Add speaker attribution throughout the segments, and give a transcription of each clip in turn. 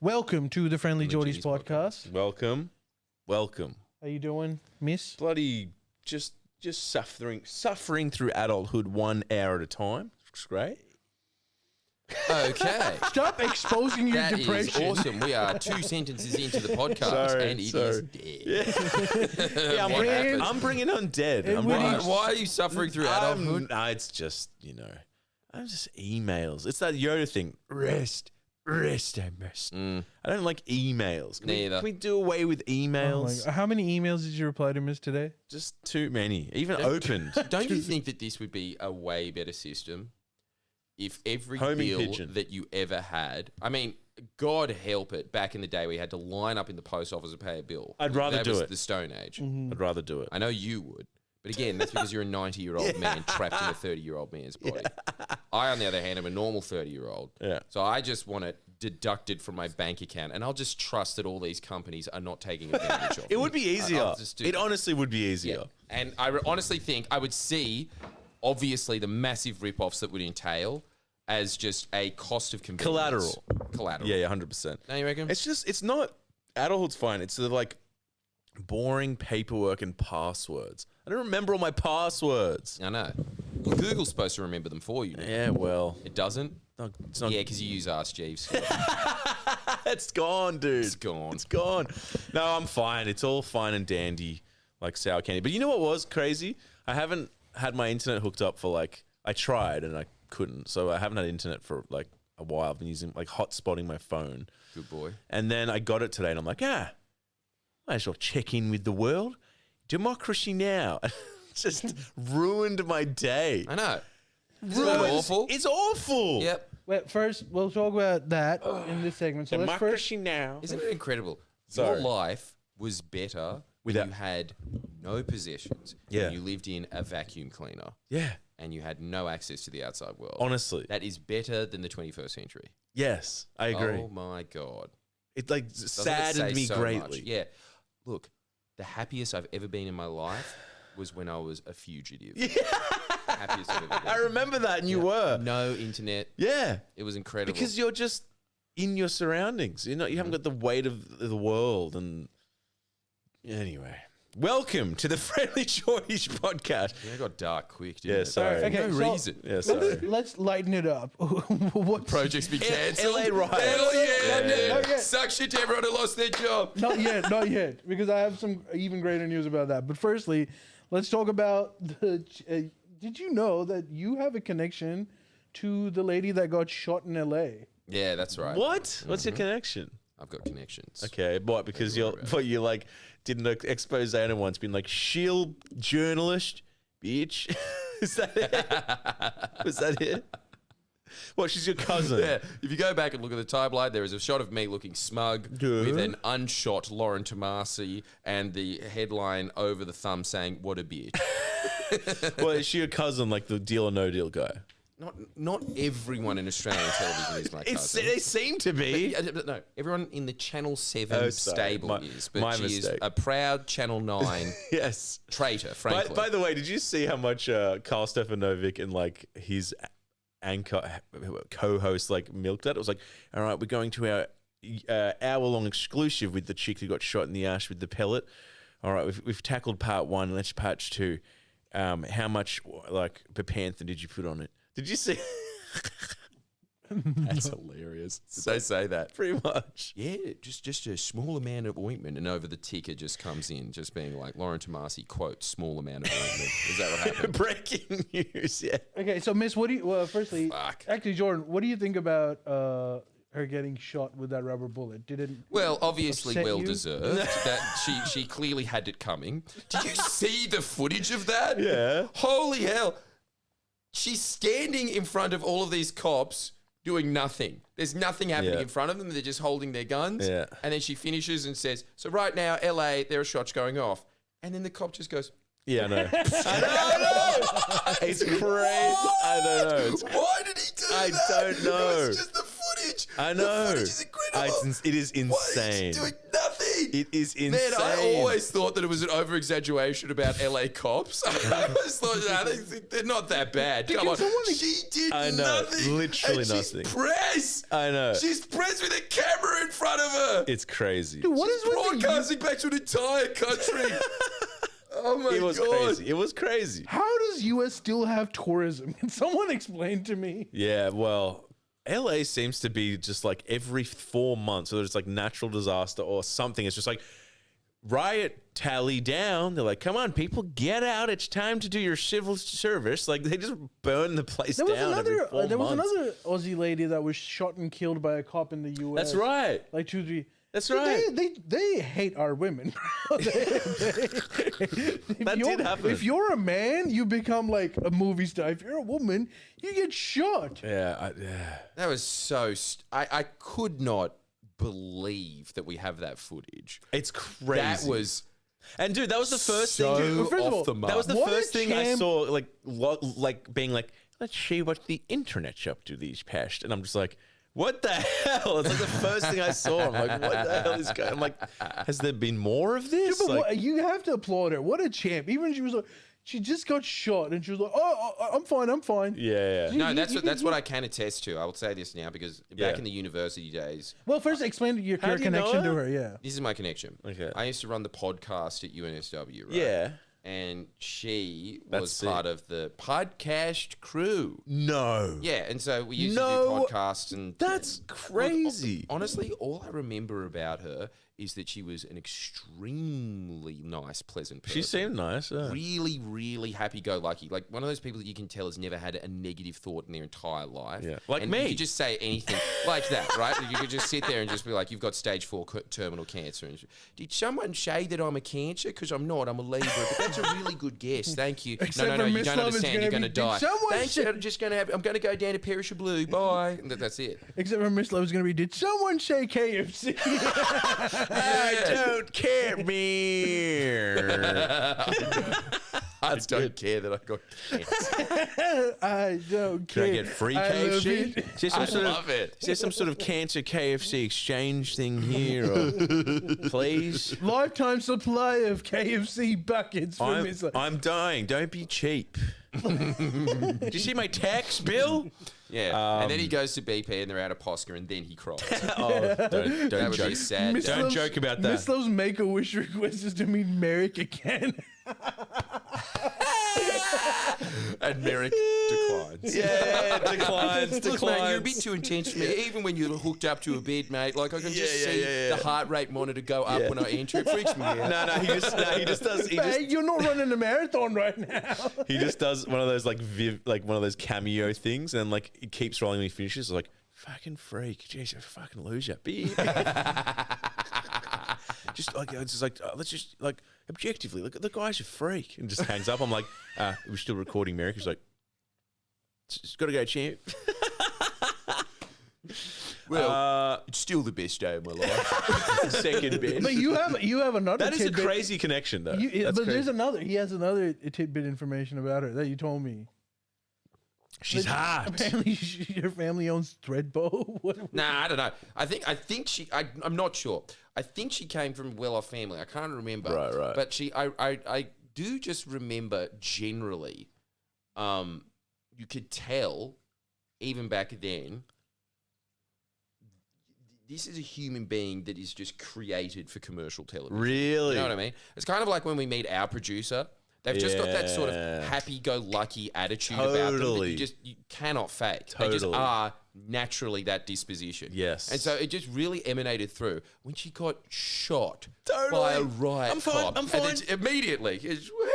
Speaker 1: Welcome to the Friendlyjordies podcast.
Speaker 2: Welcome.
Speaker 1: How you doing, miss?
Speaker 2: Bloody just suffering through adulthood 1 hour at a time. It's great.
Speaker 3: Okay.
Speaker 1: Stop exposing your
Speaker 3: That
Speaker 1: depression.
Speaker 3: is awesome. We are 2 sentences into the podcast and it is dead.
Speaker 2: Yeah, I'm bringing on dead.
Speaker 3: Why are you suffering through adulthood?
Speaker 2: It's just, I'm just emails. It's that Yoda thing. Rest, I must. I don't like emails. Can we do away with emails?
Speaker 1: How many emails did you reply to miss today?
Speaker 2: Just too many. Even opened.
Speaker 3: Don't you think that this would be a way better system if every
Speaker 2: Homing
Speaker 3: bill
Speaker 2: pigeon.
Speaker 3: that you ever had, I mean, God help it, back in the day we had to line up in the post office to pay a bill.
Speaker 2: I'd rather
Speaker 3: that
Speaker 2: do
Speaker 3: was
Speaker 2: it.
Speaker 3: the Stone Age.
Speaker 2: I'd rather do it.
Speaker 3: I know you would. But again, that's because you're a 90-year-old man trapped in a 30-year-old man's body. I, on the other hand, am a normal 30-year-old.
Speaker 2: Yeah.
Speaker 3: So I just want it deducted from my bank account, and I'll just trust that all these companies are not taking advantage of
Speaker 2: It would be easier.
Speaker 3: I'll just do
Speaker 2: It
Speaker 3: that.
Speaker 2: honestly would be easier.
Speaker 3: Yeah. And I honestly think I would see, obviously, the massive rip-offs that would entail as just a cost of convenience. Collateral.
Speaker 2: Yeah, 100%.
Speaker 3: Don't you reckon?
Speaker 2: It's not, adulthood's fine. It's the boring paperwork and passwords. I don't remember all my passwords.
Speaker 3: I know. Well, Google's supposed to remember them for you now.
Speaker 2: Yeah, well.
Speaker 3: It doesn't?
Speaker 2: It's not.
Speaker 3: Yeah, because you use Ask Jeeves.
Speaker 2: It's gone, dude.
Speaker 3: It's gone.
Speaker 2: It's gone. No, I'm fine. It's all fine and dandy, like sour candy. But you know what was crazy? I haven't had my internet hooked up for I tried and I couldn't. So I haven't had internet for a while. I've been using hotspotting my phone.
Speaker 3: Good boy.
Speaker 2: And then I got it today and I'm like, might as well check in with the world. Democracy now. Just ruined my day.
Speaker 3: I know.
Speaker 2: Ruined.
Speaker 3: Awful?
Speaker 2: It's awful.
Speaker 3: Yep.
Speaker 1: Wait, first, we'll talk about that in this segment. So let's first.
Speaker 2: Democracy now.
Speaker 3: Isn't it incredible?
Speaker 2: Sorry.
Speaker 3: Your life was better when you had no possessions.
Speaker 2: Yeah.
Speaker 3: And you lived in a vacuum cleaner.
Speaker 2: Yeah.
Speaker 3: And you had no access to the outside world.
Speaker 2: Honestly.
Speaker 3: That is better than the 21st century.
Speaker 2: Yes, I agree.
Speaker 3: Oh my God.
Speaker 2: It
Speaker 3: Doesn't it
Speaker 2: saddened
Speaker 3: say
Speaker 2: me
Speaker 3: so
Speaker 2: greatly.
Speaker 3: much? Yeah. Look, the happiest I've ever been in my life was when I was a fugitive. Yeah. Happiest I've ever been.
Speaker 2: I remember that, and you were.
Speaker 3: No internet.
Speaker 2: Yeah.
Speaker 3: It was incredible.
Speaker 2: Because you're just in your surroundings. You haven't got the weight of the world. And anyway, welcome to the Friendlyjordies podcast.
Speaker 3: Yeah, it got dark quick, didn't
Speaker 2: Yeah,
Speaker 3: it?
Speaker 2: sorry.
Speaker 1: Okay,
Speaker 3: No
Speaker 1: so
Speaker 3: reason.
Speaker 2: Yeah, sorry.
Speaker 1: let's lighten it up. What
Speaker 3: Projects be cancelled.
Speaker 2: LA riots.
Speaker 3: Hell yeah.
Speaker 1: Not yet.
Speaker 3: Suck shit to everyone who lost their job.
Speaker 1: Not yet, because I have some even greater news about that. But firstly, let's talk about the. Did you know that you have a connection to the lady that got shot in L.A.?
Speaker 3: Yeah, that's right.
Speaker 2: What? What's your connection?
Speaker 3: I've got connections.
Speaker 2: Okay, what? Because you did an expose on once, being like, shield journalist, bitch. Is that it? Was that it? What, she's your cousin?
Speaker 3: Yeah, if you go back and look at the timeline, there is a shot of me looking smug with an unshot Lauren Tomasi and the headline over the thumb saying, "What a bitch."
Speaker 2: Well, is she your cousin, like the Deal or No Deal guy?
Speaker 3: Not everyone in Australian television is my cousin.
Speaker 2: They seem to be.
Speaker 3: No, everyone in the Channel 7 stable is. But
Speaker 2: my
Speaker 3: she
Speaker 2: mistake.
Speaker 3: is a proud Channel 9
Speaker 2: Yes.
Speaker 3: traitor, frankly.
Speaker 2: By the way, did you see how much Carl Stefanovic and his anchor co-host milked that? It was like, all right, we're going to our hour-long exclusive with the chick who got shot in the ass with the pellet. All right, we've tackled part 1. Let's part 2. How much Pepanthen did you put on it? Did you see?
Speaker 3: That's hilarious. Did they say that?
Speaker 2: Pretty much.
Speaker 3: Yeah, just a small amount of ointment, and over the ticker just comes in, just being like, Lauren Tomasi, quote, small amount of ointment. Is that what happened?
Speaker 2: Breaking news, yeah.
Speaker 1: Okay, so Miss, what do you? Well, firstly,
Speaker 3: Fuck.
Speaker 1: actually, Jordan, what do you think about her getting shot with that rubber bullet? Did it?
Speaker 3: Well, obviously
Speaker 1: upset
Speaker 3: well
Speaker 1: you?
Speaker 3: deserved. That she clearly had it coming. Did you see the footage of that?
Speaker 2: Yeah.
Speaker 3: Holy hell. She's standing in front of all of these cops doing nothing. There's nothing happening in front of them. They're just holding their guns.
Speaker 2: Yeah.
Speaker 3: And then she finishes and says, so right now, LA, there are shots going off. And then the cop just goes,
Speaker 2: Yeah, I know. It's crazy. I don't know.
Speaker 3: why did he do that?
Speaker 2: I don't know.
Speaker 3: It's just the footage.
Speaker 2: I know.
Speaker 3: The footage is incredible.
Speaker 2: It is
Speaker 3: Why is she
Speaker 2: insane.
Speaker 3: doing nothing?
Speaker 2: It is insane.
Speaker 3: Man, I always thought that it was an over-exaggeration about LA cops. I always thought, they're not that bad. Come on. She did
Speaker 2: I know,
Speaker 3: nothing.
Speaker 2: literally
Speaker 3: and
Speaker 2: nothing.
Speaker 3: She's press.
Speaker 2: I know.
Speaker 3: She's press with a camera in front of her.
Speaker 2: It's crazy.
Speaker 1: Dude, what is with the
Speaker 3: Broadcasting back to an entire country. Oh my
Speaker 2: It was
Speaker 3: God.
Speaker 2: crazy. It was crazy.
Speaker 1: How does US still have tourism? Can someone explain to me?
Speaker 2: Yeah, well, LA seems to be just like every 4 months, so there's like natural disaster or something. It's just like riot tally down. They're like, come on, people, get out. It's time to do your civil service. Like they just burn the place
Speaker 1: There was
Speaker 2: down every
Speaker 1: another
Speaker 2: 4
Speaker 1: there was
Speaker 2: months.
Speaker 1: another Aussie lady that was shot and killed by a cop in the US.
Speaker 2: That's right.
Speaker 1: Like 2, 3.
Speaker 2: That's
Speaker 1: Dude,
Speaker 2: right.
Speaker 1: They hate our women.
Speaker 2: That did happen.
Speaker 1: If you're a man, you become like a movie star. If you're a woman, you get shot.
Speaker 2: Yeah,
Speaker 3: That was so... I could not believe that we have that footage.
Speaker 2: it's crazy.
Speaker 3: That was
Speaker 2: and dude, that was the first
Speaker 3: so
Speaker 2: thing. Dude,
Speaker 1: first of all,
Speaker 3: off the mark.
Speaker 2: that was the
Speaker 1: What a
Speaker 2: first thing I
Speaker 1: champ.
Speaker 2: saw. Like being like, let's see what the internet's up to these past, and I'm just like, what the hell? It's like the first thing I saw. I'm like, what the hell is going? I'm like, has there been more of this?
Speaker 1: But
Speaker 2: Like,
Speaker 1: you have to applaud her. What a champ. Even she was like, she just got shot and she was like, I'm fine, I'm fine.
Speaker 2: yeah.
Speaker 3: No, that's what I can attest to. I will say this now because
Speaker 2: Yeah.
Speaker 3: back in the university days,
Speaker 1: Well, first explain your
Speaker 2: How do you know
Speaker 1: connection to
Speaker 2: her?
Speaker 1: her. Yeah.
Speaker 3: this is my connection.
Speaker 2: Okay.
Speaker 3: I used to run the podcast at UNSW, right?
Speaker 2: Yeah.
Speaker 3: And she
Speaker 2: That's
Speaker 3: was
Speaker 2: sick.
Speaker 3: part of the podcast crew.
Speaker 2: No.
Speaker 3: Yeah, and so we used
Speaker 2: No,
Speaker 3: to do podcasts and
Speaker 2: That's crazy.
Speaker 3: honestly, all I remember about her is that she was an extremely nice, pleasant person.
Speaker 2: She seemed nice. Yeah.
Speaker 3: really, really happy-go-lucky. Like one of those people that you can tell has never had a negative thought in their entire life.
Speaker 2: Yeah. Like
Speaker 3: and
Speaker 2: me.
Speaker 3: You could just say anything like that, right? You could just sit there and just be like, "You've got stage 4 terminal cancer." And did someone say that I'm a cancer? Because I'm not. I'm a Libra. But that's a really good guess. Thank you.
Speaker 1: Except
Speaker 3: no,
Speaker 1: for
Speaker 3: you
Speaker 1: Miss
Speaker 3: don't
Speaker 1: Love is
Speaker 3: understand.
Speaker 1: gonna
Speaker 3: You're going
Speaker 1: be-
Speaker 3: to die.
Speaker 1: Did someone
Speaker 3: Thanks.
Speaker 1: say-
Speaker 3: I'm just going to have. I'm going to go down to Perisher Blue. Bye. And that's it.
Speaker 1: Except for Miss Love is going to be, did someone say KFC?
Speaker 2: I don't care, man.
Speaker 3: I don't care that I got cancer.
Speaker 1: I don't care.
Speaker 2: Can I get free
Speaker 1: I love
Speaker 2: KFC?
Speaker 1: it.
Speaker 2: Is there some
Speaker 3: I
Speaker 2: sort
Speaker 3: love it.
Speaker 2: Is there some sort of cancer KFC exchange thing here? Or, please?
Speaker 1: Lifetime supply of KFC buckets for Miss Love.
Speaker 2: I'm dying. Don't be cheap. Did you see my tax bill?
Speaker 3: Yeah. And then he goes to BP and they're out of Posca and then he cries.
Speaker 2: Oh, don't
Speaker 3: That would be
Speaker 2: joke.
Speaker 3: a sad
Speaker 1: Miss
Speaker 3: day.
Speaker 2: Don't
Speaker 1: Love's-
Speaker 2: joke about that.
Speaker 1: Miss Love's Make-A-Wish request is to meet Merrick again.
Speaker 3: And Merrick declines.
Speaker 2: Yeah, declines,
Speaker 3: Look, mate, you're a bit
Speaker 2: declines.
Speaker 3: too intense for me. Even when you're hooked up to a bed, mate, like I can just
Speaker 2: Yeah,
Speaker 3: see
Speaker 2: yeah.
Speaker 3: the heart rate monitor go up
Speaker 2: Yeah.
Speaker 3: when I enter. It freaks me out.
Speaker 2: No, he just does.
Speaker 1: Hey, you're not running a marathon right now.
Speaker 2: He just does one of those like one of those cameo things, and like it keeps rolling when he finishes. Like fucking freak, jeez, you're a fucking loser. Beep. Just like it's just like let's just like objectively look at the guy's a freak, and just hangs up. I'm like, we're still recording. Merrick. He's like, it's got to go, champ.
Speaker 3: Well, it's still the best day of my life.
Speaker 2: Second best.
Speaker 1: But you have another
Speaker 2: That is a
Speaker 1: tidbit.
Speaker 2: crazy connection, though.
Speaker 1: But
Speaker 2: That's
Speaker 1: there's
Speaker 2: crazy.
Speaker 1: he has another tidbit information about her that you told me.
Speaker 2: She's hot.
Speaker 1: Apparently, your family owns Threadbow. What?
Speaker 3: Nah, I don't know. I think she. I'm not sure. I think she came from a well-off family. I can't remember.
Speaker 2: Right.
Speaker 3: But I do just remember generally, you could tell, even back then, this is a human being that is just created for commercial television.
Speaker 2: Really?
Speaker 3: You know what I mean? It's kind of like when we meet our producer. They've just got that sort of
Speaker 2: Yeah.
Speaker 3: happy-go-lucky attitude about them that
Speaker 2: Totally.
Speaker 3: you cannot fake. They just
Speaker 2: Totally.
Speaker 3: are naturally that disposition.
Speaker 2: Yes.
Speaker 3: And so it just really emanated through when she got shot
Speaker 2: Totally.
Speaker 3: by a riot
Speaker 2: I'm fine,
Speaker 3: cop.
Speaker 2: I'm fine.
Speaker 3: And it's immediately,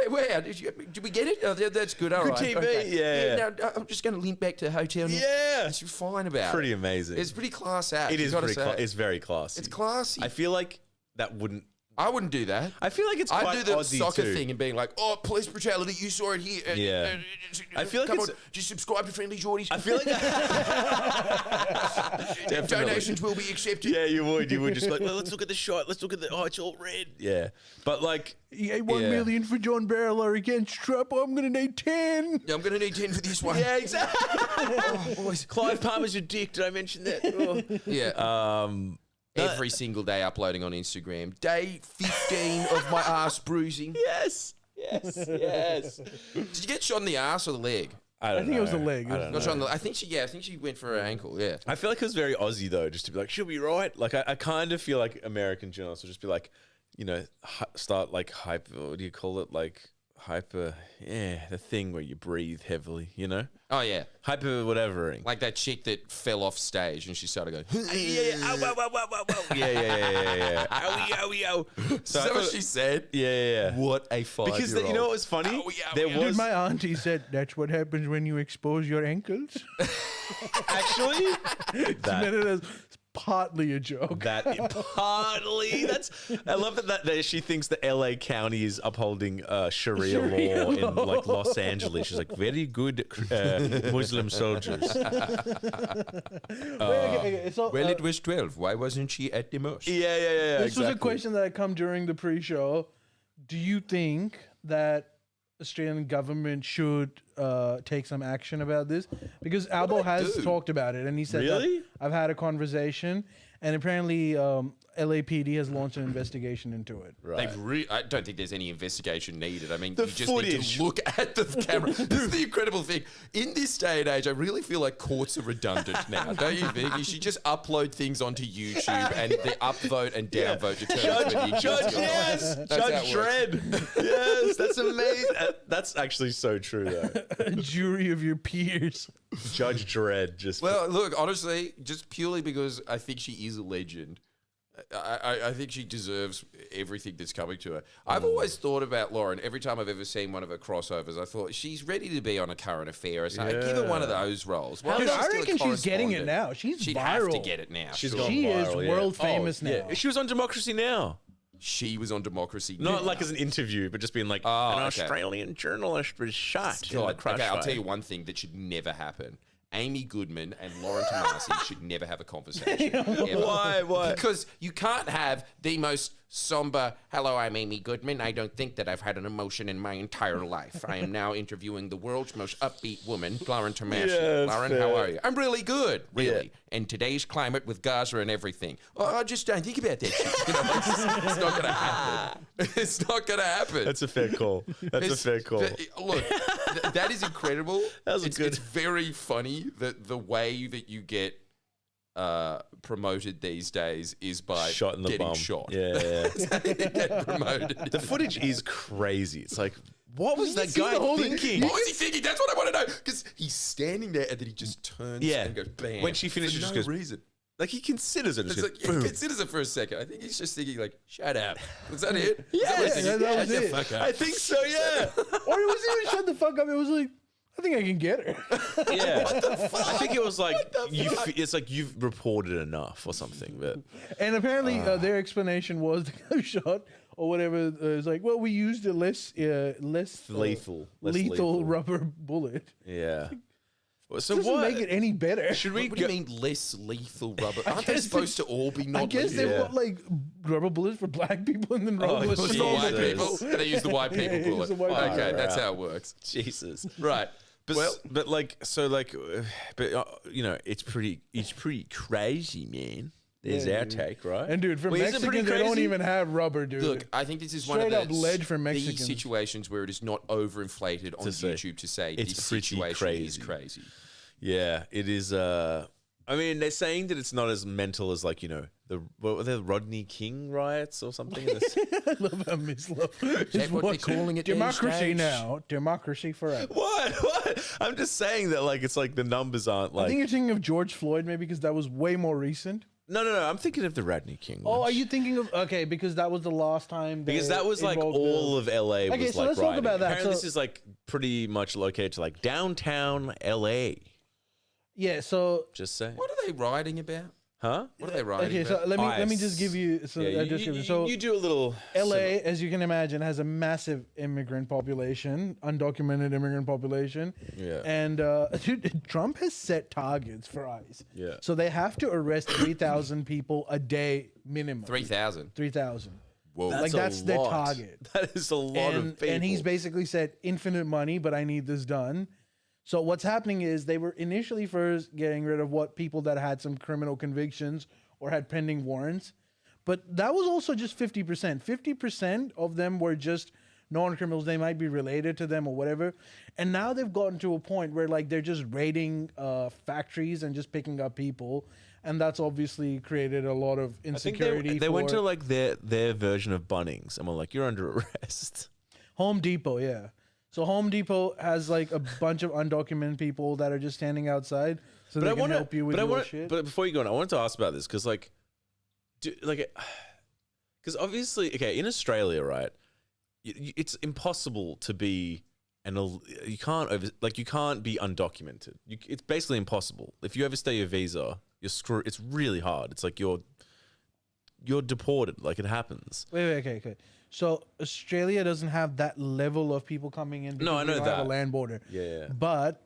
Speaker 3: where did we get it? Oh, that's good. All
Speaker 2: Good
Speaker 3: right.
Speaker 2: TV,
Speaker 3: okay.
Speaker 2: yeah.
Speaker 3: Now I'm just going to limp back to the hotel. Now.
Speaker 2: Yeah.
Speaker 3: She's fine about
Speaker 2: Pretty
Speaker 3: it.
Speaker 2: amazing.
Speaker 3: It's pretty class act.
Speaker 2: It
Speaker 3: you
Speaker 2: is
Speaker 3: gotta
Speaker 2: pretty.
Speaker 3: say.
Speaker 2: It's very classy.
Speaker 3: It's classy.
Speaker 2: I feel like that wouldn't.
Speaker 3: I wouldn't do that.
Speaker 2: I feel like it's quite
Speaker 3: I'd do the
Speaker 2: Aussie
Speaker 3: soccer
Speaker 2: too.
Speaker 3: thing and being like, "Oh, police brutality! You saw it here."
Speaker 2: Yeah. I feel like
Speaker 3: come
Speaker 2: it's-
Speaker 3: on, just subscribe to Friendlyjordies.
Speaker 2: I feel like. Definitely.
Speaker 3: Donations will be accepted.
Speaker 2: Yeah, you would. You would just like, well, let's look at the shot. Let's look at the. Oh, it's all red. Yeah, but like,
Speaker 1: He gave $1
Speaker 2: Yeah.
Speaker 1: million for John Barrowler against Trump. I'm gonna need 10.
Speaker 3: Yeah, I'm going to need 10 for this one.
Speaker 2: yeah, exactly.
Speaker 3: Oh, boys.
Speaker 2: Clive Palmer's a dick. Did I mention that? Oh.
Speaker 3: Yeah. every single day uploading on Instagram. Day 15 of my ass bruising.
Speaker 2: Yes. Yes.
Speaker 3: Did you get shot in the ass or the leg?
Speaker 1: I think it was the leg.
Speaker 2: I don't
Speaker 3: Not
Speaker 2: know.
Speaker 3: shot in the, I think she went for her ankle. Yeah.
Speaker 2: I feel like it was very Aussie though, just to be like, she'll be right. Like I kind of feel like American journalists will just be like, you know, start like hyper. What do you call it? Like hyper. Yeah, the thing where you breathe heavily. You know,
Speaker 3: Oh yeah.
Speaker 2: hyper whatevering.
Speaker 3: Like that chick that fell off stage and she started going.
Speaker 2: yeah. Ow, ow, ow, ow, ow, ow. Yeah. Owie, owie, ow.
Speaker 3: Is that what she said?
Speaker 2: Yeah.
Speaker 3: What a 5-year-old.
Speaker 2: Because you know what was funny? There
Speaker 1: Dude,
Speaker 2: was
Speaker 1: my auntie said that's what happens when you expose your ankles.
Speaker 2: actually
Speaker 1: And then it is partly a joke.
Speaker 2: that partly. I love that she thinks the L.A. County is upholding Sharia law in like Los Angeles. She's like, very good Muslim soldiers.
Speaker 1: So,
Speaker 3: Well, it was 12. Why wasn't she at the mosque?
Speaker 2: Yeah.
Speaker 1: this was a question that come during the pre-show. Do you think that Australian government should take some action about this? Because Albo has talked about it, and he said,
Speaker 2: Really?
Speaker 1: that I've had a conversation, and apparently LAPD has launched an investigation into it.
Speaker 2: Right.
Speaker 3: I don't think there's any investigation needed. I mean,
Speaker 2: The
Speaker 3: you just need
Speaker 2: footage.
Speaker 3: to look at the camera. This is the incredible thing. In this day and age, I really feel like courts are redundant now, don't you think? You should just upload things onto YouTube and the upvote and downvote determines whether you
Speaker 2: Judge,
Speaker 3: guilty or not.
Speaker 2: yes,
Speaker 3: That's how
Speaker 2: Judge
Speaker 3: it works.
Speaker 2: Dredd, yes, that's amazing. That's actually so true, though.
Speaker 1: A jury of your peers.
Speaker 2: Judge Dredd, just
Speaker 3: Well, look, honestly, just purely because I think she is a legend. I think she deserves everything that's coming to her. I've always thought about Lauren. Every time I've ever seen one of her crossovers, I thought she's ready to be on a current affair or something. Give her one of those roles. Why
Speaker 1: Dude,
Speaker 3: is she
Speaker 1: I
Speaker 3: still a
Speaker 1: reckon she's getting it
Speaker 3: correspondent?
Speaker 1: now. She's
Speaker 3: She'd
Speaker 1: viral.
Speaker 3: have to get it now.
Speaker 2: she's
Speaker 3: sure.
Speaker 2: gone
Speaker 1: She is
Speaker 2: viral,
Speaker 1: world famous now.
Speaker 2: Yeah. She was on Democracy Now.
Speaker 3: She was on Democracy.
Speaker 2: Not
Speaker 3: Now.
Speaker 2: like as an interview, but just being like,
Speaker 3: Oh,
Speaker 2: an
Speaker 3: okay.
Speaker 2: Australian journalist was shot in the
Speaker 3: God,
Speaker 2: crash
Speaker 3: okay, I'll
Speaker 2: fire.
Speaker 3: tell you one thing that should never happen. Amy Goodman and Lauren Tomasi should never have a conversation. ever.
Speaker 2: Why?
Speaker 3: Because you can't have the most somber, hello, I'm Amy Goodman. I don't think that I've had an emotion in my entire life. I am now interviewing the world's most upbeat woman, Lauren Tomasi.
Speaker 2: Yeah, that's
Speaker 3: Lauren,
Speaker 2: fair.
Speaker 3: how are you? I'm really good, really.
Speaker 2: Yeah.
Speaker 3: And today's climate with Gaza and everything. Oh, I just don't think about that shit. You know, it's not going to happen. It's not going to happen.
Speaker 2: That's a fair call. That's a fair call.
Speaker 3: Look, that is incredible.
Speaker 2: That was
Speaker 3: it's,
Speaker 2: good.
Speaker 3: It's very funny that the way that you get promoted these days is by
Speaker 2: Shot in the
Speaker 3: getting
Speaker 2: bum.
Speaker 3: shot.
Speaker 2: Yeah.
Speaker 3: That's how you get promoted.
Speaker 2: The footage is crazy. It's like, what was that
Speaker 1: see
Speaker 2: guy
Speaker 1: the whole thing?
Speaker 2: thinking?
Speaker 3: What was he thinking? That's what I want to know. Because he's standing there and then he just turns and goes bam.
Speaker 2: When she finishes,
Speaker 3: for
Speaker 2: just
Speaker 3: no
Speaker 2: goes,
Speaker 3: reason.
Speaker 2: like he considers it.
Speaker 3: It's
Speaker 2: Just
Speaker 3: like,
Speaker 2: goes, boom.
Speaker 3: considers it for a second. I think he's just thinking like, shut up. Was that it?
Speaker 2: Yeah,
Speaker 3: Is that what he's thinking?
Speaker 1: that was
Speaker 3: Shut the
Speaker 1: it.
Speaker 3: fuck up.
Speaker 2: I think so, yeah.
Speaker 1: Or it wasn't even shut the fuck up. It was like, I think I can get her.
Speaker 2: Yeah. I think it was like, it's like you've reported enough or something. But
Speaker 1: And apparently their explanation was the guy who shot or whatever is like, well, we used a less
Speaker 2: lethal. Less
Speaker 1: lethal rubber bullet.
Speaker 2: Yeah. So
Speaker 1: Doesn't
Speaker 2: what?
Speaker 1: make it any better.
Speaker 2: Should we
Speaker 3: What do you mean less lethal rubber? Aren't they
Speaker 1: guess
Speaker 3: supposed to all be not
Speaker 1: I guess
Speaker 3: lethal?
Speaker 1: they've got like rubber bullets for black people and then rubber
Speaker 2: Oh,
Speaker 1: bullets
Speaker 3: For
Speaker 1: for
Speaker 3: the
Speaker 1: normal
Speaker 3: white
Speaker 2: Jesus.
Speaker 3: people. They use the white people
Speaker 1: Yeah, use
Speaker 3: bullet.
Speaker 1: the white
Speaker 3: Oh,
Speaker 1: people.
Speaker 3: okay, that's
Speaker 2: Right.
Speaker 3: how it works.
Speaker 2: Jesus.
Speaker 3: Right.
Speaker 2: But
Speaker 3: Well-
Speaker 2: but like so like you know it's pretty crazy, man. There's
Speaker 1: Yeah,
Speaker 2: our
Speaker 1: dude.
Speaker 2: take, right?
Speaker 1: And dude, for
Speaker 2: Wait, is it pretty
Speaker 1: Mexicans, they don't
Speaker 2: crazy?
Speaker 1: even have rubber, dude.
Speaker 3: Look, I think this is one of
Speaker 1: Straight
Speaker 3: the,
Speaker 1: up lead for
Speaker 3: the
Speaker 1: Mexicans.
Speaker 3: situations where it is not overinflated on
Speaker 2: say,
Speaker 3: YouTube to say
Speaker 2: it's
Speaker 3: this
Speaker 2: pretty
Speaker 3: situation is
Speaker 2: crazy.
Speaker 3: crazy.
Speaker 2: Yeah, it is. I mean, they're saying that it's not as mental as like what were the Rodney King riots or something.
Speaker 1: I love how Miss Love.
Speaker 3: that what they're calling it these
Speaker 1: Democracy
Speaker 3: days?
Speaker 1: now. Democracy forever.
Speaker 2: What? I'm just saying that like it's like the numbers aren't
Speaker 1: I
Speaker 2: like.
Speaker 1: think you're thinking of George Floyd, maybe, because that was way more recent.
Speaker 2: No. I'm thinking of the Rodney King.
Speaker 1: Oh,
Speaker 2: ones.
Speaker 1: are you thinking of okay? Because that was the last time.
Speaker 2: Because that was like all of LA
Speaker 1: Okay,
Speaker 2: was
Speaker 1: so
Speaker 2: like
Speaker 1: let's talk
Speaker 2: rioting.
Speaker 1: about that.
Speaker 2: Apparently,
Speaker 1: So-
Speaker 2: this is like pretty much located to like downtown LA.
Speaker 1: Yeah. So
Speaker 2: Just saying,
Speaker 3: What are they writing about?
Speaker 2: huh?
Speaker 3: What are they writing
Speaker 1: okay, so
Speaker 3: about?
Speaker 1: let me just give you some
Speaker 2: Yeah,
Speaker 1: description.
Speaker 2: you,
Speaker 1: So
Speaker 2: you do a little.
Speaker 1: LA, as you can imagine, has a massive immigrant population, undocumented immigrant population.
Speaker 2: Yeah.
Speaker 1: And dude, Trump has set targets for ICE.
Speaker 2: Yeah.
Speaker 1: So they have to arrest 3,000 people a day minimum.
Speaker 3: 3,000.
Speaker 1: 3,000.
Speaker 3: Whoa.
Speaker 1: Like, that's their target.
Speaker 2: That is a lot of people.
Speaker 1: And he's basically said infinite money, but I need this done. So what's happening is they were initially first getting rid of what people that had some criminal convictions or had pending warrants. But that was also just 50%. 50% of them were just non-criminals. They might be related to them or whatever. And now they've gotten to a point where like they're just raiding factories and just picking up people. And that's obviously created a lot of insecurity.
Speaker 2: They went to like their version of Bunnings and were like, you're under arrest.
Speaker 1: Home Depot, yeah. So Home Depot has like a bunch of undocumented people that are just standing outside so they can help you with your shit.
Speaker 2: But before you go on, I wanted to ask about this because like, because obviously, okay, in Australia, right, it's impossible to be you can't be undocumented. It's basically impossible. If you overstay your visa, you're screwed. It's really hard. It's like you're deported. Like it happens.
Speaker 1: Wait, okay. So Australia doesn't have that level of people coming in.
Speaker 2: No, I know
Speaker 1: we don't
Speaker 2: that.
Speaker 1: have a land border.
Speaker 2: Yeah.
Speaker 1: But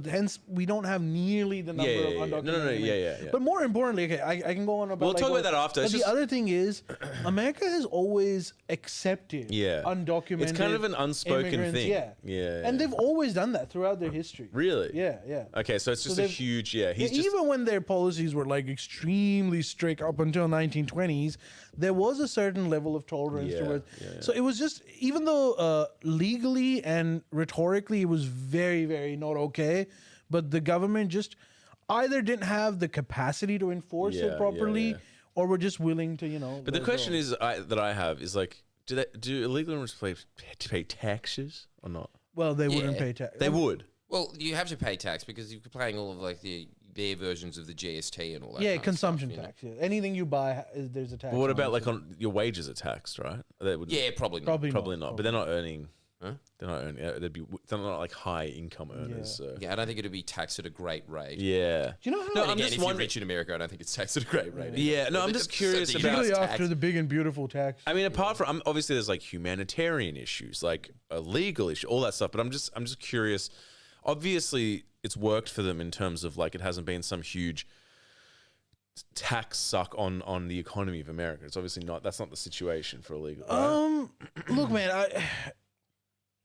Speaker 1: hence we don't have nearly the number of undocumented.
Speaker 2: No, yeah.
Speaker 1: But more importantly, okay, I can go on about.
Speaker 2: We'll talk about that after.
Speaker 1: But the other thing is, America has always accepted undocumented.
Speaker 2: It's kind of an unspoken thing.
Speaker 1: Yeah. And they've always done that throughout their history.
Speaker 2: Really?
Speaker 1: Yeah.
Speaker 2: Okay, so it's just a huge
Speaker 1: even when their policies were like extremely strict up until 1920s, there was a certain level of tolerance towards. So it was just, even though legally and rhetorically it was very, very not okay, but the government just either didn't have the capacity to enforce it properly, or were just willing to,
Speaker 2: But the question is that I have is like, do illegal immigrants pay taxes or not?
Speaker 1: Well, they wouldn't pay tax.
Speaker 2: They would.
Speaker 3: Well, you have to pay tax because you're paying all of like their versions of the GST and all that.
Speaker 1: Yeah,
Speaker 3: kind
Speaker 1: consumption
Speaker 3: of stuff,
Speaker 1: tax. Yeah. Anything you buy, there's a tax.
Speaker 2: But what
Speaker 1: on
Speaker 2: about
Speaker 1: it,
Speaker 2: like
Speaker 1: so-
Speaker 2: on your wages are taxed, right? They would.
Speaker 3: Yeah, probably not.
Speaker 2: Probably not. But they're not earning.
Speaker 3: Huh?
Speaker 2: They're not earning. They're not like high income earners. So.
Speaker 3: Yeah, I don't think it'd be taxed at a great rate.
Speaker 2: Yeah.
Speaker 1: Do you know how?
Speaker 2: No,
Speaker 3: And
Speaker 2: I'm
Speaker 3: again,
Speaker 2: just
Speaker 3: if you're
Speaker 2: wondering.
Speaker 3: rich in America, I don't think it's taxed at a great rate.
Speaker 2: Yeah, no, I'm just curious about.
Speaker 1: Particularly
Speaker 3: tax.
Speaker 1: after the big and beautiful tax.
Speaker 2: I mean, apart from obviously there's like humanitarian issues, like a legal issue, all that stuff. But I'm just curious. Obviously, it's worked for them in terms of like it hasn't been some huge tax suck on the economy of America. It's obviously not. That's not the situation for illegal. Right?
Speaker 1: Look, man.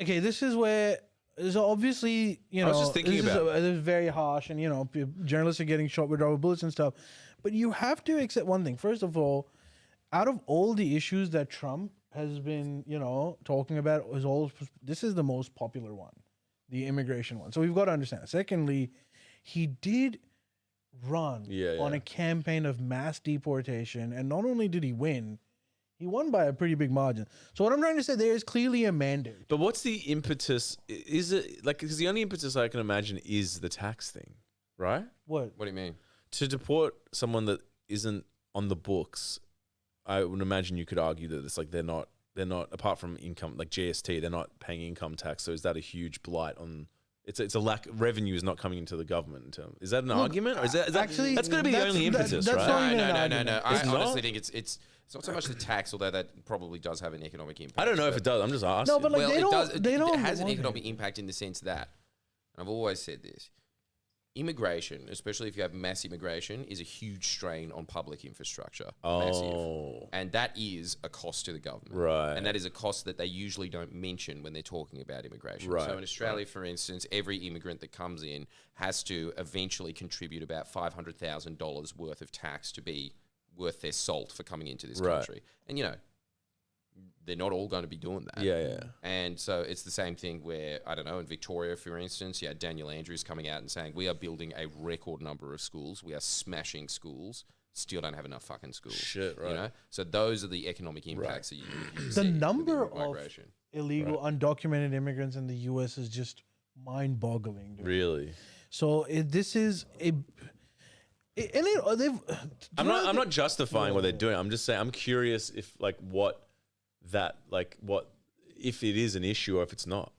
Speaker 1: Okay, this is where. So obviously,
Speaker 2: I was just thinking about.
Speaker 1: This is very harsh, and journalists are getting shot with rubber bullets and stuff. But you have to accept one thing. First of all, out of all the issues that Trump has been, talking about, this is the most popular one, the immigration one. So we've got to understand. Secondly, he did run on a campaign of mass deportation, and not only did he win, he won by a pretty big margin. So what I'm trying to say, there is clearly a mandate.
Speaker 2: But what's the impetus? Is it like, because the only impetus I can imagine is the tax thing, right?
Speaker 1: What?
Speaker 3: What do you mean?
Speaker 2: To deport someone that isn't on the books, I would imagine you could argue that it's like they're not apart from income, like GST, they're not paying income tax. So is that a huge blight on? It's a lack. Revenue is not coming into the government. Is that an argument, or is that
Speaker 1: actually,
Speaker 2: that's going to be the only impetus,
Speaker 1: that's
Speaker 2: right?
Speaker 1: not even an
Speaker 3: No.
Speaker 1: argument.
Speaker 3: I
Speaker 2: It's not?
Speaker 3: honestly think it's not so much the tax, although that probably does have an economic impact.
Speaker 2: I don't know if it does. I'm just asking.
Speaker 1: No, but like
Speaker 3: Well,
Speaker 1: they
Speaker 3: it
Speaker 1: don't.
Speaker 3: does.
Speaker 1: They don't.
Speaker 3: It has an
Speaker 1: want
Speaker 3: economic
Speaker 1: it.
Speaker 3: impact in the sense that, and I've always said this: immigration, especially if you have mass immigration, is a huge strain on public infrastructure. Massive.
Speaker 2: Oh,
Speaker 3: And that is a cost to the government.
Speaker 2: Right.
Speaker 3: And that is a cost that they usually don't mention when they're talking about immigration.
Speaker 2: Right,
Speaker 3: So in Australia, for instance, every immigrant that comes in has to eventually contribute about $500,000 worth of tax to be worth their salt for coming into this
Speaker 2: Right.
Speaker 3: country. And, they're not all going to be doing that.
Speaker 2: yeah.
Speaker 3: And so it's the same thing where, I don't know, in Victoria, for instance, you had Daniel Andrews coming out and saying, we are building a record number of schools. We are smashing schools. Still don't have enough fucking schools.
Speaker 2: Shit, right.
Speaker 3: So those are the economic impacts that you see
Speaker 1: The
Speaker 3: with
Speaker 1: number of
Speaker 3: migration.
Speaker 1: illegal, undocumented immigrants in the U.S. is just mind-boggling. Dude.
Speaker 2: Really.
Speaker 1: So they've.
Speaker 2: I'm not justifying what they're doing. I'm just saying I'm curious if if it is an issue or if it's not.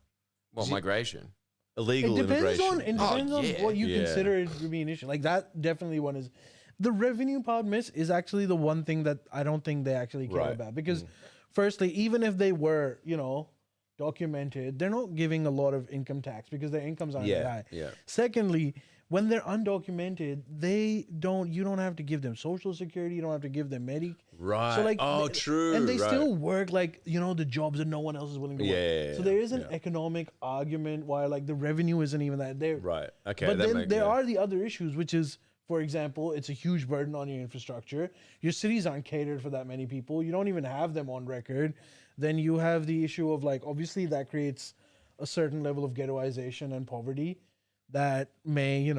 Speaker 3: Well, migration.
Speaker 2: Illegal
Speaker 1: It depends
Speaker 2: immigration.
Speaker 1: on what you
Speaker 2: Yeah.
Speaker 1: consider to be an issue. Like that, definitely one is. The revenue part miss is actually the one thing that I don't think they actually care
Speaker 2: Right.
Speaker 1: about because, firstly, even if they were, documented, they're not giving a lot of income tax because their incomes aren't that high.
Speaker 2: Yeah.
Speaker 1: Secondly, when they're undocumented, you don't have to give them Social Security, you don't have to give them Medic.
Speaker 2: Right.
Speaker 1: So like,
Speaker 2: true.
Speaker 1: and they
Speaker 2: right.
Speaker 1: still work like the jobs that no one else is willing to work.
Speaker 2: Yeah,
Speaker 1: So there is an economic argument why like the revenue isn't even that there.
Speaker 2: Right. Okay.
Speaker 1: But
Speaker 2: that
Speaker 1: then
Speaker 2: makes
Speaker 1: there are the other issues, which is for example, it's a huge burden on your infrastructure. Your cities aren't catered for that many people. You don't even have them on record. Then you have the issue of like, obviously that creates a certain level of ghettoization and poverty that may,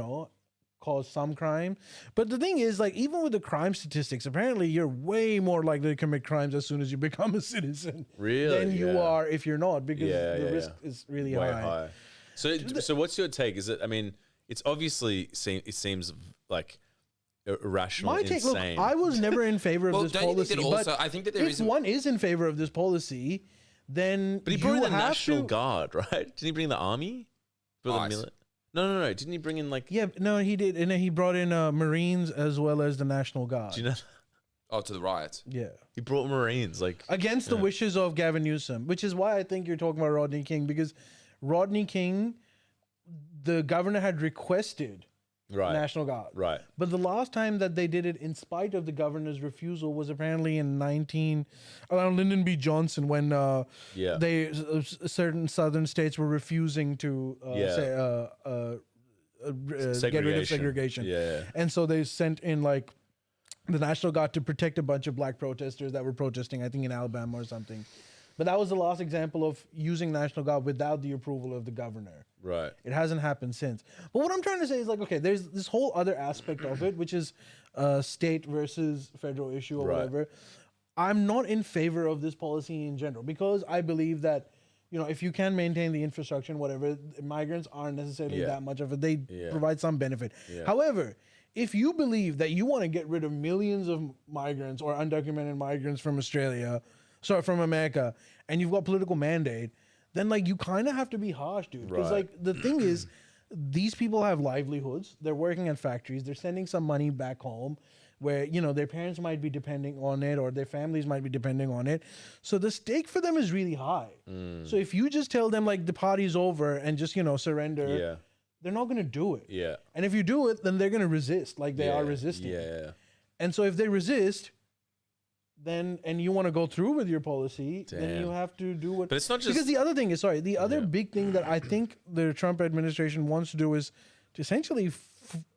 Speaker 1: cause some crime. But the thing is, like, even with the crime statistics, apparently you're way more likely to commit crimes as soon as you become a citizen
Speaker 2: Really?
Speaker 1: than you
Speaker 2: Yeah.
Speaker 1: are if you're not, because
Speaker 2: Yeah,
Speaker 1: the
Speaker 2: yeah,
Speaker 1: risk is really
Speaker 2: Way
Speaker 1: high.
Speaker 2: higher. So what's your take? Is it? I mean, it's obviously it seems like irrational,
Speaker 1: My take, look,
Speaker 2: insane.
Speaker 1: I was never in favor of
Speaker 3: Well,
Speaker 1: this
Speaker 3: don't you think
Speaker 1: policy.
Speaker 3: that also?
Speaker 1: But
Speaker 3: I think that there
Speaker 1: if
Speaker 3: is.
Speaker 1: one is in favor of this policy, then
Speaker 2: but he brought in
Speaker 1: you
Speaker 2: the
Speaker 1: have
Speaker 2: National
Speaker 1: to.
Speaker 2: Guard, right? Didn't he bring the army?
Speaker 3: Ice.
Speaker 2: No. Didn't he bring in like?
Speaker 1: Yeah, no, he did, and then he brought in Marines as well as the National Guard.
Speaker 2: Do you know?
Speaker 3: Oh, to the riots.
Speaker 1: Yeah,
Speaker 2: He brought Marines, like
Speaker 1: against the wishes of Gavin Newsom, which is why I think you're talking about Rodney King, because Rodney King, the governor had requested
Speaker 2: right,
Speaker 1: National Guard.
Speaker 2: right.
Speaker 1: But the last time that they did it, in spite of the governor's refusal, was apparently in around Lyndon B. Johnson, when
Speaker 2: Yeah.
Speaker 1: they certain southern states were refusing to get rid of segregation.
Speaker 2: Yeah.
Speaker 1: And so they sent in like the National Guard to protect a bunch of black protesters that were protesting, I think in Alabama or something. But that was the last example of using National Guard without the approval of the governor.
Speaker 2: Right.
Speaker 1: It hasn't happened since. But what I'm trying to say is like, okay, there's this whole other aspect of it, which is state versus federal issue or
Speaker 2: Right.
Speaker 1: whatever. I'm not in favor of this policy in general, because I believe that, if you can maintain the infrastructure and whatever, migrants aren't necessarily
Speaker 2: Yeah.
Speaker 1: that much of it. They
Speaker 2: Yeah.
Speaker 1: provide some benefit.
Speaker 2: Yeah.
Speaker 1: However, if you believe that you want to get rid of millions of migrants or undocumented migrants from from America, and you've got political mandate, then like you kind of have to be harsh, dude. Because
Speaker 2: Right.
Speaker 1: like the thing is, these people have livelihoods. They're working at factories. They're sending some money back home, where their parents might be depending on it, or their families might be depending on it. So the stake for them is really high. So if you just tell them like the party's over and just surrender,
Speaker 2: Yeah.
Speaker 1: they're not going to do it.
Speaker 2: Yeah.
Speaker 1: And if you do it, then they're going to resist, like they are resisting.
Speaker 2: Yeah.
Speaker 1: And so if they resist, then and you want to go through with your policy, then
Speaker 2: Damn.
Speaker 1: you have to do what.
Speaker 2: But it's not just
Speaker 1: because the other thing is, the other big thing that I think the Trump administration wants to do is to essentially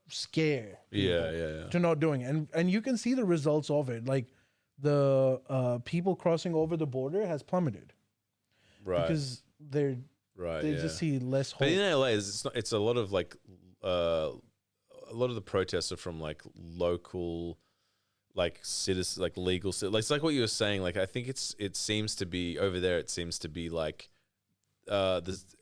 Speaker 1: scare people to not doing it. And you can see the results of it. Like the people crossing over the border has plummeted
Speaker 2: right.
Speaker 1: because they
Speaker 2: right.
Speaker 1: just see less hope.
Speaker 2: But in LA, it's a lot of like a lot of the protests are from like local, like citizens, like legal. Like it's like what you were saying. Like I think it seems to be over there. It seems to be like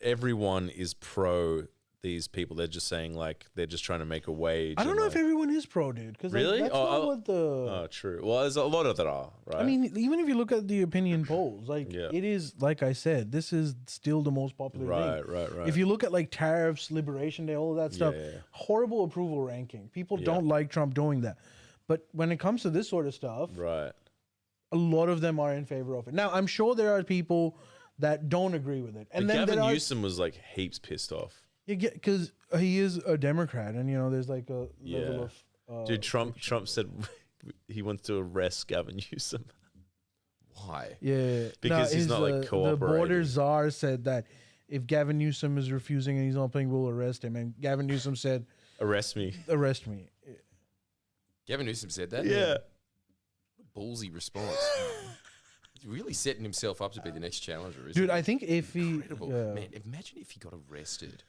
Speaker 2: everyone is pro these people. They're just saying like they're just trying to make a wage.
Speaker 1: I don't know if everyone is pro, dude. Because
Speaker 2: Really?
Speaker 1: that's not what the.
Speaker 2: Oh, true. Well, there's a lot of that are right.
Speaker 1: I mean, even if you look at the opinion polls, like
Speaker 2: Yeah.
Speaker 1: it is, like I said, this is still the most popular thing.
Speaker 2: right.
Speaker 1: If you look at like tariffs, Liberation Day, all of that stuff,
Speaker 2: Yeah.
Speaker 1: horrible approval ranking. People don't like Trump doing that. But when it comes to this sort of stuff,
Speaker 2: right.
Speaker 1: a lot of them are in favor of it. Now, I'm sure there are people that don't agree with it. And
Speaker 2: But
Speaker 1: then
Speaker 2: Gavin
Speaker 1: there are,
Speaker 2: Newsom was like heaps pissed off.
Speaker 1: because he is a Democrat, and there's like a
Speaker 2: Yeah.
Speaker 1: level of
Speaker 2: Dude, Trump said he wants to arrest Gavin Newsom.
Speaker 3: Why?
Speaker 1: Yeah,
Speaker 2: Because he's not, like,
Speaker 1: The
Speaker 2: cooperating.
Speaker 1: border czar said that if Gavin Newsom is refusing and he's not playing, we'll arrest him. And Gavin Newsom said,
Speaker 2: Arrest me.
Speaker 1: "Arrest me."
Speaker 3: Gavin Newsom said that?
Speaker 2: Yeah.
Speaker 3: Ballsy response. He's really setting himself up to be the next challenger, isn't
Speaker 1: Dude,
Speaker 3: he?
Speaker 1: I think if he,
Speaker 3: Incredible.
Speaker 1: yeah.
Speaker 3: Man, imagine if he got arrested.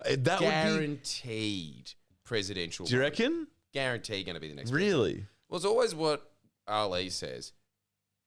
Speaker 2: That would be.
Speaker 3: Guaranteed presidential.
Speaker 2: Do you
Speaker 3: vote.
Speaker 2: reckon?
Speaker 3: Guaranteed going to be the next president.
Speaker 2: Really?
Speaker 3: Well, it's always what L.A says.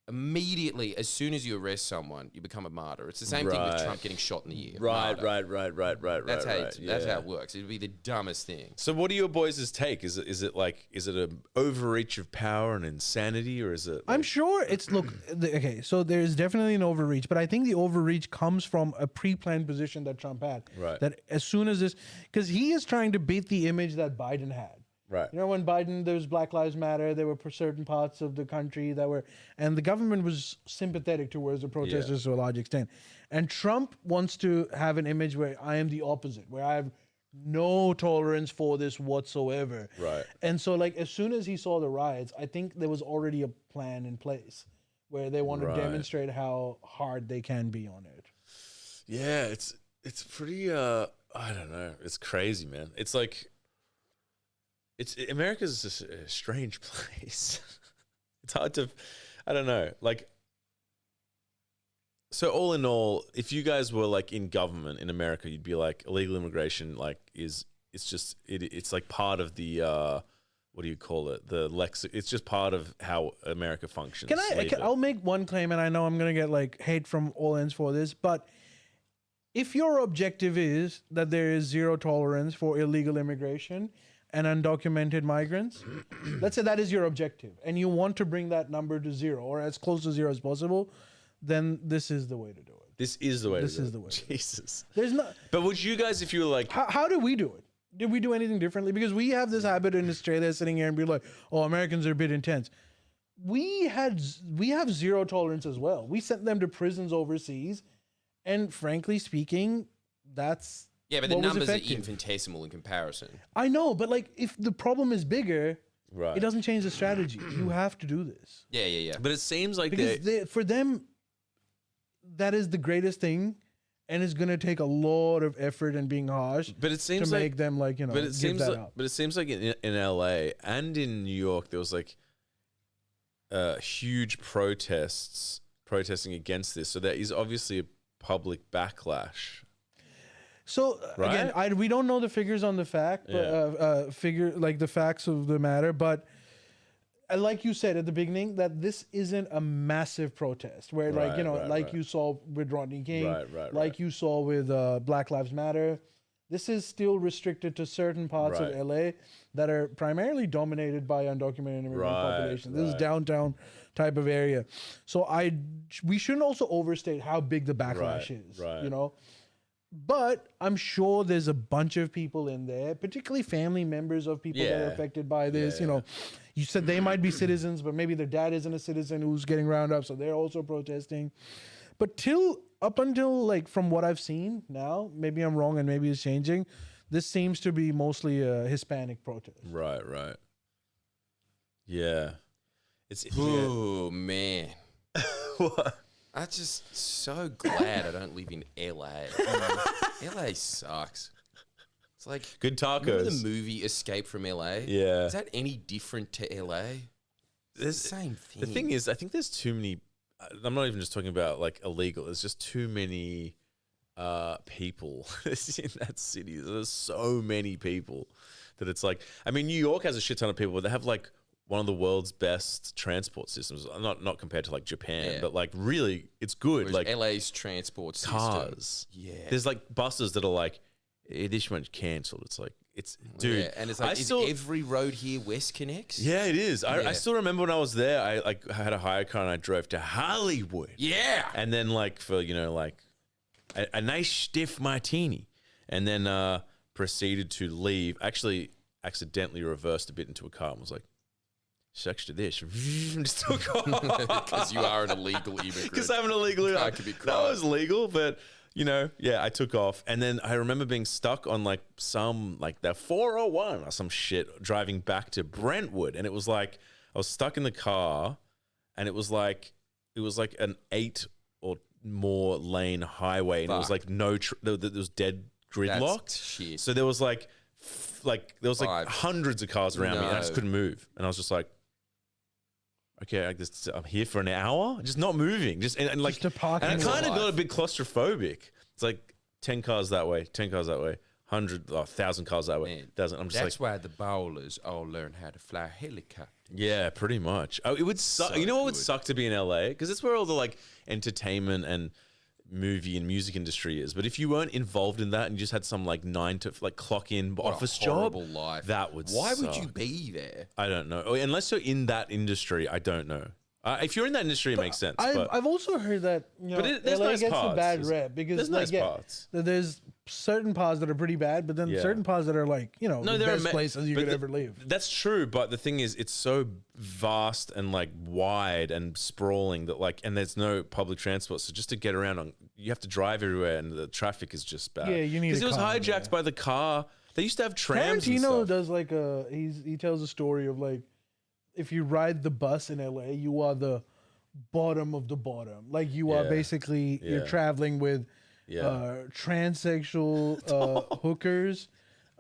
Speaker 3: Immediately, as soon as you arrest someone, you become a martyr. It's the same thing with
Speaker 2: Right.
Speaker 3: Trump getting shot in the ear.
Speaker 2: Right.
Speaker 3: Martyr. That's how
Speaker 2: right.
Speaker 3: that's how it works. It'd be the dumbest thing.
Speaker 2: So, what do your boys' take? Is it an overreach of power and insanity, or is it?
Speaker 1: I'm sure it's okay. So there's definitely an overreach, but I think the overreach comes from a pre-planned position that Trump had.
Speaker 2: Right.
Speaker 1: That as soon as this, because he is trying to beat the image that Biden had.
Speaker 2: Right.
Speaker 1: When Biden, there was Black Lives Matter, there were certain parts of the country that were, and the government was sympathetic towards the protesters to a large extent. And Trump wants to have an image where I am the opposite, where I have no tolerance for this whatsoever.
Speaker 2: Right.
Speaker 1: And so, like, as soon as he saw the riots, I think there was already a plan in place where they want to
Speaker 2: Right.
Speaker 1: demonstrate how hard they can be on it.
Speaker 2: Yeah, it's pretty. I don't know. It's crazy, man. It's like. America's just a strange place. It's hard to, I don't know, like. So all in all, if you guys were like in government in America, you'd be like illegal immigration, like it's like part of the what do you call it? It's just part of how America functions.
Speaker 1: I'll make one claim, and I know I'm gonna get like hate from all ends for this, but if your objective is that there is zero tolerance for illegal immigration and undocumented migrants, let's say that is your objective, and you want to bring that number to zero or as close to zero as possible, then this is the way to do it.
Speaker 2: This is the way.
Speaker 1: This is the way.
Speaker 2: Jesus.
Speaker 1: There's not.
Speaker 2: But would you guys, if you were like,
Speaker 1: How did we do it? Did we do anything differently? Because we have this habit in Australia, sitting here and be like, "Oh, Americans are a bit intense." We have zero tolerance as well. We sent them to prisons overseas, and frankly speaking, that's
Speaker 3: Yeah, but the
Speaker 1: what was
Speaker 3: numbers are
Speaker 1: effective.
Speaker 3: infinitesimal in comparison.
Speaker 1: I know, but like, if the problem is bigger,
Speaker 2: right?
Speaker 1: it doesn't change the strategy. You have to do this
Speaker 3: Yeah.
Speaker 2: But it seems like
Speaker 1: because for them, that is the greatest thing, and it's going to take a lot of effort and being harsh.
Speaker 2: But it seems
Speaker 1: to
Speaker 2: like
Speaker 1: make them like
Speaker 2: But it
Speaker 1: give
Speaker 2: seems
Speaker 1: that
Speaker 2: like,
Speaker 1: up.
Speaker 2: but it seems like in LA and in New York there was like huge protesting against this. So there is obviously a public backlash.
Speaker 1: So
Speaker 2: Right?
Speaker 1: again, we don't know the figures on the fact, but the facts of the matter. But like you said at the beginning, that this isn't a massive protest where,
Speaker 2: Right.
Speaker 1: you saw with Rodney King,
Speaker 2: Right.
Speaker 1: like you saw with Black Lives Matter. This is still restricted to certain parts
Speaker 2: Right.
Speaker 1: of LA that are primarily dominated by undocumented immigrant population. This is downtown type of area. So we shouldn't also overstate how big the backlash is.
Speaker 2: right.
Speaker 1: You know. But I'm sure there's a bunch of people in there, particularly family members of people that are
Speaker 2: Yeah.
Speaker 1: affected by this.
Speaker 2: Yeah.
Speaker 1: You know, you said they might be citizens, but maybe their dad isn't a citizen who's getting rounded up, so they're also protesting. But up until like from what I've seen now, maybe I'm wrong and maybe it's changing. This seems to be mostly a Hispanic protest.
Speaker 2: Right. Yeah.
Speaker 3: Oh man,
Speaker 2: What?
Speaker 3: I'm just so glad I don't live in LA. LA sucks. It's like
Speaker 2: Good
Speaker 3: remember
Speaker 2: tacos.
Speaker 3: the movie Escape from LA?
Speaker 2: Yeah.
Speaker 3: Is that any different to LA? It's the same thing.
Speaker 2: The thing is, I think there's too many. I'm not even just talking about like illegal. There's just too many people in that city. There's so many people that it's like. I mean, New York has a shit ton of people, but they have like one of the world's best transport systems. Not compared to like Japan,
Speaker 3: Yeah.
Speaker 2: but like really, it's good.
Speaker 3: Whereas
Speaker 2: like
Speaker 3: LA's transport system.
Speaker 2: cars.
Speaker 3: Yeah.
Speaker 2: There's like buses that are like, this one's cancelled. It's like dude.
Speaker 3: Yeah, and it's like, is every road here West Connects?
Speaker 2: Yeah, it is. I
Speaker 3: Yeah.
Speaker 2: still remember when I was there. I had a hire car and I drove to Hollywood.
Speaker 3: Yeah.
Speaker 2: And then like for like a nice stiff martini, and then proceeded to leave. Actually, accidentally reversed a bit into a car and was like, "Sucks to this." Just took off
Speaker 3: Because you are an illegal immigrant.
Speaker 2: because I'm an illegal.
Speaker 3: Car could be
Speaker 2: That
Speaker 3: crime.
Speaker 2: was legal, but. I took off, and then I remember being stuck on like the 401 or some shit driving back to Brentwood, and it was like I was stuck in the car, and it was like an 8 or more lane highway, and it was
Speaker 3: Fuck.
Speaker 2: like there was dead gridlock.
Speaker 3: That's shit.
Speaker 2: So there was like there was like
Speaker 3: Five.
Speaker 2: hundreds of cars around me, and I just
Speaker 3: No.
Speaker 2: couldn't move, and I was just like. Okay, I'm here for an hour, just not moving, and like,
Speaker 1: Just a parking
Speaker 2: and I kind of
Speaker 3: lot.
Speaker 2: got a bit claustrophobic. It's like 10 cars that way, 10 cars that way, 1,000 cars that way.
Speaker 3: Man,
Speaker 2: Doesn't I'm just
Speaker 3: That's
Speaker 2: like,
Speaker 3: why the bowlers all learn how to fly helicopter.
Speaker 2: yeah, pretty much. Oh, it would suck.
Speaker 3: So
Speaker 2: You know what would
Speaker 3: good.
Speaker 2: suck to be in LA because it's where all the like entertainment and movie and music industry is. But if you weren't involved in that and you just had some like 9 to like clock in
Speaker 3: What
Speaker 2: office
Speaker 3: a
Speaker 2: job,
Speaker 3: horrible life.
Speaker 2: that would.
Speaker 3: Why would you
Speaker 2: suck.
Speaker 3: be there?
Speaker 2: I don't know. Unless you're in that industry, I don't know. If you're in that industry, it makes sense. but
Speaker 1: I've also heard that
Speaker 2: there's
Speaker 1: LA
Speaker 2: nice
Speaker 1: gets a
Speaker 2: parts.
Speaker 1: bad rep because
Speaker 2: There's nice parts.
Speaker 1: there's certain parts that are pretty bad, but then certain parts that are like the
Speaker 2: there are
Speaker 1: best places you
Speaker 2: but
Speaker 1: could ever live.
Speaker 2: That's true, but the thing is, it's so vast and like wide and sprawling that like, and there's no public transport, so just to get around, you have to drive everywhere, and the traffic is just bad.
Speaker 1: Yeah, you need
Speaker 2: because
Speaker 1: a
Speaker 2: it was
Speaker 1: car,
Speaker 2: hijacked
Speaker 1: yeah.
Speaker 2: by the car. They used to have trams. and
Speaker 1: Tarantino
Speaker 2: stuff.
Speaker 1: does like he tells a story of like if you ride the bus in LA, you are the bottom of the bottom. Like you are
Speaker 2: Yeah.
Speaker 1: basically you're
Speaker 2: Yeah.
Speaker 1: traveling with
Speaker 2: Yeah.
Speaker 1: transsexual hookers,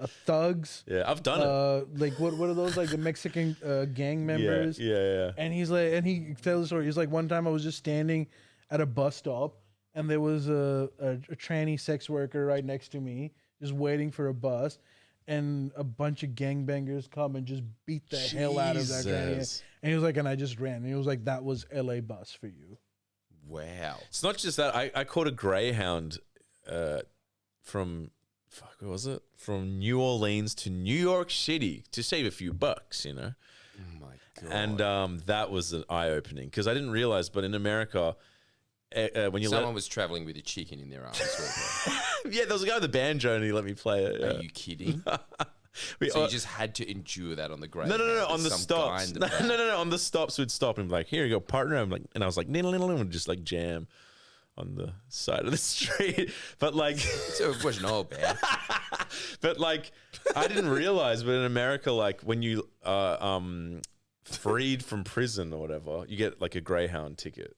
Speaker 1: thugs.
Speaker 2: Yeah, I've done it.
Speaker 1: Like what are those, like the Mexican gang members?
Speaker 2: Yeah.
Speaker 1: And he's like, and he tells the story. He's like, one time I was just standing at a bus stop, and there was a tranny sex worker right next to me, just waiting for a bus, and a bunch of gangbangers come and just beat the hell out of that guy.
Speaker 2: Jesus.
Speaker 1: And he was like, and I just ran. And he was like, that was L.A. bus for you.
Speaker 3: Wow.
Speaker 2: It's not just that. I caught a Greyhound from, what was it? From New Orleans to New York City to save a few bucks, you know?
Speaker 3: Oh my God.
Speaker 2: And that was an eye-opening because I didn't realize, but in America, when you
Speaker 3: Someone was traveling with a chicken in their arms.
Speaker 2: yeah, there was a guy with a banjo and he let me play it. Yeah.
Speaker 3: Are you kidding?
Speaker 2: We-
Speaker 3: So you just had to endure that on the ground?
Speaker 2: No, on the stops. No, on the stops we'd stop and be like, here you go, partner. I'm like, and I was like, and just like jam on the side of the street. But like,
Speaker 3: So it wasn't all bad.
Speaker 2: but like, I didn't realize, but in America, like when you freed from prison or whatever, you get like a Greyhound ticket.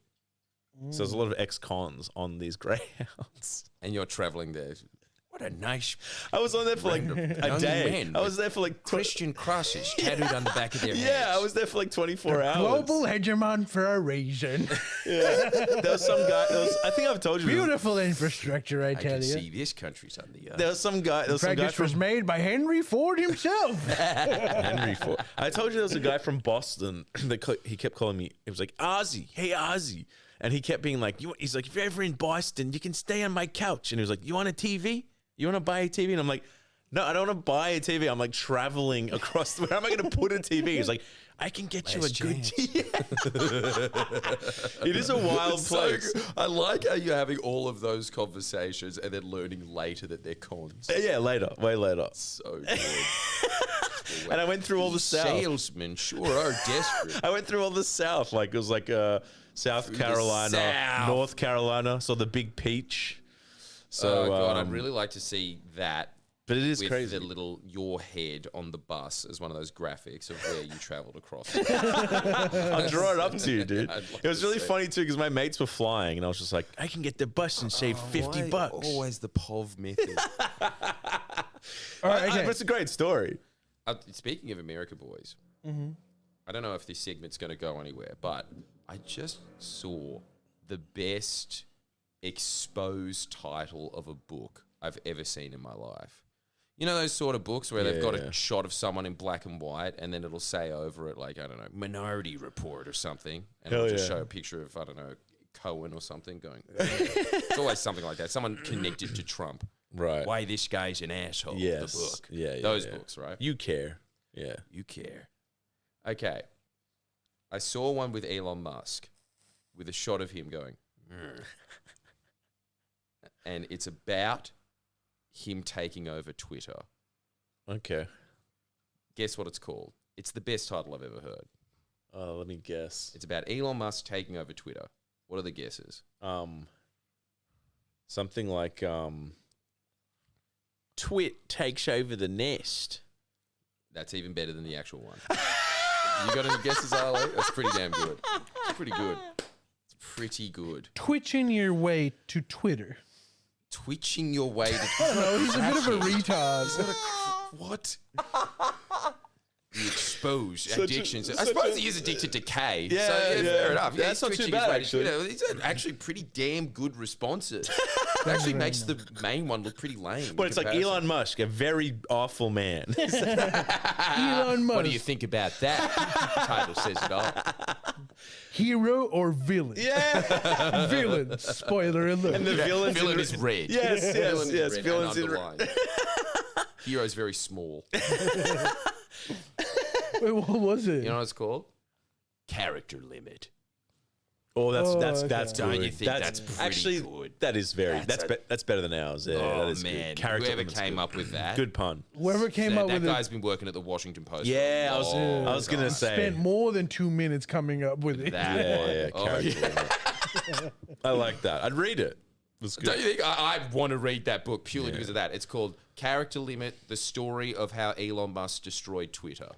Speaker 2: So there's a lot of ex-cons on these Greyhounds.
Speaker 3: And you're traveling there. What a nice
Speaker 2: I was on there for like a
Speaker 3: young
Speaker 2: day.
Speaker 3: men
Speaker 2: I was there for like
Speaker 3: Christian crosses tattooed on the back of their heads.
Speaker 2: Yeah, I was there for like 24 hours.
Speaker 1: Global hegemon for a reason.
Speaker 2: Yeah. There was some guy. I think I've told you.
Speaker 1: Beautiful infrastructure, I
Speaker 3: I
Speaker 1: tell
Speaker 3: can
Speaker 1: you.
Speaker 3: see this country's on the
Speaker 2: There was some guy. There was some guy
Speaker 1: This was
Speaker 2: from
Speaker 1: made by Henry Ford himself.
Speaker 2: Henry Ford. I told you there was a guy from Boston that he kept calling me. It was like Ozzy, hey Ozzy, and he kept being like, he's like, if you're ever in Boston, you can stay on my couch. And he was like, you want a TV? You want to buy a TV? And I'm like, no, I don't want to buy a TV. I'm like traveling across. Where am I going to put a TV? He's like, I can get you a good TV. It is a wild place.
Speaker 3: I like how you're having all of those conversations and then learning later that they're cons.
Speaker 2: Yeah, later, way later.
Speaker 3: So good.
Speaker 2: And I went through all the South.
Speaker 3: Salesmen sure are desperate.
Speaker 2: I went through all the South. Like it was like South
Speaker 3: Through the
Speaker 2: Carolina,
Speaker 3: South.
Speaker 2: North Carolina. Saw the Big Peach. So
Speaker 3: Oh God, I'd really like to see that.
Speaker 2: But it is
Speaker 3: With
Speaker 2: crazy.
Speaker 3: the little your head on the bus as one of those graphics of where you travelled across.
Speaker 2: I'll draw it up to you, dude.
Speaker 3: I'd love
Speaker 2: It was
Speaker 3: to
Speaker 2: really
Speaker 3: see.
Speaker 2: funny too because my mates were flying and I was just like, I can get the bus and save $50.
Speaker 3: Always the POV method.
Speaker 1: All right, okay.
Speaker 2: But it's a great story.
Speaker 3: Speaking of America boys, I don't know if this segment's going to go anywhere, but I just saw the best exposed title of a book I've ever seen in my life. You know those sort of books where they've got
Speaker 2: Yeah.
Speaker 3: a shot of someone in black and white and then it'll say over it like, I don't know, Minority Report or something. And
Speaker 2: Hell
Speaker 3: it'll just
Speaker 2: yeah.
Speaker 3: show a picture of, I don't know, Cohen or something going. It's always something like that. Someone connected to Trump.
Speaker 2: Right.
Speaker 3: Why this guy's an asshole.
Speaker 2: Yes.
Speaker 3: The book.
Speaker 2: Yeah,
Speaker 3: Those
Speaker 2: yeah.
Speaker 3: books, right?
Speaker 2: You care. Yeah.
Speaker 3: You care. Okay. I saw one with Elon Musk with a shot of him going, "Grr." And it's about him taking over Twitter.
Speaker 2: Okay.
Speaker 3: Guess what it's called? It's the best title I've ever heard.
Speaker 2: Let me guess.
Speaker 3: It's about Elon Musk taking over Twitter. What are the guesses?
Speaker 2: Something like Twit takes over the nest.
Speaker 3: That's even better than the actual one. You got any guesses, Ali? That's pretty damn good. It's pretty good. It's pretty good.
Speaker 1: Twitching your way to Twitter.
Speaker 3: Twitching your way to...
Speaker 1: I don't know. He's a bit of a retard.
Speaker 3: What? The exposed
Speaker 2: Such a-
Speaker 3: addictions. I
Speaker 2: such
Speaker 3: suppose
Speaker 2: a-
Speaker 3: he is addicted to K.
Speaker 2: Yeah,
Speaker 3: so
Speaker 2: yeah.
Speaker 3: fair enough.
Speaker 2: Yeah,
Speaker 3: he's
Speaker 2: that's not too
Speaker 3: twitching
Speaker 2: bad,
Speaker 3: his way to
Speaker 2: actually.
Speaker 3: Twitter. These are actually pretty damn good responses. It actually makes the main one look pretty lame.
Speaker 2: But
Speaker 3: in
Speaker 2: it's like
Speaker 3: comparison.
Speaker 2: Elon Musk, a very awful man.
Speaker 1: Elon Musk.
Speaker 3: What do you think about that? Title says it all.
Speaker 1: Hero or villain?
Speaker 2: Yeah.
Speaker 1: Villain. Spoiler alert.
Speaker 2: And the villain's
Speaker 3: Villain
Speaker 2: in
Speaker 3: is red.
Speaker 2: Yes, yes,
Speaker 3: Villain is
Speaker 2: yes.
Speaker 3: red
Speaker 2: Villain's
Speaker 3: and
Speaker 2: in
Speaker 3: underlined. Hero's very small.
Speaker 1: Wait, what was it?
Speaker 3: You know what it's called? Character limit.
Speaker 2: Oh, that's
Speaker 1: okay.
Speaker 2: that's
Speaker 3: Don't
Speaker 2: good.
Speaker 3: you think that's pretty
Speaker 2: actually
Speaker 3: good?
Speaker 2: That is very
Speaker 3: That's
Speaker 2: that's better than ours. Yeah,
Speaker 3: Oh,
Speaker 2: that is
Speaker 3: man.
Speaker 2: good. Character
Speaker 3: Whoever
Speaker 2: limit's
Speaker 3: came
Speaker 2: good.
Speaker 3: up with that.
Speaker 2: Good pun.
Speaker 1: Whoever came up
Speaker 3: that
Speaker 1: with
Speaker 3: guy's
Speaker 1: it
Speaker 3: been working at the Washington Post.
Speaker 2: Yeah,
Speaker 3: for a
Speaker 2: I was
Speaker 3: long
Speaker 2: gonna
Speaker 3: time.
Speaker 2: say
Speaker 1: spent more than 2 minutes coming up with it.
Speaker 3: That
Speaker 2: Yeah,
Speaker 3: one.
Speaker 2: yeah,
Speaker 3: Oh,
Speaker 2: character
Speaker 3: yeah.
Speaker 2: limit. I like that. I'd read it. It's good.
Speaker 3: Don't you think I want to read that book purely because of that? It's called Character Limit: The Story of How Elon Musk Destroyed Twitter.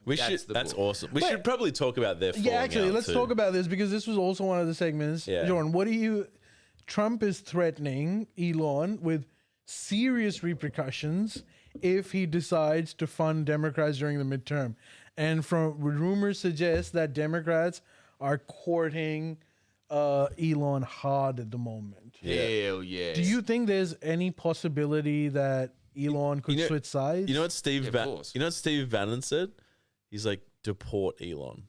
Speaker 2: That's
Speaker 3: the book.
Speaker 2: awesome. We should probably talk about their
Speaker 1: Yeah,
Speaker 2: falling
Speaker 1: actually,
Speaker 2: out,
Speaker 1: let's
Speaker 2: too.
Speaker 1: talk about this because this was also one of the segments.
Speaker 2: Yeah.
Speaker 1: Jordan, what do you... Trump is threatening Elon with serious repercussions if he decides to fund Democrats during the midterm. And from rumors suggest that Democrats are courting Elon hard at the moment.
Speaker 3: Hell yeah.
Speaker 1: Do you think there's any possibility that Elon could switch sides?
Speaker 2: You know what Steve?
Speaker 3: Yeah, of course.
Speaker 2: You know what Steve Bannon said? He's like, deport Elon.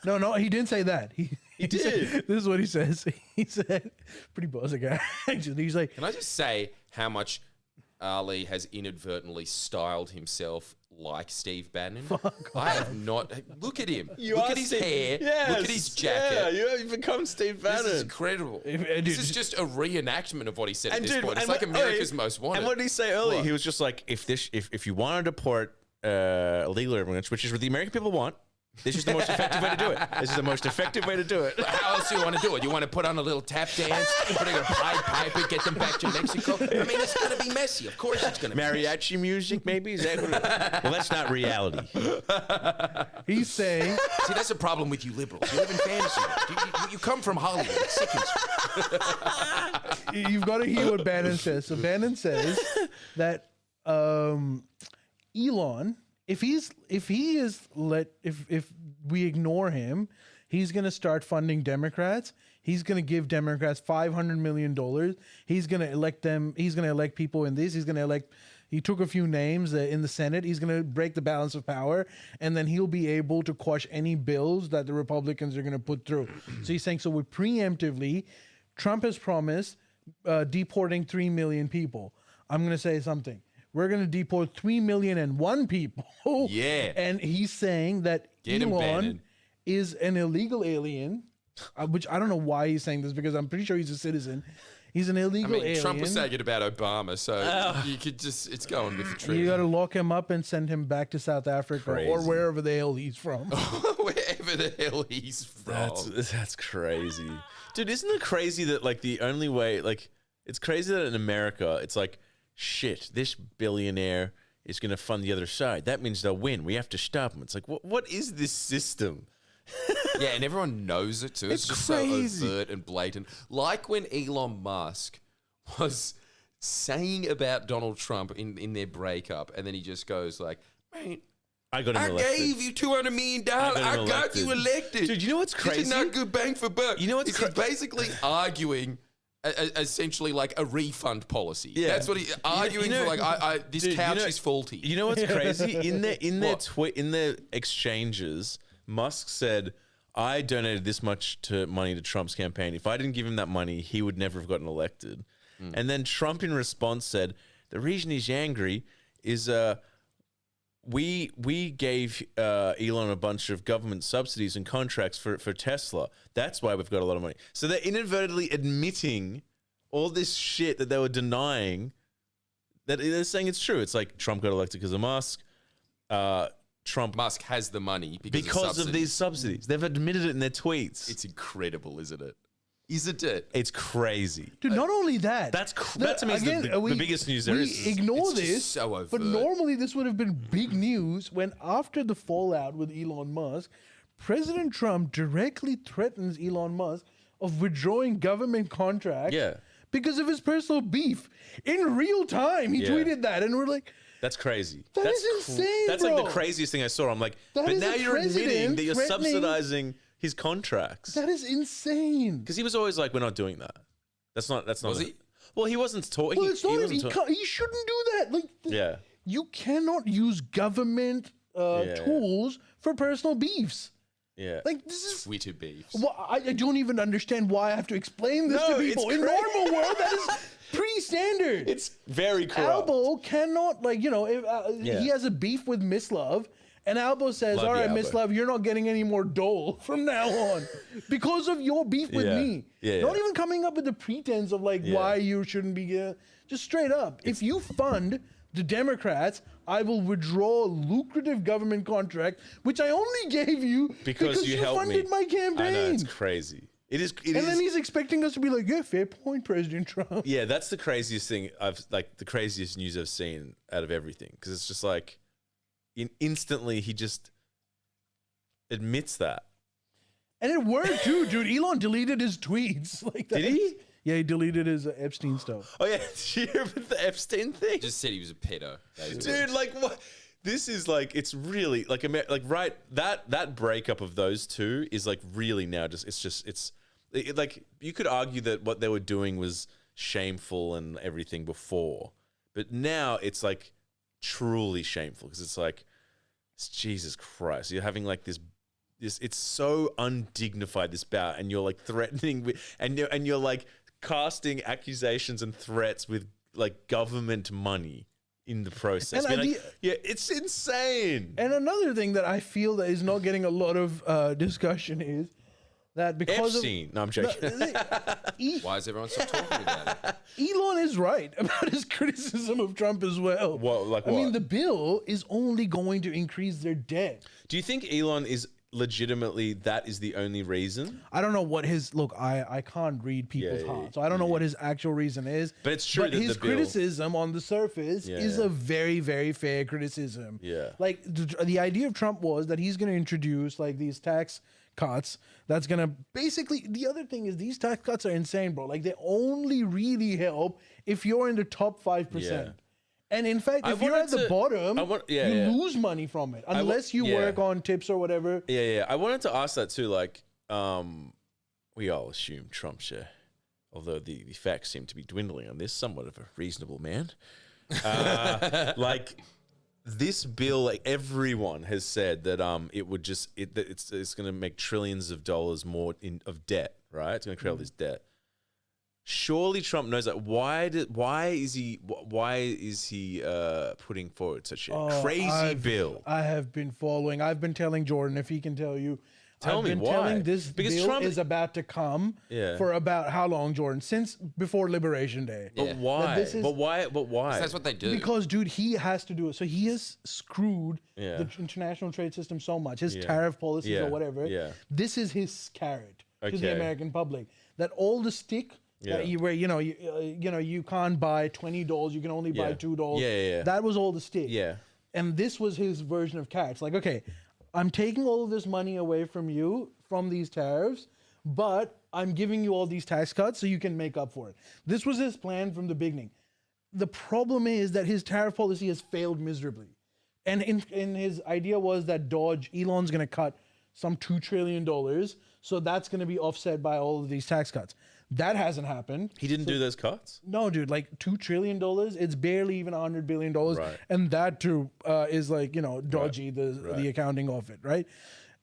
Speaker 1: No, he didn't say that. He
Speaker 2: did.
Speaker 1: Said, this is what he says. He said, pretty buzzing guy. Actually, he's like,
Speaker 3: Can I just say how much Ali has inadvertently styled himself like Steve Bannon? I have not. Look at him. Look at his hair. Look at his jacket.
Speaker 2: Yeah, you've become Steve Bannon.
Speaker 3: This is incredible. This is just a reenactment of what he said at this point. It's like America's Most Wanted.
Speaker 2: And what did he say earlier?
Speaker 3: What?
Speaker 2: He was just like, if you want to deport illegal immigrants, which is what the American people want, this is the most effective way to do it. This is the most effective way to do it.
Speaker 3: How else do you want to do it? You want to put on a little tap dance, put in a Pied Piper, get them back to Mexico? I mean, it's going to be messy. Of course it's going to be messy.
Speaker 2: Mariachi music, maybe? Is that what well, that's not reality.
Speaker 1: he's saying,
Speaker 3: See, that's the problem with you liberals. You live in fantasy. You come from Hollywood. It sickens you.
Speaker 1: you've got to hear what Bannon says. So Bannon says that Elon, if we ignore him, he's going to start funding Democrats. He's going to give Democrats $500 million. He's going to elect them. He's going to elect people in this. He's going to elect. He took a few names in the Senate. He's going to break the balance of power, and then he'll be able to quash any bills that the Republicans are going to put through. So he's saying, so we preemptively, Trump has promised deporting 3 million people. I'm going to say something. We're going to deport 3,000,001 people.
Speaker 3: Yeah.
Speaker 1: And he's saying that
Speaker 3: Get him,
Speaker 1: Elon
Speaker 3: Bannon.
Speaker 1: is an illegal alien, which I don't know why he's saying this because I'm pretty sure he's a citizen. He's an illegal alien.
Speaker 3: Trump was saying it about Obama, so you could just, it's going with the truth.
Speaker 1: You got to lock him up and send him back to South Africa or
Speaker 2: Crazy.
Speaker 1: wherever the hell he's from.
Speaker 3: Wherever the hell he's from.
Speaker 2: That's crazy. Dude, isn't it crazy that, like, the only way, like, it's crazy that in America, it's like, shit, this billionaire is going to fund the other side. That means they'll win. We have to stop them. It's like, what is this system?
Speaker 3: Yeah, and everyone knows it too. It's just
Speaker 2: crazy.
Speaker 3: so overt and blatant. Like when Elon Musk was saying about Donald Trump in their breakup, and then he just goes like, "Man,
Speaker 2: I got him
Speaker 3: I
Speaker 2: elected.
Speaker 3: gave you $200 million. I got you elected.
Speaker 2: Dude, you know what's crazy?
Speaker 3: This is not good bang for buck.
Speaker 2: You know what's
Speaker 3: He's basically arguing essentially like a refund policy.
Speaker 2: Yeah.
Speaker 3: That's what he arguing for. Like, this
Speaker 2: dude,
Speaker 3: couch is faulty.
Speaker 2: You know what's crazy? In their
Speaker 3: What?
Speaker 2: in their exchanges, Musk said, "I donated this much money to Trump's campaign. If I didn't give him that money, he would never have gotten elected." And then Trump, in response, said, "The reason he's angry is we gave Elon a bunch of government subsidies and contracts for Tesla. That's why we've got a lot of money." So they're inadvertently admitting all this shit that they were denying. That they're saying it's true. It's like Trump got elected because of Musk.
Speaker 3: Musk has the money
Speaker 2: Because of these subsidies. They've admitted it in their tweets.
Speaker 3: It's incredible, isn't it? Isn't it?
Speaker 2: It's crazy.
Speaker 1: Dude, not only that.
Speaker 2: That to me is the biggest news there
Speaker 1: we
Speaker 2: is.
Speaker 1: ignore
Speaker 3: It's just
Speaker 1: this,
Speaker 3: so overt.
Speaker 1: but normally this would have been big news when after the fallout with Elon Musk, President Trump directly threatens Elon Musk of withdrawing government contracts because of his personal beef. In real time, he tweeted that, and we're like,
Speaker 2: That's crazy.
Speaker 1: That's insane,
Speaker 2: That's
Speaker 1: bro.
Speaker 2: like the craziest thing I saw. I'm like,
Speaker 1: That
Speaker 2: but
Speaker 1: is
Speaker 2: now
Speaker 1: a
Speaker 2: you're admitting
Speaker 1: president
Speaker 2: that you're
Speaker 1: threatening-
Speaker 2: subsidizing his contracts.
Speaker 1: that is insane.
Speaker 2: Because he was always like, we're not doing that. That's not.
Speaker 3: Was he?
Speaker 2: Well, he wasn't talking.
Speaker 1: Well, it's not.
Speaker 2: wasn't
Speaker 1: He shouldn't do that. Like,
Speaker 2: Yeah.
Speaker 1: you cannot use government tools for personal beefs.
Speaker 2: Yeah.
Speaker 1: Like, this is.
Speaker 3: Twitter beefs.
Speaker 1: Well, I don't even understand why I have to explain this to
Speaker 2: No, it's
Speaker 1: people. In
Speaker 2: crazy.
Speaker 1: normal world, that is pretty standard.
Speaker 2: It's very corrupt.
Speaker 1: Albo cannot, like, you know, if, he has a beef with Miss Love, and Albo says,
Speaker 2: Love
Speaker 1: all
Speaker 2: you,
Speaker 1: right, Miss
Speaker 2: Albo.
Speaker 1: Love, you're not getting any more dole from now on because of your beef with me.
Speaker 2: Yeah,
Speaker 1: Not
Speaker 2: yeah.
Speaker 1: even coming up with the pretense of, like, why you shouldn't be, just straight up. If you fund the Democrats, I will withdraw a lucrative government contract, which I only gave you
Speaker 2: because you helped
Speaker 1: funded
Speaker 2: me.
Speaker 1: my campaign.
Speaker 2: I know, it's crazy. It is.
Speaker 1: And then he's expecting us to be like, yeah, fair point, President Trump.
Speaker 2: Yeah, that's the craziest thing the craziest news I've seen out of everything. Because it's just like, instantly he just admits that.
Speaker 1: And it worked too, dude. Elon deleted his tweets. Like that.
Speaker 2: Did he?
Speaker 1: Yeah, he deleted his Epstein stuff.
Speaker 2: Oh yeah, did you hear about the Epstein thing?
Speaker 3: Just said he was a pedo.
Speaker 2: Dude, like what? This is like it's really like right that breakup of those two is like really now it's like you could argue that what they were doing was shameful and everything before, but now it's like truly shameful because it's like Jesus Christ, you're having like this it's so undignified, this bout, and you're like threatening with and you're like casting accusations and threats with like government money in the process.
Speaker 1: And
Speaker 2: yeah, it's insane.
Speaker 1: And another thing that I feel that is not getting a lot of discussion is that because
Speaker 2: Epstein. No, I'm joking.
Speaker 3: Why is everyone still talking about it?
Speaker 1: Elon is right about his criticism of Trump as well.
Speaker 2: What?
Speaker 1: I mean, the bill is only going to increase their debt.
Speaker 2: Do you think Elon is legitimately that is the only reason?
Speaker 1: I don't know what his look. I can't read people's hearts, so I don't know what his actual reason is.
Speaker 2: But it's true that
Speaker 1: his
Speaker 2: the bill,
Speaker 1: criticism on the surface is a very, very fair criticism.
Speaker 2: Yeah.
Speaker 1: Like the idea of Trump was that he's going to introduce like these tax cuts. That's going to basically. The other thing is these tax cuts are insane, bro. Like they only really help if you're in the top 5%.
Speaker 2: Yeah.
Speaker 1: And in fact, if you're at the bottom, you lose money from it unless you work on tips or whatever.
Speaker 2: Yeah. I wanted to ask that too. Like, we all assume Trump share, although the facts seem to be dwindling on this. Somewhat of a reasonable man. Like this bill, like everyone has said that it would just it's going to make trillions of dollars more of debt. Right? It's going to create all this debt. Surely Trump knows that. Why is he putting forward such a crazy bill?
Speaker 1: I have been following. I've been telling Jordan if he can tell you.
Speaker 2: Tell me why.
Speaker 1: Telling this
Speaker 2: because
Speaker 1: bill
Speaker 2: Trump
Speaker 1: is about to come for about how long, Jordan? Since before Liberation Day.
Speaker 2: But why? But why?
Speaker 3: That's what they do.
Speaker 1: Because, dude, he has to do it. So he has screwed the international trade system so much. His tariff policies or whatever. Yeah. This is his carrot to the American public. That all the stick. Where you can't buy $20, you can only buy $2.
Speaker 2: Yeah.
Speaker 1: That was all the stick.
Speaker 2: Yeah.
Speaker 1: And this was his version of carrots. Like, okay, I'm taking all of this money away from you from these tariffs, but I'm giving you all these tax cuts so you can make up for it. This was his plan from the beginning. The problem is that his tariff policy has failed miserably. And in his idea was that Elon's going to cut some $2 trillion, so that's going to be offset by all of these tax cuts. That hasn't happened.
Speaker 2: He didn't do those cuts?
Speaker 1: No, dude, like $2 trillion, it's barely even $100 billion.
Speaker 2: Right.
Speaker 1: And that too is like, dodgy, the accounting of it, right?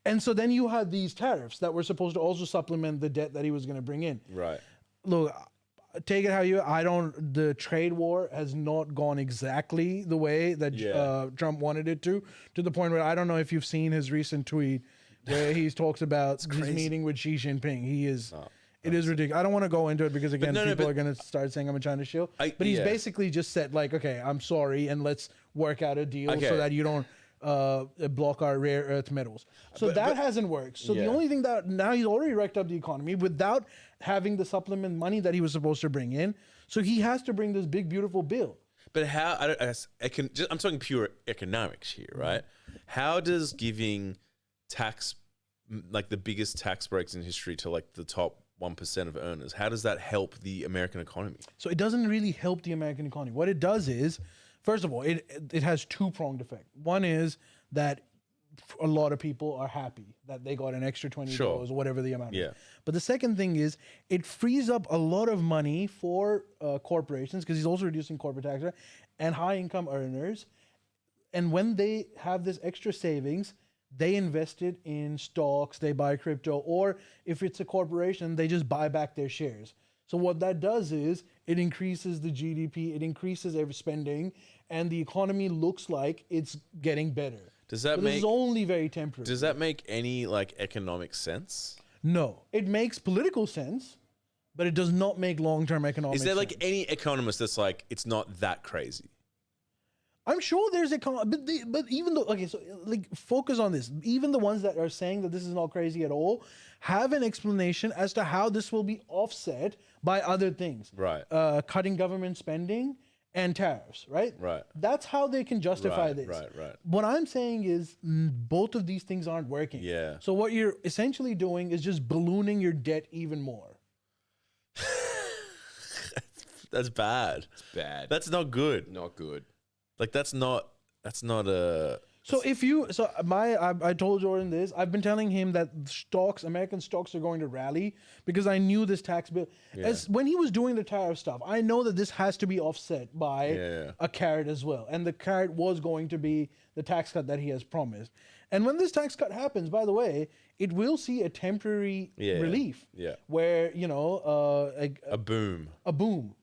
Speaker 1: And so then you had these tariffs that were supposed to also supplement the debt that he was going to bring in.
Speaker 2: Right.
Speaker 1: Look, take it how the trade war has not gone exactly the way that Trump wanted it to the point where I don't know if you've seen his recent tweet where he talks about his meeting with Xi Jinping. It is ridiculous. I don't want to go into it because again, people are going to start saying I'm a China shield. But he's basically just said like, okay, I'm sorry, and let's work out a deal so that you don't block our rare earth metals. So that hasn't worked. So the only thing that now he's already wrecked up the economy without having the supplement money that he was supposed to bring in. So he has to bring this big beautiful bill.
Speaker 2: But how? I'm talking pure economics here, right? How does giving tax, like the biggest tax breaks in history, to like the top 1% of earners, how does that help the American economy?
Speaker 1: So it doesn't really help the American economy. What it does is, first of all, it has two-pronged effect. One is that a lot of people are happy that they got an extra $20 or whatever the amount is. But the second thing is it frees up a lot of money for corporations, because he's also reducing corporate tax rate, and high-income earners. And when they have this extra savings, they invest it in stocks, they buy crypto, or if it's a corporation, they just buy back their shares. So what that does is it increases the GDP, it increases every spending, and the economy looks like it's getting better.
Speaker 2: Does that
Speaker 1: this is only very temporary.
Speaker 2: Does that make any like economic sense?
Speaker 1: No, it makes political sense, but it does not make long-term economic sense.
Speaker 2: Is there like any economist that's like, it's not that crazy?
Speaker 1: I'm sure there's but even though, okay, so like focus on this. Even the ones that are saying that this is not crazy at all have an explanation as to how this will be offset by other things.
Speaker 2: Right.
Speaker 1: Cutting government spending and tariffs, right?
Speaker 2: Right.
Speaker 1: That's how they can justify this.
Speaker 2: Right.
Speaker 1: What I'm saying is both of these things aren't working.
Speaker 2: Yeah.
Speaker 1: So what you're essentially doing is just ballooning your debt even more.
Speaker 2: That's bad.
Speaker 3: It's bad.
Speaker 2: That's not good.
Speaker 3: Not good.
Speaker 2: Like that's not a.
Speaker 1: So I told Jordan this. I've been telling him that American stocks are going to rally because I knew this tax bill. As when he was doing the tariff stuff, I know that this has to be offset by a carrot as well, and the carrot was going to be the tax cut that he has promised. And when this tax cut happens, by the way, it will see a temporary relief.
Speaker 2: Yeah.
Speaker 1: Where
Speaker 2: A boom.
Speaker 1: a boom.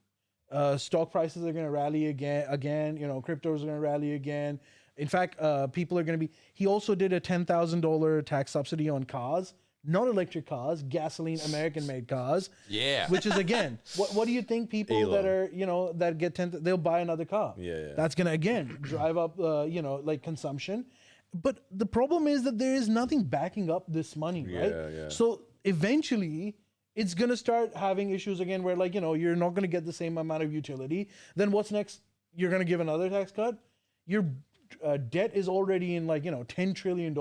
Speaker 1: Stock prices are going to rally again. Cryptos are going to rally again. In fact, people are going to be. He also did a $10,000 tax subsidy on cars, not electric cars, gasoline, American-made cars.
Speaker 3: Yeah.
Speaker 1: Which is again, what do you think people
Speaker 2: Elon.
Speaker 1: that are that get they'll buy another car?
Speaker 2: Yeah.
Speaker 1: That's going to again drive up like consumption. But the problem is that there is nothing backing up this money, right?
Speaker 2: Yeah.
Speaker 1: So eventually it's going to start having issues again where you're not going to get the same amount of utility. Then what's next? You're going to give another tax cut? Your debt is already in $10 trillion.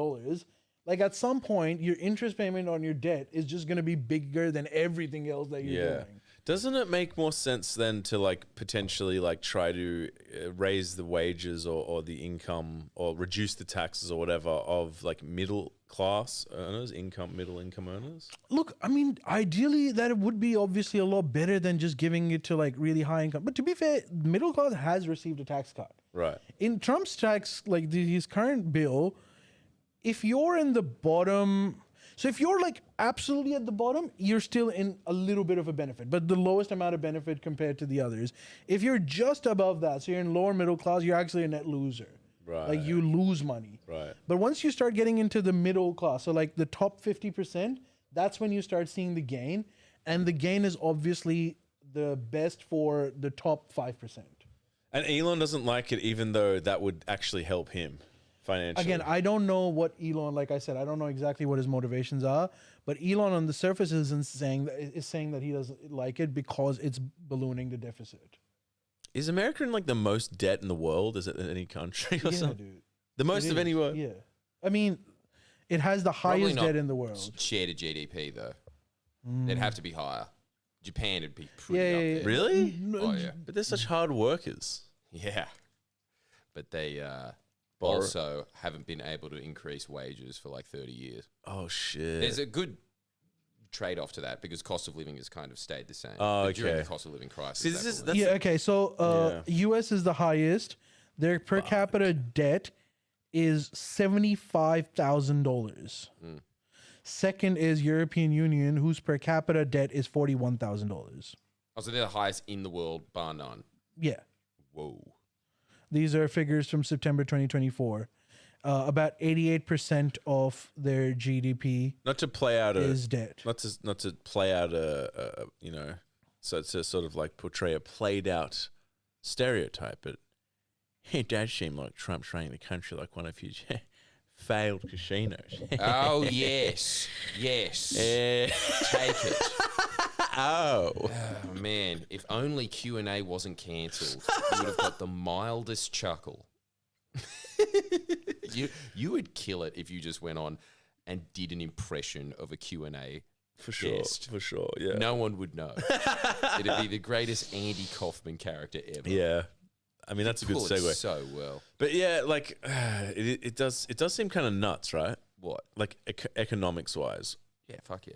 Speaker 1: Like at some point, your interest payment on your debt is just going to be bigger than everything else that you're doing.
Speaker 2: Doesn't it make more sense then to potentially try to raise the wages or the income or reduce the taxes or whatever of middle class earners, middle income earners?
Speaker 1: Look, I mean, ideally that it would be obviously a lot better than just giving it to really high income. But to be fair, middle class has received a tax cut.
Speaker 2: Right.
Speaker 1: In Trump's tax, his current bill, if you're in the bottom, so if you're absolutely at the bottom, you're still in a little bit of a benefit, but the lowest amount of benefit compared to the others. If you're just above that, so you're in lower middle class, you're actually a net loser.
Speaker 2: Right.
Speaker 1: You lose money.
Speaker 2: Right.
Speaker 1: But once you start getting into the middle class, so the top 50%, that's when you start seeing the gain. And the gain is obviously the best for the top 5%.
Speaker 2: And Elon doesn't like it, even though that would actually help him financially.
Speaker 1: Again, I don't know what Elon, like I said, I don't know exactly what his motivations are, but Elon on the surface is saying that he doesn't like it because it's ballooning the deficit.
Speaker 2: Is America in the most debt in the world? Is it in any country or something?
Speaker 1: Dude.
Speaker 2: The most
Speaker 1: It
Speaker 2: of
Speaker 1: is,
Speaker 2: anywhere?
Speaker 1: Yeah. I mean, it has the
Speaker 3: Probably
Speaker 1: highest
Speaker 3: not
Speaker 1: debt in the world.
Speaker 3: share to GDP though. They'd have to be higher. Japan would be pretty up there.
Speaker 2: Really?
Speaker 3: Oh yeah.
Speaker 2: But they're such hard workers.
Speaker 3: Yeah. But they also haven't been able to increase wages for 30 years.
Speaker 2: Oh, shit.
Speaker 3: There's a good trade-off to that because cost of living has kind of stayed the same.
Speaker 2: Oh,
Speaker 3: But during
Speaker 2: okay.
Speaker 3: the cost of living crisis.
Speaker 2: See, this
Speaker 3: that
Speaker 2: is-
Speaker 3: ballooned.
Speaker 2: that's-
Speaker 1: Okay. So, U.S. is the highest. Their per capita debt is $75,000. Second is European Union, whose per capita debt is $41,000.
Speaker 3: Oh, so they're the highest in the world, bar none.
Speaker 1: Yeah.
Speaker 3: Whoa.
Speaker 1: These are figures from September 2024. About 88% of their GDP
Speaker 2: Not to play out
Speaker 1: is debt.
Speaker 2: not to play out so to sort of portray a played out stereotype, but it does seem like Trump's running the country like one of his failed casinos.
Speaker 3: Oh, yes. Yes. Take it.
Speaker 2: Oh.
Speaker 3: Oh, man. If only Q&A wasn't cancelled, you would have got the mildest chuckle. You would kill it if you just went on and did an impression of a Q&A
Speaker 2: For sure.
Speaker 3: guest.
Speaker 2: For sure. Yeah.
Speaker 3: No one would know. It'd be the greatest Andy Kaufman character ever.
Speaker 2: Yeah. I mean, that's a good
Speaker 3: Pull it
Speaker 2: segue.
Speaker 3: so well.
Speaker 2: But yeah, it does seem kind of nuts, right?
Speaker 3: What?
Speaker 2: Economics wise.
Speaker 3: Yeah, fuck yeah.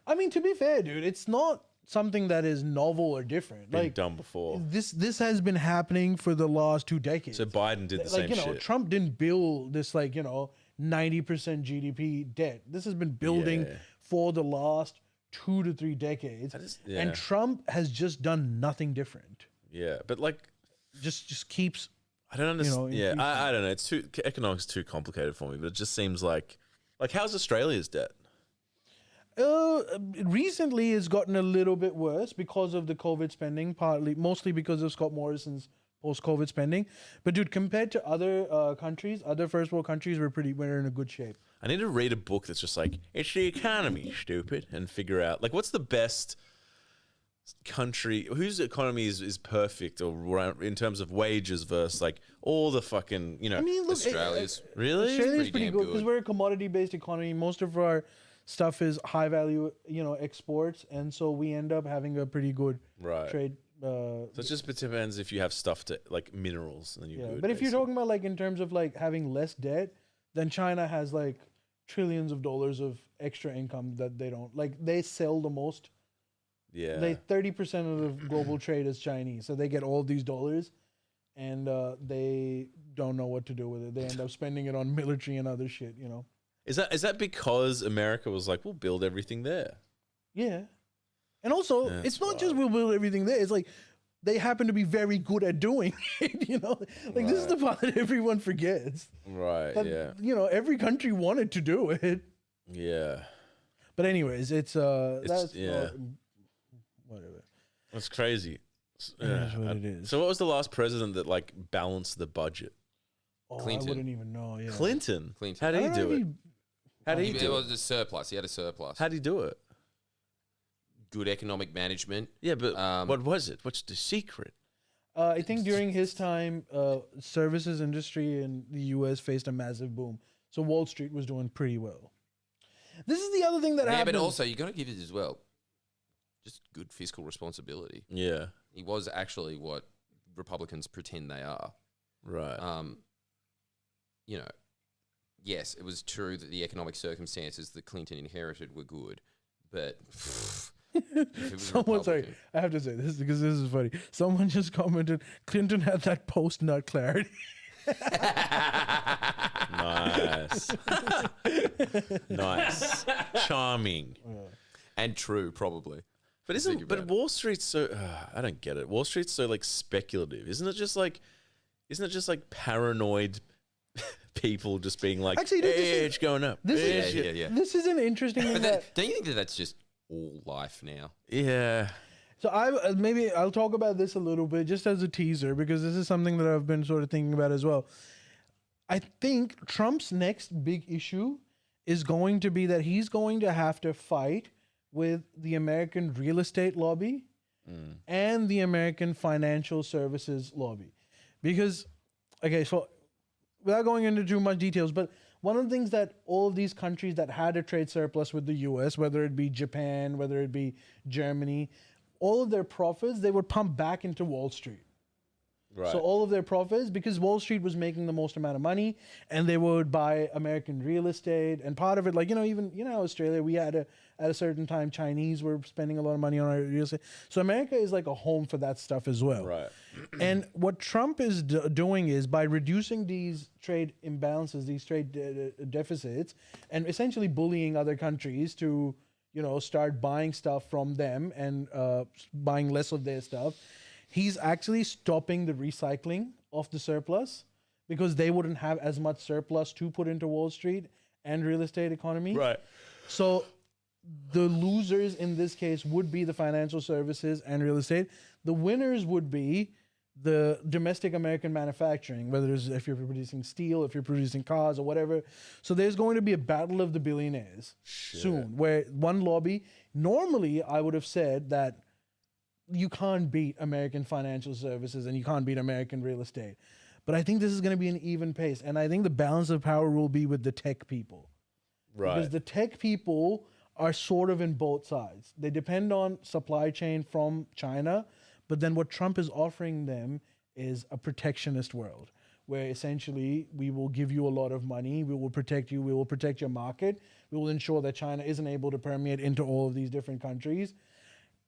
Speaker 1: I mean, to be fair, dude, it's not something that is novel or different.
Speaker 2: Been done before.
Speaker 1: This has been happening for the last 2 decades.
Speaker 2: So Biden did the same shit.
Speaker 1: Trump didn't build this 90% GDP debt. This has been building
Speaker 2: Yeah.
Speaker 1: for the last 2 to 3 decades.
Speaker 2: yeah.
Speaker 1: And Trump has just done nothing different.
Speaker 2: Yeah, but
Speaker 1: Just keeps
Speaker 2: I don't understand. Yeah,
Speaker 1: increasing.
Speaker 2: I don't know. It's economics is too complicated for me. But it just seems like how's Australia's debt?
Speaker 1: Recently it's gotten a little bit worse because of the COVID spending, mostly because of Scott Morrison's post-COVID spending. But dude, compared to other countries, other first world countries, we're in a good shape.
Speaker 2: I need to read a book that's just it's the economy, stupid, and figure out what's the best country whose economy is perfect or in terms of wages versus all the fucking
Speaker 1: I mean, look,
Speaker 3: Australia's
Speaker 2: really
Speaker 1: Australia's
Speaker 3: pretty
Speaker 1: pretty
Speaker 3: damn
Speaker 1: good because
Speaker 3: good.
Speaker 1: we're a commodity-based economy. Most of our stuff is high value, exports, and so we end up having a pretty good
Speaker 2: Right.
Speaker 1: trade
Speaker 2: So it just depends if you have stuff to like minerals, then you're good.
Speaker 1: But if you're talking about like in terms of like having less debt, then China has like trillions of dollars of extra income that they don't. Like they sell the most.
Speaker 2: yeah,
Speaker 1: They 30% of the global trade is Chinese, so they get all these dollars, and they don't know what to do with it. They end up spending it on military and other shit. You know.
Speaker 2: is that because America was like, we'll build everything there?
Speaker 1: Yeah. And also,
Speaker 2: That's
Speaker 1: it's not just we'll build everything there. It's like they happen to be very good at doing it, you know? Like, this is the part that everyone forgets.
Speaker 2: Right.
Speaker 1: That,
Speaker 2: Yeah.
Speaker 1: you know, every country wanted to do it.
Speaker 2: Yeah.
Speaker 1: But anyways, that's
Speaker 2: yeah.
Speaker 1: whatever.
Speaker 2: That's crazy.
Speaker 1: It is what it is.
Speaker 2: So what was the last president that like balanced the budget?
Speaker 1: Oh,
Speaker 3: Clinton.
Speaker 1: I wouldn't even know. Yeah.
Speaker 2: Clinton.
Speaker 3: Clinton.
Speaker 2: How did
Speaker 1: I
Speaker 2: he
Speaker 1: don't know
Speaker 2: do
Speaker 1: if
Speaker 2: it? How did he
Speaker 3: It
Speaker 2: do
Speaker 3: was
Speaker 2: it?
Speaker 3: a surplus. He had a surplus.
Speaker 2: How did he do it?
Speaker 3: Good economic management.
Speaker 2: Yeah, but
Speaker 3: Um,
Speaker 2: what was it? What's the secret?
Speaker 1: I think during his time, services industry in the U.S. faced a massive boom. So Wall Street was doing pretty well. This is the other thing that
Speaker 3: Yeah,
Speaker 1: happened.
Speaker 3: but also you got to give it as well. Just good fiscal responsibility.
Speaker 2: Yeah.
Speaker 3: He was actually what Republicans pretend they are.
Speaker 2: Right.
Speaker 3: You know, yes, it was true that the economic circumstances that Clinton inherited were good, but if it was
Speaker 1: Someone, sorry,
Speaker 3: Republican-
Speaker 1: I have to say this because this is funny. Someone just commented, Clinton had that post-nut clarity.
Speaker 2: Nice. Nice. Charming.
Speaker 3: and true probably.
Speaker 2: But Wall Street's so I don't get it. Wall Street's so like speculative. Isn't it just like paranoid people just being like,
Speaker 1: Actually, this is-
Speaker 2: edge going up.
Speaker 1: this is-
Speaker 2: edge,
Speaker 3: Yeah.
Speaker 1: This is an interesting thing
Speaker 3: But
Speaker 1: that.
Speaker 3: don't you think that that's just all life now?
Speaker 2: yeah.
Speaker 1: So I'll talk about this a little bit just as a teaser because this is something that I've been sort of thinking about as well. I think Trump's next big issue is going to be that he's going to have to fight with the American real estate lobby and the American financial services lobby. Because, okay, so without going into too much details, but one of the things that all of these countries that had a trade surplus with the US, whether it be Japan, whether it be Germany, all of their profits, they would pump back into Wall Street.
Speaker 2: Right.
Speaker 1: So all of their profits, because Wall Street was making the most amount of money, and they would buy American real estate, and part of it, like even Australia, we had at a certain time Chinese were spending a lot of money on our real estate. So America is like a home for that stuff as well.
Speaker 2: Right.
Speaker 1: And what Trump is doing is by reducing these trade imbalances, these trade deficits, and essentially bullying other countries to start buying stuff from them and buying less of their stuff. He's actually stopping the recycling of the surplus because they wouldn't have as much surplus to put into Wall Street and real estate economy.
Speaker 2: Right.
Speaker 1: So the losers in this case would be the financial services and real estate. The winners would be the domestic American manufacturing, whether it's if you're producing steel, if you're producing cars or whatever. So there's going to be a battle of the billionaires soon where one lobby, normally I would have said that you can't beat American financial services and you can't beat American real estate. But I think this is going to be an even pace. And I think the balance of power will be with the tech people.
Speaker 2: Right.
Speaker 1: Because the tech people are sort of in both sides. They depend on supply chain from China, but then what Trump is offering them is a protectionist world where essentially we will give you a lot of money, we will protect you, we will protect your market, we will ensure that China isn't able to permeate into all of these different countries.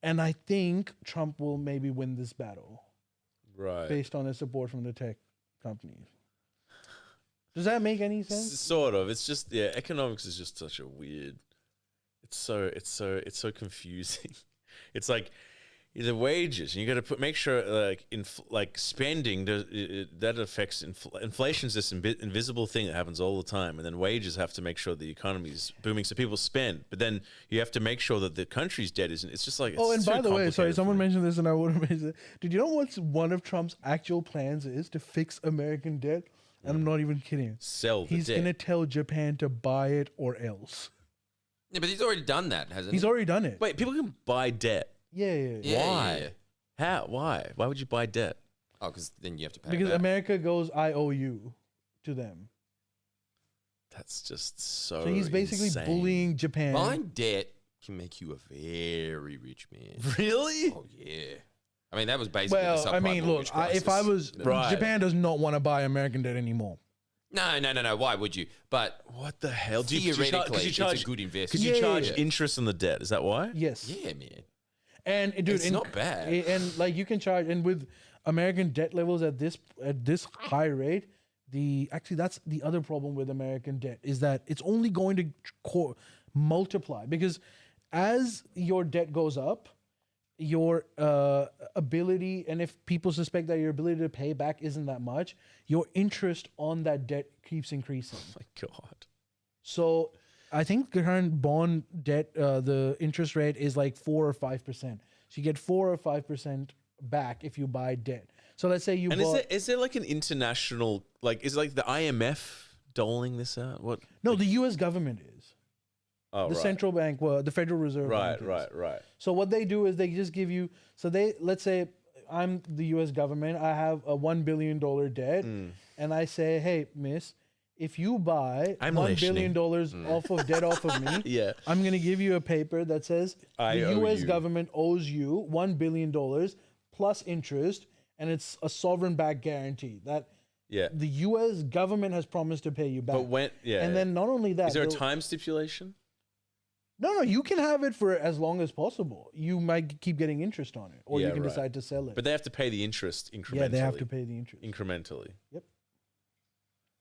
Speaker 1: And I think Trump will maybe win this battle
Speaker 2: Right.
Speaker 1: based on his support from the tech companies. Does that make any sense?
Speaker 2: Sort of. It's just economics is just such a weird. It's so confusing. It's like the wages, and you got to make sure like spending that affects inflation's this invisible thing that happens all the time, and then wages have to make sure the economy is booming so people spend, but then you have to make sure that the country's debt isn't. It's just like
Speaker 1: Oh, and
Speaker 2: too
Speaker 1: by the way, sorry,
Speaker 2: complicated
Speaker 1: someone
Speaker 2: for me.
Speaker 1: mentioned this and I would have mentioned it. Did you know what's one of Trump's actual plans is to fix American debt? And I'm not even kidding.
Speaker 2: Sell the
Speaker 1: He's
Speaker 2: debt.
Speaker 1: going to tell Japan to buy it or else.
Speaker 3: Yeah, but he's already done that, hasn't
Speaker 1: He's
Speaker 3: he?
Speaker 1: already done it.
Speaker 2: Wait, people can buy debt.
Speaker 1: Yeah.
Speaker 3: Yeah,
Speaker 2: Why?
Speaker 3: yeah.
Speaker 2: How? Why? Why would you buy debt?
Speaker 3: Oh, because then you have to pay
Speaker 1: Because
Speaker 3: back.
Speaker 1: America goes IOU to them.
Speaker 2: That's just so.
Speaker 1: So he's basically
Speaker 2: insane.
Speaker 1: bullying Japan.
Speaker 3: Buying debt can make you a very rich man.
Speaker 2: Really?
Speaker 3: Oh yeah. I mean, that was basically the
Speaker 1: Well, I
Speaker 3: subprime
Speaker 1: mean,
Speaker 3: mortgage
Speaker 1: look, if I
Speaker 3: crisis.
Speaker 1: was
Speaker 2: Right.
Speaker 1: Japan does not want to buy American debt anymore.
Speaker 3: No. Why would you? But
Speaker 2: What the hell?
Speaker 3: theoretically,
Speaker 2: you
Speaker 3: it's
Speaker 2: charge,
Speaker 3: a good investment.
Speaker 2: because you
Speaker 1: Yeah,
Speaker 2: charge
Speaker 1: yeah.
Speaker 2: interest on the debt. Is that why?
Speaker 1: Yes.
Speaker 3: Yeah, man.
Speaker 1: And dude,
Speaker 3: It's not bad.
Speaker 1: And like you can charge, and with American debt levels at this high rate, that's the other problem with American debt is that it's only going to multiply, because as your debt goes up, your ability, and if people suspect that your ability to pay back isn't that much, your interest on that debt keeps increasing.
Speaker 2: Oh my God.
Speaker 1: So I think the current bond debt, the interest rate is like 4 or 5%. So you get 4 or 5% back if you buy debt. So let's say you
Speaker 2: And
Speaker 1: bought.
Speaker 2: is there like an international, like, is it like the IMF doling this out? What?
Speaker 1: No, the U.S. government is.
Speaker 2: Oh,
Speaker 1: The
Speaker 2: right.
Speaker 1: central bank, the Federal Reserve Bank is.
Speaker 2: Right.
Speaker 1: So what they do is they just give you. So let's say I'm the U.S. government. I have a $1 billion debt, and I say, hey, miss, if you buy
Speaker 2: I'm
Speaker 1: $1 billion
Speaker 2: listening.
Speaker 1: off of debt off of me,
Speaker 2: Yeah.
Speaker 1: I'm going to give you a paper that says
Speaker 2: I
Speaker 1: the
Speaker 2: owe
Speaker 1: U.S.
Speaker 2: you.
Speaker 1: government owes you $1 billion plus interest, and it's a sovereign-backed guarantee that
Speaker 2: Yeah.
Speaker 1: the U.S. government has promised to pay you back.
Speaker 2: But when? Yeah.
Speaker 1: And then not only that,
Speaker 2: is there a
Speaker 1: they'll-
Speaker 2: time stipulation?
Speaker 1: No, you can have it for as long as possible. You might keep getting interest on it, or
Speaker 2: Yeah,
Speaker 1: you can
Speaker 2: right.
Speaker 1: decide to sell it.
Speaker 2: But they have to pay the interest incrementally.
Speaker 1: Yeah, they have to pay the interest.
Speaker 2: incrementally.
Speaker 1: Yep.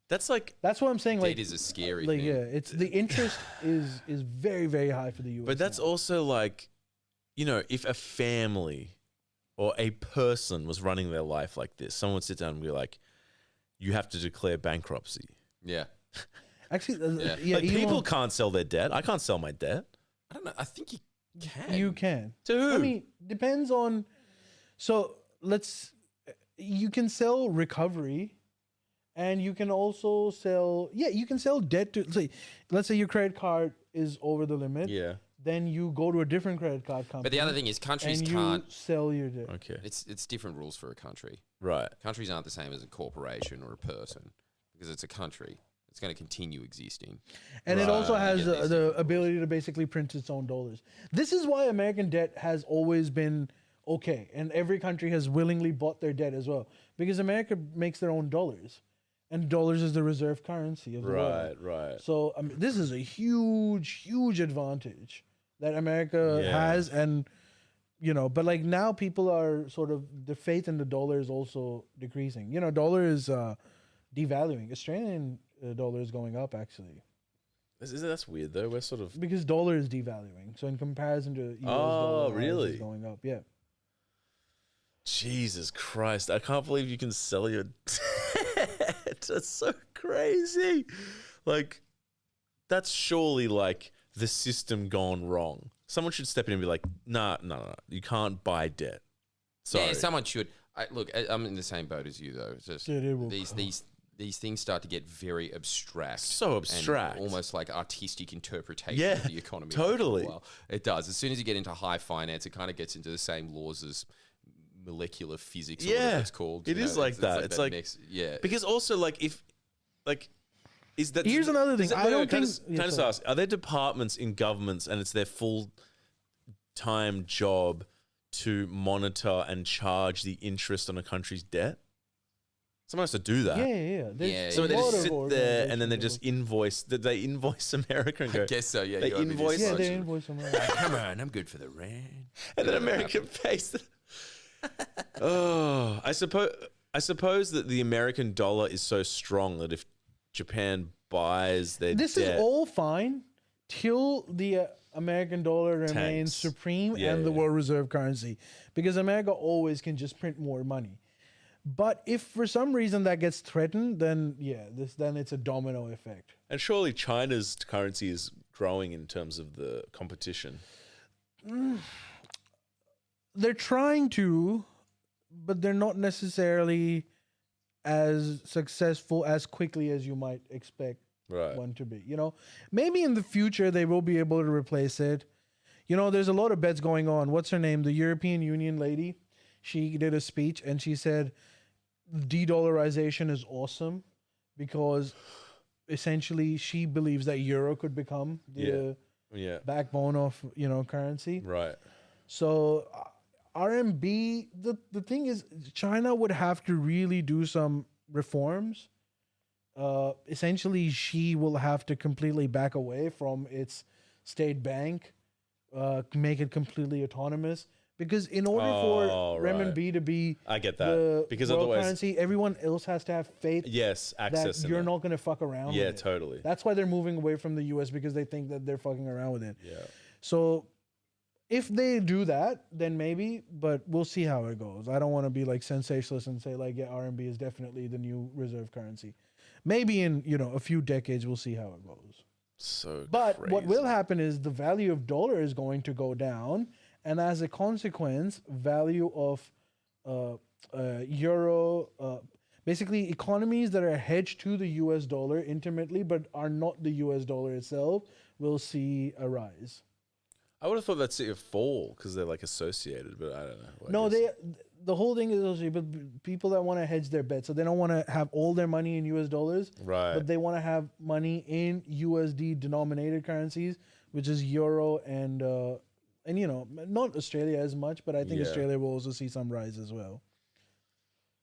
Speaker 2: That's like,
Speaker 1: That's what I'm saying. Like,
Speaker 3: Debt is a scary
Speaker 1: like
Speaker 3: thing.
Speaker 1: yeah, it's the interest is very, very high for the U.S.
Speaker 2: but that's
Speaker 1: now.
Speaker 2: also like, you know, if a family or a person was running their life like this, someone would sit down and be like, you have to declare bankruptcy.
Speaker 3: Yeah.
Speaker 1: Actually,
Speaker 3: Yeah.
Speaker 1: yeah,
Speaker 2: Like,
Speaker 1: Elon,
Speaker 2: people can't sell their debt. I can't sell my debt.
Speaker 3: I don't know. I think you can.
Speaker 1: you can.
Speaker 2: To who?
Speaker 1: I mean, depends on. So you can sell recovery, and you can also sell. Yeah, you can sell debt to. Let's say your credit card is over the limit.
Speaker 2: Yeah.
Speaker 1: Then you go to a different credit card company.
Speaker 3: But the other thing is, countries
Speaker 1: and you
Speaker 3: can't.
Speaker 1: sell your debt.
Speaker 2: Okay.
Speaker 3: It's different rules for a country.
Speaker 2: Right.
Speaker 3: Countries aren't the same as a corporation or a person because it's a country. It's going to continue existing.
Speaker 1: And it also
Speaker 2: Right.
Speaker 1: has
Speaker 3: Yeah,
Speaker 1: the,
Speaker 3: these
Speaker 1: the
Speaker 3: different
Speaker 1: ability to basically print its own dollars. This is why American debt has always been okay. And every country has willingly bought their debt as well. Because America makes their own dollars. And dollars is the reserve currency of the world.
Speaker 2: Right.
Speaker 1: So this is a huge, huge advantage that America
Speaker 2: Yeah.
Speaker 1: has. And, but like now people are sort of, the faith in the dollar is also decreasing. Dollar is devaluing. Australian dollar is going up actually.
Speaker 2: That's weird though. We're sort of.
Speaker 1: Because dollar is devaluing. So in comparison to US
Speaker 2: Oh,
Speaker 1: dollar, ours
Speaker 2: really?
Speaker 1: is going up. Yeah.
Speaker 2: Jesus Christ. I can't believe you can sell your debt. That's so crazy. Like, that's surely like the system gone wrong. Someone should step in and be like, nah, you can't buy debt. Sorry.
Speaker 3: Yeah, someone should. I'm in the same boat as you though. It's just
Speaker 1: Dude, it will
Speaker 3: these things start to get very abstract.
Speaker 2: So abstract.
Speaker 3: And almost like artistic interpretation
Speaker 2: Yeah,
Speaker 3: of the economy.
Speaker 2: totally.
Speaker 3: Well, it does. As soon as you get into high finance, it kind of gets into the same laws as molecular physics or whatever
Speaker 2: Yeah,
Speaker 3: it's called.
Speaker 2: it is like that. It's like-
Speaker 3: yeah.
Speaker 2: Because also, like, is that.
Speaker 1: Here's another thing. I don't
Speaker 2: can
Speaker 1: think-
Speaker 2: I just
Speaker 1: sorry.
Speaker 2: ask, are there departments in governments and it's their full time job to monitor and charge the interest on a country's debt? Someone has to do that.
Speaker 1: Yeah. There's
Speaker 3: Yeah,
Speaker 2: So
Speaker 1: a
Speaker 2: they
Speaker 1: lot
Speaker 2: just
Speaker 1: of
Speaker 2: sit there and then they
Speaker 1: organizations
Speaker 2: just invoice. They invoice America and go.
Speaker 3: I guess so. Yeah,
Speaker 2: They
Speaker 3: you owe me this
Speaker 2: invoice-
Speaker 1: Yeah,
Speaker 3: much.
Speaker 1: they invoice them.
Speaker 3: Come on, I'm good for the rent.
Speaker 2: And then America pays. Oh, I suppose that the American dollar is so strong that if Japan buys their
Speaker 1: This
Speaker 2: debt,
Speaker 1: is all fine till the American dollar remains
Speaker 2: Tanks.
Speaker 1: supreme
Speaker 2: Yeah,
Speaker 1: and the
Speaker 2: yeah.
Speaker 1: world reserve currency, because America always can just print more money. But if for some reason that gets threatened, then then it's a domino effect.
Speaker 2: and surely China's currency is growing in terms of the competition.
Speaker 1: They're trying to, but they're not necessarily as successful as quickly as you might expect
Speaker 2: Right.
Speaker 1: one to be. Maybe in the future they will be able to replace it. There's a lot of bets going on. What's her name? The European Union lady. She did a speech and she said de-dollarization is awesome because essentially she believes that euro could become the
Speaker 2: Yeah.
Speaker 1: backbone of currency.
Speaker 2: Right.
Speaker 1: So RMB, the thing is, China would have to really do some reforms. Essentially, Xi will have to completely back away from its state bank, make it completely autonomous. Because in order for renminbi to be
Speaker 2: I get that.
Speaker 1: the
Speaker 2: Because
Speaker 1: world
Speaker 2: otherwise,
Speaker 1: currency, everyone else has to have faith
Speaker 2: yes, access.
Speaker 1: that
Speaker 2: in
Speaker 1: you're
Speaker 2: that.
Speaker 1: not going to fuck around
Speaker 2: Yeah,
Speaker 1: with it.
Speaker 2: totally.
Speaker 1: That's why they're moving away from the US, because they think that they're fucking around with it.
Speaker 2: Yeah.
Speaker 1: So if they do that, then maybe, but we'll see how it goes. I don't want to be like sensationalist and say like, yeah, RMB is definitely the new reserve currency. Maybe in, a few decades, we'll see how it goes.
Speaker 2: So
Speaker 1: But
Speaker 2: crazy.
Speaker 1: what will happen is the value of dollar is going to go down. And as a consequence, value of euro, basically economies that are hedged to the US dollar intimately, but are not the US dollar itself, will see a rise.
Speaker 2: I would have thought that's a fall because they're like associated, but I don't know.
Speaker 1: No, the whole thing is also, but people that want to hedge their bets, so they don't want to have all their money in US dollars,
Speaker 2: Right.
Speaker 1: but they want to have money in USD denominated currencies, which is euro and not Australia as much, but I think
Speaker 2: Yeah.
Speaker 1: Australia will also see some rise as well.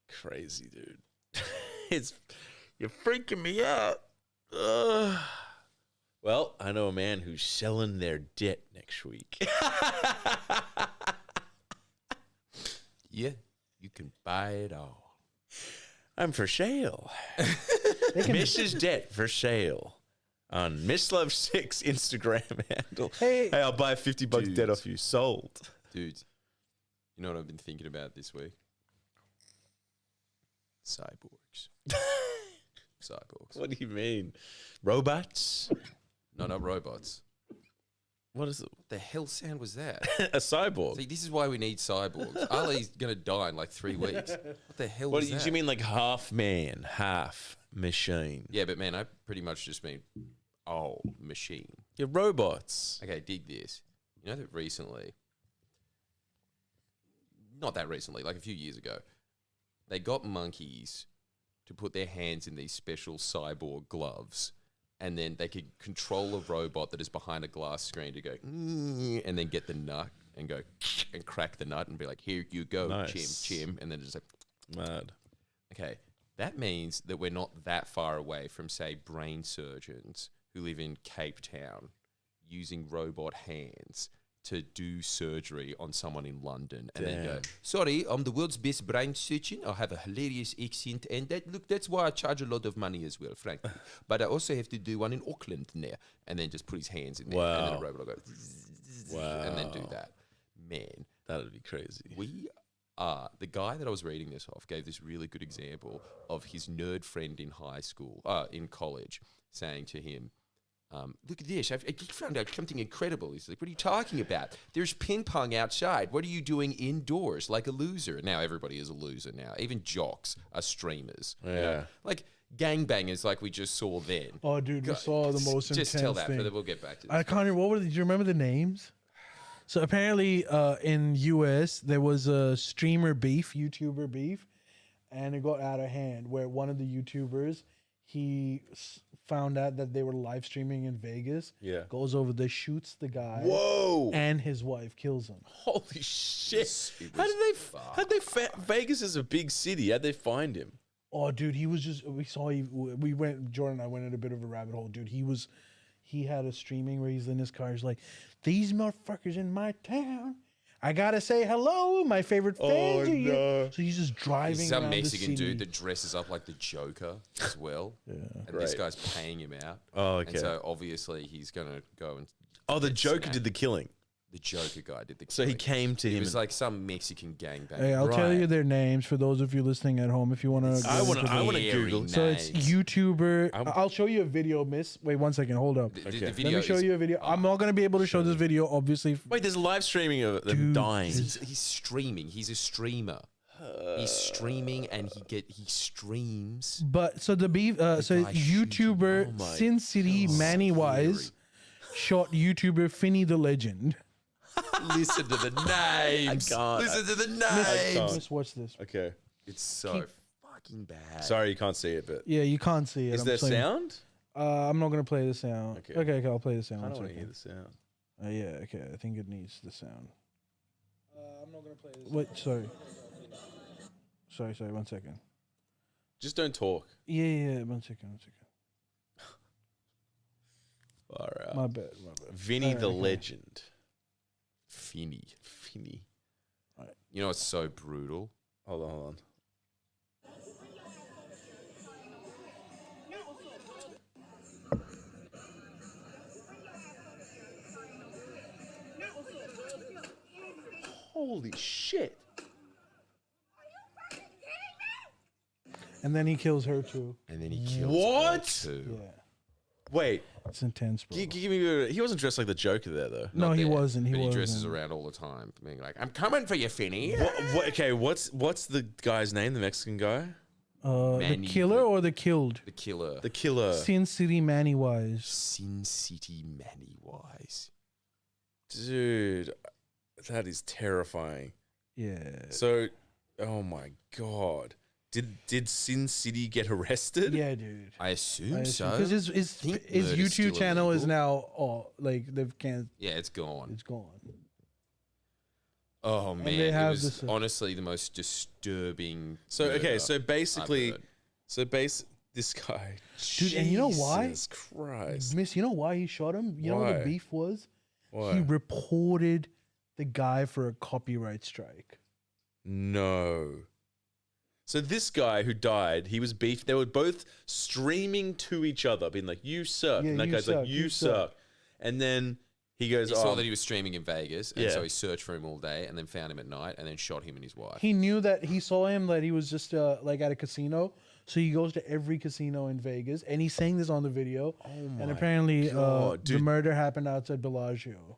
Speaker 2: Crazy, dude. You're freaking me out. Ugh. Well, I know a man who's selling their debt next week.
Speaker 3: Yeah, you can buy it all.
Speaker 2: I'm for sale. Mrs. Debt for sale on Miss Love 6 Instagram handle.
Speaker 1: Hey.
Speaker 2: I'll buy $50 debt
Speaker 3: Dude.
Speaker 2: off you. Sold.
Speaker 3: Dude, you know what I've been thinking about this week? Cyborgs. Cyborgs.
Speaker 2: What do you mean? Robots?
Speaker 3: No, not robots.
Speaker 2: What is it?
Speaker 3: What the hell sound was that?
Speaker 2: A cyborg?
Speaker 3: See, this is why we need cyborgs. Ali's going to die in like 3 weeks. What the hell
Speaker 2: What
Speaker 3: was
Speaker 2: do
Speaker 3: that?
Speaker 2: you mean, like half man, half machine?
Speaker 3: Yeah, but man, I pretty much just mean machine.
Speaker 2: You're robots.
Speaker 3: Okay, dig this. You know that recently, not that recently, like a few years ago, they got monkeys to put their hands in these special cyborg gloves, and then they could control a robot that is behind a glass screen to go, and then get the nut and go and crack the nut and be like, here you go,
Speaker 2: Nice.
Speaker 3: chim, and then it's like,
Speaker 2: Mad.
Speaker 3: okay, that means that we're not that far away from, say, brain surgeons who live in Cape Town using robot hands to do surgery on someone in London and then go,
Speaker 2: Damn.
Speaker 3: sorry, I'm the world's best brain surgeon. I have a hilarious accent. And that's why I charge a lot of money as well, frankly. But I also have to do one in Auckland now. And then just put his hands in there. And then a
Speaker 2: Wow.
Speaker 3: robot will go, and then do that. Man,
Speaker 2: That'd be crazy.
Speaker 3: the guy that I was reading this off gave this really good example of his nerd friend in high school, in college, saying to him, look at this, I just found out something incredible. He's like, what are you talking about? There's ping pong outside. What are you doing indoors like a loser? Now everybody is a loser now. Even jocks are streamers. you know?
Speaker 2: Yeah.
Speaker 3: Like gangbangers like we just saw then.
Speaker 1: Oh, dude, we saw the most
Speaker 3: Just
Speaker 1: intense
Speaker 3: tell that,
Speaker 1: thing.
Speaker 3: but then we'll get back to this.
Speaker 1: I can't remember. Do you remember the names? So apparently in US, there was a YouTuber beef, and it got out of hand where one of the YouTubers, he found out that they were live streaming in Vegas.
Speaker 2: Yeah.
Speaker 1: Goes over there, shoots the guy.
Speaker 2: Whoa.
Speaker 1: And his wife kills him.
Speaker 2: Holy shit.
Speaker 3: It
Speaker 2: How
Speaker 3: was
Speaker 2: did they Vegas is a big city. How'd they find him?
Speaker 1: Oh, dude, he was just, Jordan and I went in a bit of a rabbit hole, dude. He had a streaming where he's in his car. He's like, these motherfuckers in my town. I gotta say hello. My favorite fans are you.
Speaker 2: no.
Speaker 1: So he's just driving
Speaker 3: Some
Speaker 1: around
Speaker 3: Mexican
Speaker 1: the city.
Speaker 3: dude that dresses up like the Joker as well.
Speaker 1: Yeah.
Speaker 3: And this
Speaker 2: Great.
Speaker 3: guy's paying him out.
Speaker 2: Oh, okay.
Speaker 3: And so obviously he's going to go and...
Speaker 2: Oh, the
Speaker 3: get
Speaker 2: Joker
Speaker 3: snapped.
Speaker 2: did the killing.
Speaker 3: The Joker guy did the
Speaker 2: So he
Speaker 3: killing.
Speaker 2: came to
Speaker 3: He
Speaker 2: him.
Speaker 3: was like some Mexican gangbang.
Speaker 1: Hey, I'll tell
Speaker 2: Right.
Speaker 1: you their names for those of you listening at home if you want to.
Speaker 2: I wanna
Speaker 3: Very
Speaker 2: Google.
Speaker 1: So it's
Speaker 3: nice.
Speaker 1: YouTuber.
Speaker 2: I'm-
Speaker 1: I'll show you a video, miss. Wait 1 second. Hold up.
Speaker 3: The
Speaker 2: Okay.
Speaker 3: video
Speaker 1: Let me show
Speaker 3: is-
Speaker 1: you a video. I'm not going to be able to show this video, obviously.
Speaker 2: Wait, there's live streaming of them
Speaker 1: Dude,
Speaker 2: dying.
Speaker 3: He's streaming. He's a streamer. He's streaming and he streams.
Speaker 1: But so the beef. So
Speaker 3: guy shooting.
Speaker 1: YouTuber
Speaker 2: Oh my
Speaker 1: Sin City Manny Wise shot YouTuber Finny the Legend.
Speaker 3: Listen to the names.
Speaker 2: can't.
Speaker 3: Listen to the
Speaker 2: can't.
Speaker 3: names.
Speaker 1: Miss, watch this.
Speaker 2: Okay.
Speaker 3: It's so fucking bad.
Speaker 2: Sorry you can't see it, but
Speaker 1: Yeah, you can't see it.
Speaker 2: is
Speaker 1: I'm
Speaker 2: there
Speaker 1: saying.
Speaker 2: sound?
Speaker 1: I'm not going to play the sound.
Speaker 2: Okay.
Speaker 1: Okay, I'll play the sound.
Speaker 2: I
Speaker 1: One
Speaker 2: don't want to hear
Speaker 1: second.
Speaker 2: the sound.
Speaker 1: Yeah, okay. I think it needs the sound. I'm not gonna play this. Wait, sorry. Sorry. 1 second.
Speaker 2: Just don't talk.
Speaker 1: Yeah. 1 second.
Speaker 2: All right.
Speaker 1: My bad.
Speaker 2: Vinny
Speaker 1: Alright,
Speaker 2: the
Speaker 1: okay.
Speaker 2: legend.
Speaker 3: Finny.
Speaker 2: Finny.
Speaker 3: You know, it's so brutal.
Speaker 2: Hold on. Holy shit.
Speaker 1: And then he kills her too.
Speaker 3: And then he kills
Speaker 2: What?
Speaker 3: her too.
Speaker 1: Yeah,
Speaker 2: Wait.
Speaker 1: it's intense, bro.
Speaker 2: Give me he wasn't dressed like the Joker there, though.
Speaker 1: No,
Speaker 3: Not
Speaker 1: he
Speaker 3: there,
Speaker 1: wasn't. He
Speaker 3: but
Speaker 1: wasn't.
Speaker 3: dresses around all the time, being like, "I'm coming for you, Finny."
Speaker 2: Okay, what's the guy's name, the Mexican guy?
Speaker 1: The
Speaker 3: Manny
Speaker 1: killer
Speaker 3: the-
Speaker 1: or the killed?
Speaker 3: The killer.
Speaker 2: The killer.
Speaker 1: Sin City Manny Wise.
Speaker 3: Sin City Manny Wise.
Speaker 2: Dude, that is terrifying.
Speaker 1: Yeah.
Speaker 2: So, oh my God. Did Sin City get arrested?
Speaker 1: Yeah, dude.
Speaker 3: I assume so.
Speaker 1: Because his
Speaker 3: think
Speaker 1: his
Speaker 3: murder's
Speaker 1: YouTube
Speaker 3: still
Speaker 1: channel is
Speaker 3: illegal.
Speaker 1: now like they've can't.
Speaker 3: Yeah, it's gone.
Speaker 1: It's gone.
Speaker 3: Oh man,
Speaker 1: they
Speaker 3: it
Speaker 1: have
Speaker 3: was
Speaker 1: this,
Speaker 3: honestly the most disturbing.
Speaker 2: So okay,
Speaker 3: murder
Speaker 2: so
Speaker 3: I've
Speaker 2: basically,
Speaker 3: heard.
Speaker 2: this guy,
Speaker 1: Dude, and you know why?
Speaker 2: Jesus Christ,
Speaker 1: Miss, you know why he shot him? You know what
Speaker 2: Why?
Speaker 1: the beef was?
Speaker 2: Why?
Speaker 1: He reported the guy for a copyright strike.
Speaker 2: No. So this guy who died, he was beef. They were both streaming to each other, being like, "You suck,"
Speaker 1: Yeah,
Speaker 2: and that
Speaker 1: you
Speaker 2: guy's
Speaker 1: suck,
Speaker 2: like, "You
Speaker 1: you
Speaker 2: suck,"
Speaker 1: suck.
Speaker 2: and then he goes,
Speaker 3: He
Speaker 2: "Oh,
Speaker 3: saw that he was streaming in Vegas, and
Speaker 2: Yeah.
Speaker 3: so he searched for him all day, and then found him at night, and then shot him and his wife.
Speaker 1: He knew that he saw him that he was just like at a casino, so he goes to every casino in Vegas, and he's saying this on the video.
Speaker 2: my
Speaker 1: and apparently,
Speaker 2: God,
Speaker 1: the
Speaker 2: dude.
Speaker 1: murder happened outside Bellagio.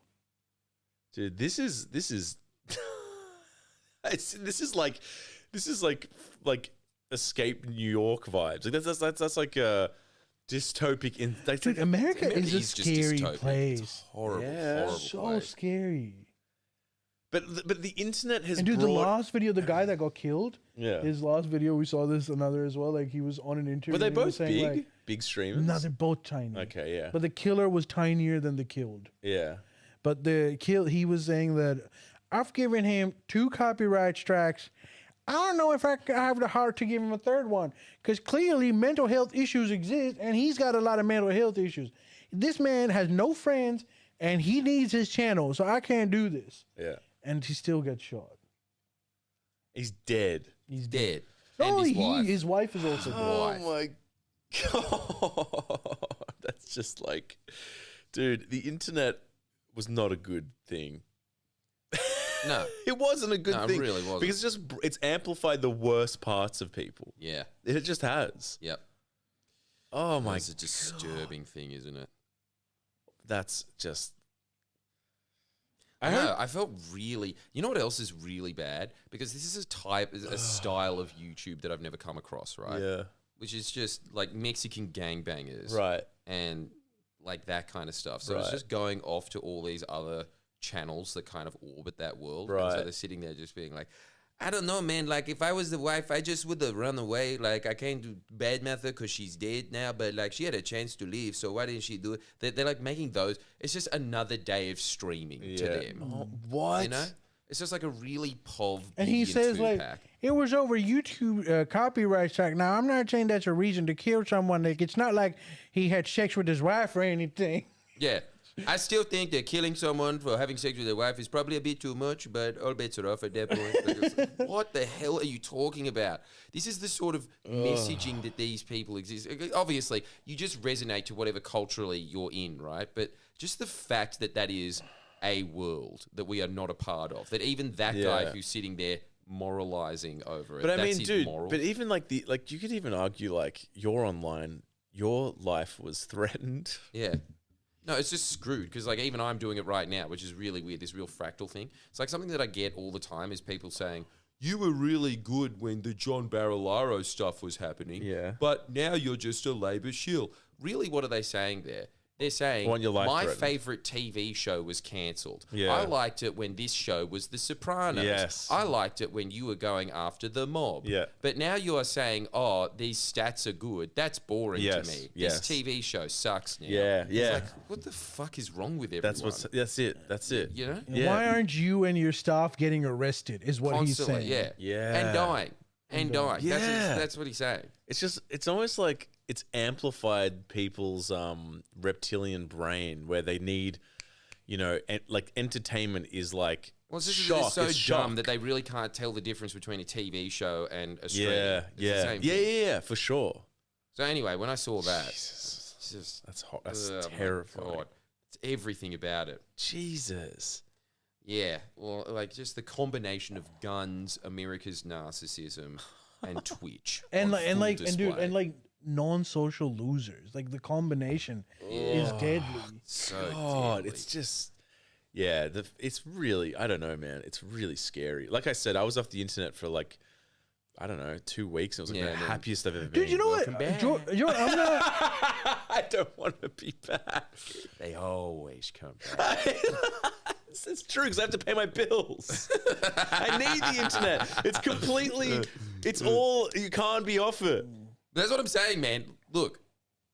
Speaker 2: dude, this is this is like Escape New York vibes. Like that's like a dystopic.
Speaker 1: Dude, America is a
Speaker 3: It's just
Speaker 1: scary
Speaker 3: dystopic.
Speaker 1: place.
Speaker 3: It's horrible,
Speaker 2: Yeah.
Speaker 3: horrible
Speaker 1: So
Speaker 3: place.
Speaker 1: scary.
Speaker 2: But the internet has
Speaker 1: And dude, the
Speaker 2: brought.
Speaker 1: last video, the guy that got killed,
Speaker 2: Yeah.
Speaker 1: his last video, we saw this another as well. Like he was on an interview.
Speaker 2: Were they
Speaker 1: and he
Speaker 2: both
Speaker 1: was saying,
Speaker 2: big?
Speaker 1: like,
Speaker 2: Big streamers?
Speaker 1: no, they're both tiny.
Speaker 2: Okay, yeah.
Speaker 1: But the killer was tinier than the killed.
Speaker 2: Yeah.
Speaker 1: But he was saying that I've given him 2 copyright strikes. I don't know if I have the heart to give him a third one because clearly mental health issues exist and he's got a lot of mental health issues. This man has no friends and he needs his channel, so I can't do this.
Speaker 2: Yeah.
Speaker 1: And he still gets shot.
Speaker 2: He's dead.
Speaker 1: He's
Speaker 3: Dead.
Speaker 1: No,
Speaker 3: And his wife.
Speaker 1: his wife is also dead.
Speaker 3: Wife.
Speaker 2: Oh my God. That's just like, dude, the internet was not a good thing.
Speaker 3: No.
Speaker 2: It wasn't a good
Speaker 3: No, it
Speaker 2: thing.
Speaker 3: really wasn't.
Speaker 2: Because it's amplified the worst parts of people.
Speaker 3: Yeah.
Speaker 2: It just has.
Speaker 3: Yep.
Speaker 2: Oh my
Speaker 3: It's a disturbing thing, isn't it?
Speaker 2: That's just.
Speaker 3: I know. I felt really. You know what else is really bad? Because this is a style of YouTube that I've never come across, right?
Speaker 2: Yeah.
Speaker 3: Which is just like Mexican gangbangers,
Speaker 2: Right.
Speaker 3: And like that kind of stuff. So it's
Speaker 2: Right.
Speaker 3: just going off to all these other channels that kind of orbit that world. And
Speaker 2: Right.
Speaker 3: so they're sitting there just being like, I don't know, man. Like, if I was the wife, I just would have run away. Like, I can't do bad method because she's dead now, but like, she had a chance to leave, so why didn't she do it? They're like making those. It's just another day of streaming to
Speaker 2: Yeah.
Speaker 3: them.
Speaker 2: What?
Speaker 3: You know? It's just like a really pov.
Speaker 1: And he says, like,
Speaker 3: pack.
Speaker 1: it was over YouTube copyright strike. Now, I'm not saying that's a reason to kill someone. Like, it's not like he had sex with his wife or anything.
Speaker 3: Yeah. I still think that killing someone for having sex with their wife is probably a bit too much, but all bets are off at that point. Like, it's like, what the hell are you talking about? This is the sort of messaging that these people exist. Obviously, you just resonate to whatever culturally you're in, right? But just the fact that that is a world that we are not a part of, that even that guy
Speaker 2: Yeah.
Speaker 3: who's sitting there moralizing over it,
Speaker 2: But I
Speaker 3: that's
Speaker 2: mean,
Speaker 3: his
Speaker 2: dude,
Speaker 3: moral.
Speaker 2: but even like you could even argue like you're online, your life was threatened.
Speaker 3: Yeah. No, it's just screwed because like even I'm doing it right now, which is really weird, this real fractal thing. It's like something that I get all the time is people saying, you were really good when the John Barilaro stuff was happening.
Speaker 2: Yeah.
Speaker 3: But now you're just a Labour shill. Really, what are they saying there? They're saying,
Speaker 2: Want your life
Speaker 3: my
Speaker 2: threatened.
Speaker 3: favorite TV show was cancelled.
Speaker 2: Yeah.
Speaker 3: I liked it when this show was The Sopranos.
Speaker 2: Yes.
Speaker 3: I liked it when you were going after the mob.
Speaker 2: Yeah.
Speaker 3: But now you are saying, oh, these stats are good. That's boring
Speaker 2: Yes,
Speaker 3: to me.
Speaker 2: yes.
Speaker 3: This TV show sucks now.
Speaker 2: Yeah, yeah.
Speaker 3: It's like, what the fuck is wrong with everyone?
Speaker 2: That's it.
Speaker 3: You know?
Speaker 2: Yeah.
Speaker 1: Why aren't you and your staff getting arrested? Is what
Speaker 3: Constantly,
Speaker 1: he's saying.
Speaker 3: yeah. And dying.
Speaker 2: Yeah.
Speaker 3: That's what he's saying.
Speaker 2: It's almost like it's amplified people's reptilian brain where they need, like entertainment is like
Speaker 3: Well, it's just
Speaker 2: shock.
Speaker 3: it's so
Speaker 2: it's
Speaker 3: dumb
Speaker 2: shock.
Speaker 3: that they really can't tell the difference between a TV show and a stream.
Speaker 2: Yeah,
Speaker 3: It's the
Speaker 2: yeah,
Speaker 3: same
Speaker 2: yeah,
Speaker 3: thing.
Speaker 2: yeah, for sure.
Speaker 3: So anyway, when I saw that,
Speaker 2: Jesus.
Speaker 3: it's just
Speaker 2: That's hot. That's
Speaker 3: oh my
Speaker 2: terrifying.
Speaker 3: God. It's everything about it.
Speaker 2: Jesus.
Speaker 3: Yeah, well, like just the combination of guns, America's narcissism, and Twitch,
Speaker 1: And
Speaker 3: on
Speaker 1: like
Speaker 3: full
Speaker 1: and dude
Speaker 3: display.
Speaker 1: and like non-social losers. Like the combination is deadly.
Speaker 3: so
Speaker 2: God,
Speaker 3: deadly.
Speaker 2: it's just, yeah, it's really, I don't know, man. It's really scary. Like I said, I was off the internet for like, I don't know, 2 weeks. It was like
Speaker 3: Yeah,
Speaker 2: the
Speaker 3: and then-
Speaker 2: happiest I've ever been.
Speaker 1: Dude, you know what?
Speaker 3: Welcome back.
Speaker 1: George, I'm gonna.
Speaker 2: I don't want to be back.
Speaker 3: They always come back.
Speaker 2: It's true because I have to pay my bills. I need the internet. It's completely, it's all, you can't be off it.
Speaker 3: That's what I'm saying, man. Look,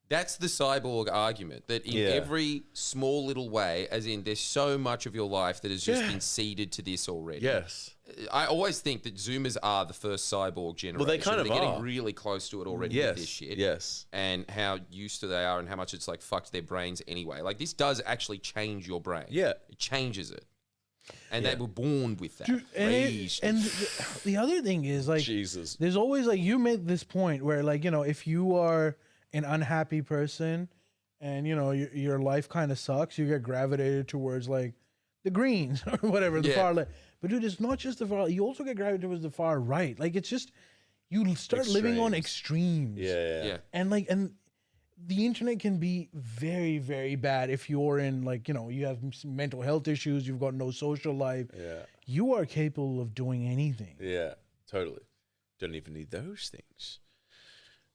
Speaker 3: that's the cyborg argument that in
Speaker 2: Yeah.
Speaker 3: every small little way, as in there's so much of your life that has just been seeded to this already.
Speaker 2: Yes.
Speaker 3: I always think that Zoomers are the first cyborg generation.
Speaker 2: Well, they kind of
Speaker 3: They're getting
Speaker 2: are.
Speaker 3: really close to it already
Speaker 2: Yes.
Speaker 3: with this shit.
Speaker 2: Yes.
Speaker 3: And how used to they are and how much it's like fucked their brains anyway. Like this does actually change your brain.
Speaker 2: Yeah.
Speaker 3: It changes it. And they were born with that.
Speaker 1: Dude,
Speaker 3: Raised.
Speaker 1: and the other thing is like
Speaker 2: Jesus.
Speaker 1: there's always like you made this point where like if you are an unhappy person and your life kind of sucks, you get gravitated towards like the Greens or whatever, the
Speaker 3: Yeah.
Speaker 1: far left. But dude, it's not just the far. You also get gravitated towards the far right. Like it's just you start living on extremes.
Speaker 2: Yeah.
Speaker 3: yeah.
Speaker 1: And the internet can be very, very bad if you're in like you have some mental health issues, you've got no social life.
Speaker 2: Yeah.
Speaker 1: You are capable of doing anything.
Speaker 2: Yeah. Totally. Don't even need those things.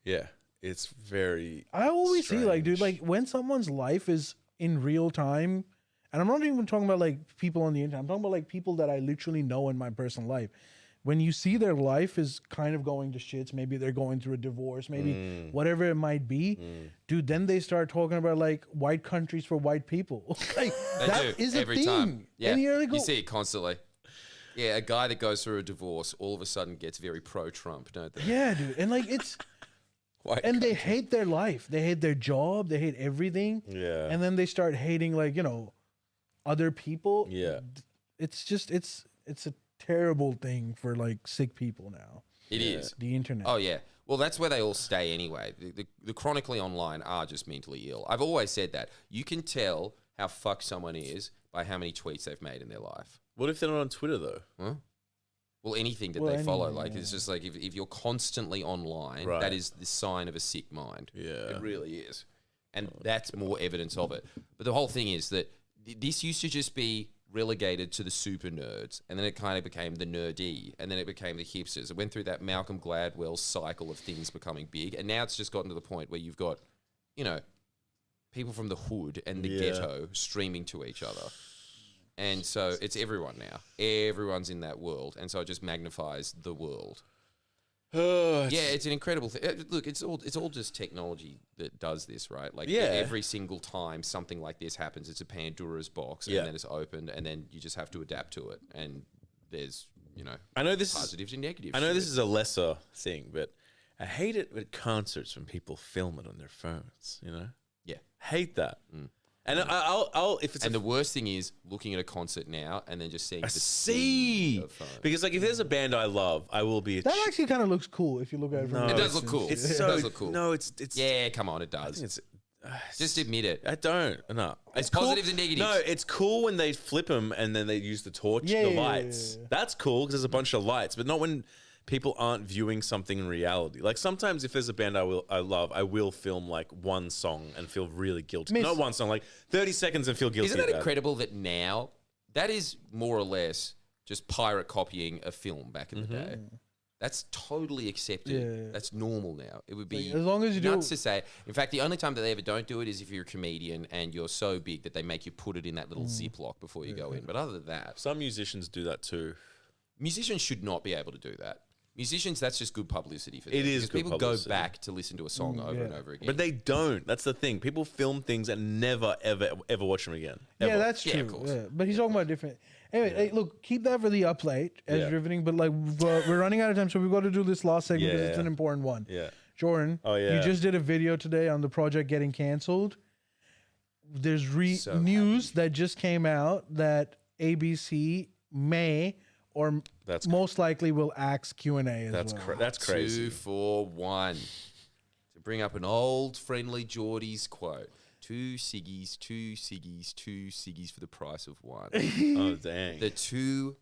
Speaker 2: Yeah. It's very.
Speaker 1: I always see like, dude,
Speaker 2: strange.
Speaker 1: like when someone's life is in real time, and I'm not even talking about like people on the internet. I'm talking about like people that I literally know in my personal life. When you see their life is kind of going to shits, maybe they're going through a divorce, maybe whatever it might be, dude, then they start talking about like white countries for white people. Like
Speaker 3: They
Speaker 1: that
Speaker 3: do,
Speaker 1: is
Speaker 3: every
Speaker 1: a thing.
Speaker 3: time. Yeah.
Speaker 1: And you're like,
Speaker 3: You see it constantly. Yeah, a guy that goes through a divorce all of a sudden gets very pro-Trump, don't they?
Speaker 1: yeah, dude. And like it's
Speaker 2: White
Speaker 1: and they hate their life. They hate their job. They hate everything.
Speaker 2: Yeah.
Speaker 1: And then they start hating like, other people.
Speaker 2: Yeah.
Speaker 1: It's just it's a terrible thing for like sick people now.
Speaker 3: It is.
Speaker 1: The internet.
Speaker 3: Oh, yeah. Well, that's where they all stay anyway. The chronically online are just mentally ill. I've always said that. You can tell how fucked someone is by how many tweets they've made in their life.
Speaker 2: What if they're not on Twitter though?
Speaker 3: Huh? Well, anything that
Speaker 1: Well,
Speaker 3: they follow.
Speaker 1: anything,
Speaker 3: Like,
Speaker 1: yeah.
Speaker 3: it's just like if you're constantly online,
Speaker 2: Right.
Speaker 3: that is the sign of a sick mind.
Speaker 2: Yeah.
Speaker 3: It really is. And that's more evidence of it. But the whole thing is that this used to just be relegated to the super nerds, and then it kind of became the nerdy, and then it became the hipsters. It went through that Malcolm Gladwell cycle of things becoming big, and now it's just gotten to the point where you've got, people from the hood and the
Speaker 2: Yeah.
Speaker 3: ghetto streaming to each other. And so it's everyone now. Everyone's in that world, and so it just magnifies the world.
Speaker 2: Oh,
Speaker 3: Yeah, it's an incredible thing. Look, it's all just technology that does this, right? Like
Speaker 2: Yeah.
Speaker 3: every single time something like this happens, it's a Pandora's box,
Speaker 2: Yeah.
Speaker 3: and then it's opened, and then you just have to adapt to it. And there's,
Speaker 2: I know this is.
Speaker 3: positives and negatives.
Speaker 2: I know
Speaker 3: to
Speaker 2: this
Speaker 3: it.
Speaker 2: is a lesser thing, but I hate it at concerts when people film it on their phones.
Speaker 3: Yeah.
Speaker 2: Hate that. And I'll if it's
Speaker 3: And the worst thing is looking at a concert now and then just seeing the
Speaker 2: see
Speaker 3: of phone.
Speaker 2: because like if there's a band I love, I will be.
Speaker 1: That actually kind of looks cool if you look at it from
Speaker 2: No,
Speaker 1: a
Speaker 3: It does
Speaker 1: distance.
Speaker 3: look cool.
Speaker 2: It's
Speaker 3: It
Speaker 2: so
Speaker 3: does look cool.
Speaker 2: No, it's
Speaker 3: Yeah, come on, it
Speaker 2: I
Speaker 3: does.
Speaker 2: think it's.
Speaker 3: Just admit it.
Speaker 2: I don't. No,
Speaker 3: It's
Speaker 2: cool.
Speaker 3: positives and negatives.
Speaker 2: No, it's cool when they flip them and then they use the torch,
Speaker 1: Yeah,
Speaker 2: the
Speaker 1: yeah, yeah,
Speaker 2: lights.
Speaker 1: yeah.
Speaker 2: That's cool because there's a bunch of lights, but not when people aren't viewing something in reality. Like sometimes if there's a band I love, I will film like one song and feel really guilty. Not one song, like 30 seconds and feel guilty.
Speaker 3: Isn't that
Speaker 2: about it.
Speaker 3: incredible that now that is more or less just pirate copying a film back in the day? That's totally accepted.
Speaker 1: Yeah.
Speaker 3: That's normal now. It would be
Speaker 1: Like, as long as you do
Speaker 3: nuts to say. In fact, the only time that they ever don't do it is if you're a comedian and you're so big that they make you put it in that little Ziploc before you go in. But other than that,
Speaker 2: Some musicians do that too.
Speaker 3: musicians should not be able to do that. Musicians, that's just good publicity for them.
Speaker 2: It is
Speaker 3: because
Speaker 2: good
Speaker 3: people
Speaker 2: publicity.
Speaker 3: go back to listen to a song over and over again.
Speaker 2: But they don't. That's the thing. People film things and never, ever, ever watch them again.
Speaker 1: Yeah,
Speaker 2: Ever.
Speaker 1: that's
Speaker 3: Yeah,
Speaker 1: true.
Speaker 3: of course.
Speaker 1: Yeah, but he's talking about different. Anyway, hey, look, keep that for the up late as
Speaker 2: Yeah.
Speaker 1: riveting. But like, we're running out of time, so we've got to do this last segment because it's
Speaker 2: Yeah.
Speaker 1: an important one.
Speaker 2: Yeah.
Speaker 1: Jordan,
Speaker 2: Oh, yeah.
Speaker 1: you just did a video today on the project getting canceled. There's
Speaker 3: So
Speaker 1: news that just came out that ABC may or
Speaker 2: That's
Speaker 1: most likely will axe Q&A as
Speaker 2: That's
Speaker 1: well.
Speaker 2: that's crazy.
Speaker 3: 2 for 1. To bring up an old Friendlyjordies quote. 2 ciggies, 2 ciggies, 2 ciggies for the price of 1.
Speaker 2: Oh dang.
Speaker 3: The 2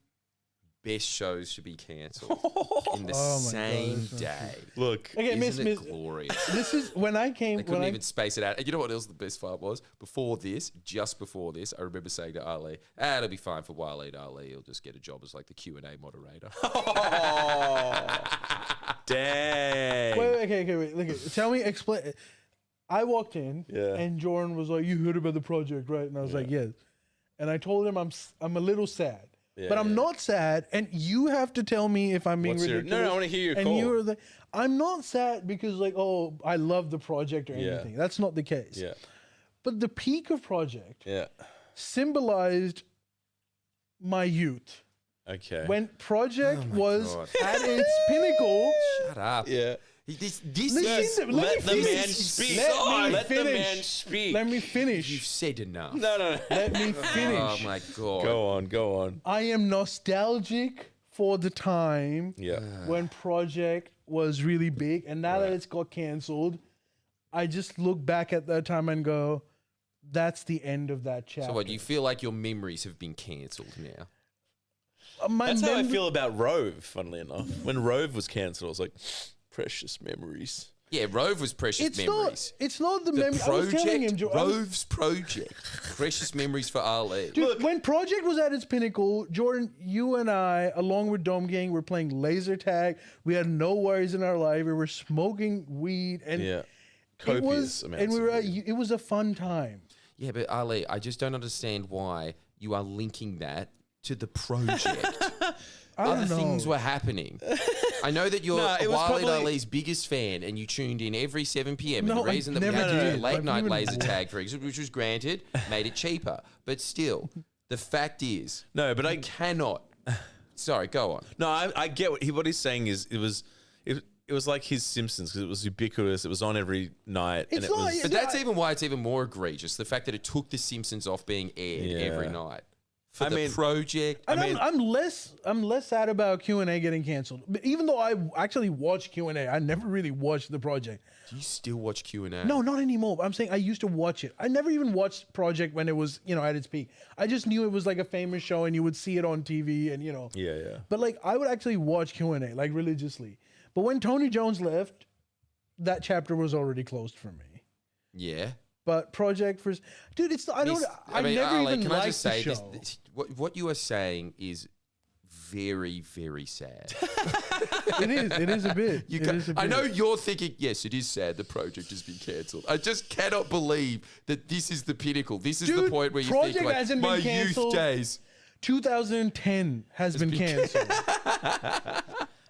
Speaker 3: best shows should be cancelled in the
Speaker 1: Oh my
Speaker 3: same
Speaker 1: God, that's
Speaker 3: day.
Speaker 2: Look.
Speaker 1: Okay,
Speaker 3: Isn't
Speaker 1: Miss,
Speaker 3: it glorious?
Speaker 1: this is when I came.
Speaker 3: They couldn't
Speaker 1: When
Speaker 3: even space it out. And you know what else the best part was? Before this, just before this, I remember saying to Ali, it'll be fine for Waleed Ali. He'll just get a job as like the Q&A moderator.
Speaker 2: Dang.
Speaker 1: wait. Look, tell me, explain. I walked in,
Speaker 2: Yeah.
Speaker 1: and Jordan was like, "You heard about the project, right?" And I was like, "Yes." And I told him I'm a little sad, but I'm not sad. And you have to tell me if I'm being
Speaker 2: What's your-
Speaker 1: ridiculous.
Speaker 2: No, I wanna hear your
Speaker 1: And
Speaker 2: call.
Speaker 1: you were I'm not sad because like, oh, I love the project or
Speaker 2: Yeah.
Speaker 1: anything. That's not the case.
Speaker 2: Yeah.
Speaker 1: But the peak of project
Speaker 2: Yeah.
Speaker 1: symbolized my youth.
Speaker 2: Okay.
Speaker 1: When project was
Speaker 3: God.
Speaker 1: at its pinnacle.
Speaker 3: Shut up.
Speaker 2: Yeah.
Speaker 3: This
Speaker 1: Listen,
Speaker 3: is...
Speaker 1: let me
Speaker 2: the
Speaker 1: finish.
Speaker 2: man speak.
Speaker 1: Let me
Speaker 2: Let the
Speaker 1: finish.
Speaker 2: man speak.
Speaker 1: Let me
Speaker 3: You've
Speaker 1: finish.
Speaker 3: said enough.
Speaker 2: No.
Speaker 1: Let me
Speaker 3: Oh
Speaker 1: finish.
Speaker 3: my God.
Speaker 2: Go on.
Speaker 1: I am nostalgic for the time
Speaker 2: Yeah.
Speaker 1: when project was really big, and now that it's got canceled, I just look back at that time and go, "That's the end of that chapter."
Speaker 3: So what, you feel like your memories have been cancelled now?
Speaker 1: My
Speaker 2: That's how I
Speaker 1: mem-
Speaker 2: feel about Rove, funnily enough. When Rove was cancelled, I was like, precious memories.
Speaker 3: Yeah, Rove was precious
Speaker 1: It's
Speaker 3: memories.
Speaker 1: not. It's not the,
Speaker 3: The
Speaker 1: memory. I was telling him,
Speaker 3: project,
Speaker 1: I was-
Speaker 3: Rove's project, precious memories for Ali.
Speaker 1: Dude, when Project was at its pinnacle, Jordan, you and I, along with Dome Gang, were playing laser tag. We had no worries in our life. We were smoking weed, and
Speaker 2: Yeah.
Speaker 1: it
Speaker 2: Copious
Speaker 1: was,
Speaker 2: amounts.
Speaker 1: and we
Speaker 2: of
Speaker 1: were. At,
Speaker 2: weed.
Speaker 1: it was a fun time.
Speaker 3: Yeah, but Ali, I just don't understand why you are linking that to the project. Other things were happening. I know that you're
Speaker 2: Nah, it was
Speaker 3: Waleed
Speaker 2: probably-
Speaker 3: Ali's biggest fan and you tuned in every 7 p.m.
Speaker 1: No,
Speaker 3: and the
Speaker 1: I
Speaker 3: reason that we
Speaker 1: never
Speaker 3: had to do
Speaker 1: did.
Speaker 3: late
Speaker 1: I've
Speaker 3: night
Speaker 1: even-
Speaker 3: laser tag, for example, which was granted, made it cheaper. But still, the fact is,
Speaker 2: No, but
Speaker 3: you cannot. Sorry, go on.
Speaker 2: No, I get what he's saying is it was like his Simpsons because it was ubiquitous. It was on every night, and
Speaker 1: It's
Speaker 2: it
Speaker 1: not-
Speaker 2: was.
Speaker 3: But that's even why it's even more egregious. The fact that it took The Simpsons off being aired
Speaker 2: Yeah.
Speaker 3: every night. For
Speaker 2: I
Speaker 3: the
Speaker 2: mean-
Speaker 3: project.
Speaker 1: And
Speaker 2: mean-
Speaker 1: I'm less sad about Q&A getting canceled. But even though I actually watched Q&A, I never really watched the project.
Speaker 3: Do you still watch Q&A?
Speaker 1: No, not anymore. I'm saying I used to watch it. I never even watched Project when it was, at its peak. I just knew it was like a famous show and you would see it on TV and,
Speaker 2: Yeah.
Speaker 1: But like I would actually watch Q&A like religiously. But when Tony Jones left, that chapter was already closed for me.
Speaker 3: Yeah.
Speaker 1: But Project for dude, it's I don't
Speaker 3: Miss-
Speaker 1: I never
Speaker 3: Ali,
Speaker 1: even
Speaker 3: can I
Speaker 1: liked
Speaker 3: just
Speaker 1: the
Speaker 3: say
Speaker 1: show.
Speaker 3: what you are saying is very, very sad.
Speaker 1: It is a bit.
Speaker 3: You
Speaker 1: It
Speaker 3: ca-
Speaker 1: is a
Speaker 3: I
Speaker 1: bit.
Speaker 3: know you're thinking, yes, it is sad the project has been cancelled. I just cannot believe that this is the pinnacle. This is the
Speaker 1: Dude,
Speaker 3: point where you
Speaker 1: Project
Speaker 3: think, like,
Speaker 1: hasn't been
Speaker 3: my youth
Speaker 1: cancelled.
Speaker 3: days.
Speaker 1: 2010 has been canceled.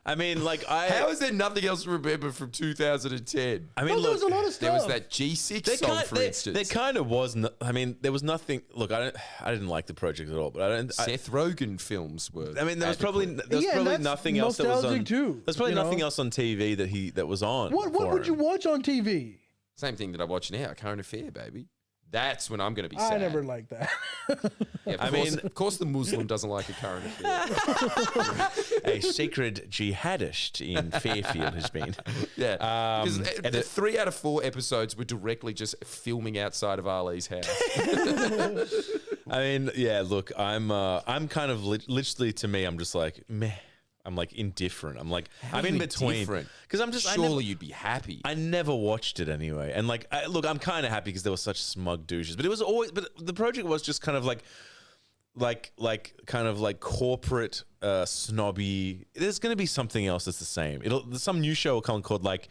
Speaker 2: I mean, like
Speaker 3: How is there nothing else to remember from 2010?
Speaker 2: I mean,
Speaker 1: No, there was a lot of stuff.
Speaker 3: There was that G6 song, for instance.
Speaker 2: There kind of was. I mean, there was nothing. Look, I didn't like the project at all. But I don't.
Speaker 3: Seth Rogen films were.
Speaker 2: I mean, there was probably
Speaker 3: adequate.
Speaker 1: Yeah, and that's
Speaker 2: nothing else that was on.
Speaker 1: nostalgic too,
Speaker 2: There's probably
Speaker 1: you know?
Speaker 2: nothing else on TV that was on.
Speaker 1: What
Speaker 2: for
Speaker 1: would you
Speaker 2: him.
Speaker 1: watch on TV?
Speaker 3: Same thing that I watch now, Current Affair, baby. That's when I'm going to be
Speaker 1: I
Speaker 3: sad.
Speaker 1: never liked that.
Speaker 3: Yeah,
Speaker 2: I
Speaker 3: course,
Speaker 2: mean-
Speaker 3: of course, the Muslim doesn't like a current affair.
Speaker 2: A sacred jihadist in Fairfield has been.
Speaker 3: Yeah, because
Speaker 2: and it-
Speaker 3: 3 out of 4 episodes were directly just filming outside of Ali's house.
Speaker 2: I mean, yeah. Look, I'm kind of literally to me, I'm just like meh. I'm like indifferent. I'm like I'm in between because I'm just
Speaker 3: Surely you'd be happy.
Speaker 2: I never watched it anyway, and like, look, I'm kind of happy because there were such smug douches. But it was always, but the project was just kind of like, kind of like corporate snobby. There's going to be something else that's the same. Some new show will come called like,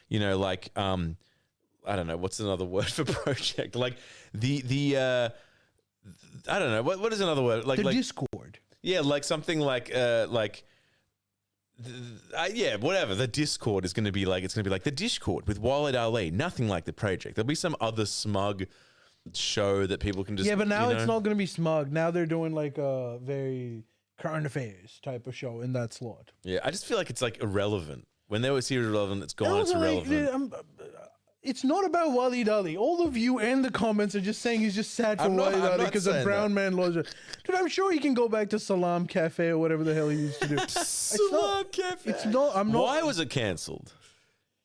Speaker 2: you know, like I don't know what's another word for project. Like the I don't know what is another word like
Speaker 1: The
Speaker 2: like
Speaker 1: Discord.
Speaker 2: yeah, like something like yeah, whatever. The Discord is going to be like, it's going to be like the Discord with Walid Ali. Nothing like the project. There'll be some other smug show that people can just
Speaker 1: Yeah, but now
Speaker 2: you
Speaker 1: it's
Speaker 2: know?
Speaker 1: not going to be smug. Now they're doing like a very current affairs type of show in that slot.
Speaker 2: Yeah, I just feel like it's like irrelevant. When they were serious irrelevant, it's gone. It's irrelevant.
Speaker 1: It's not about Walid Ali. All of you and the comments are just saying he's just sad for
Speaker 2: I'm not-
Speaker 1: Walid
Speaker 2: I'm
Speaker 1: Ali
Speaker 2: not
Speaker 1: because a
Speaker 2: saying
Speaker 1: brown man lost it. Dude, I'm sure he can go back to Salam Cafe or whatever the hell he used to do.
Speaker 2: Salam Cafe.
Speaker 1: It's not. I'm not.
Speaker 2: Why was it cancelled?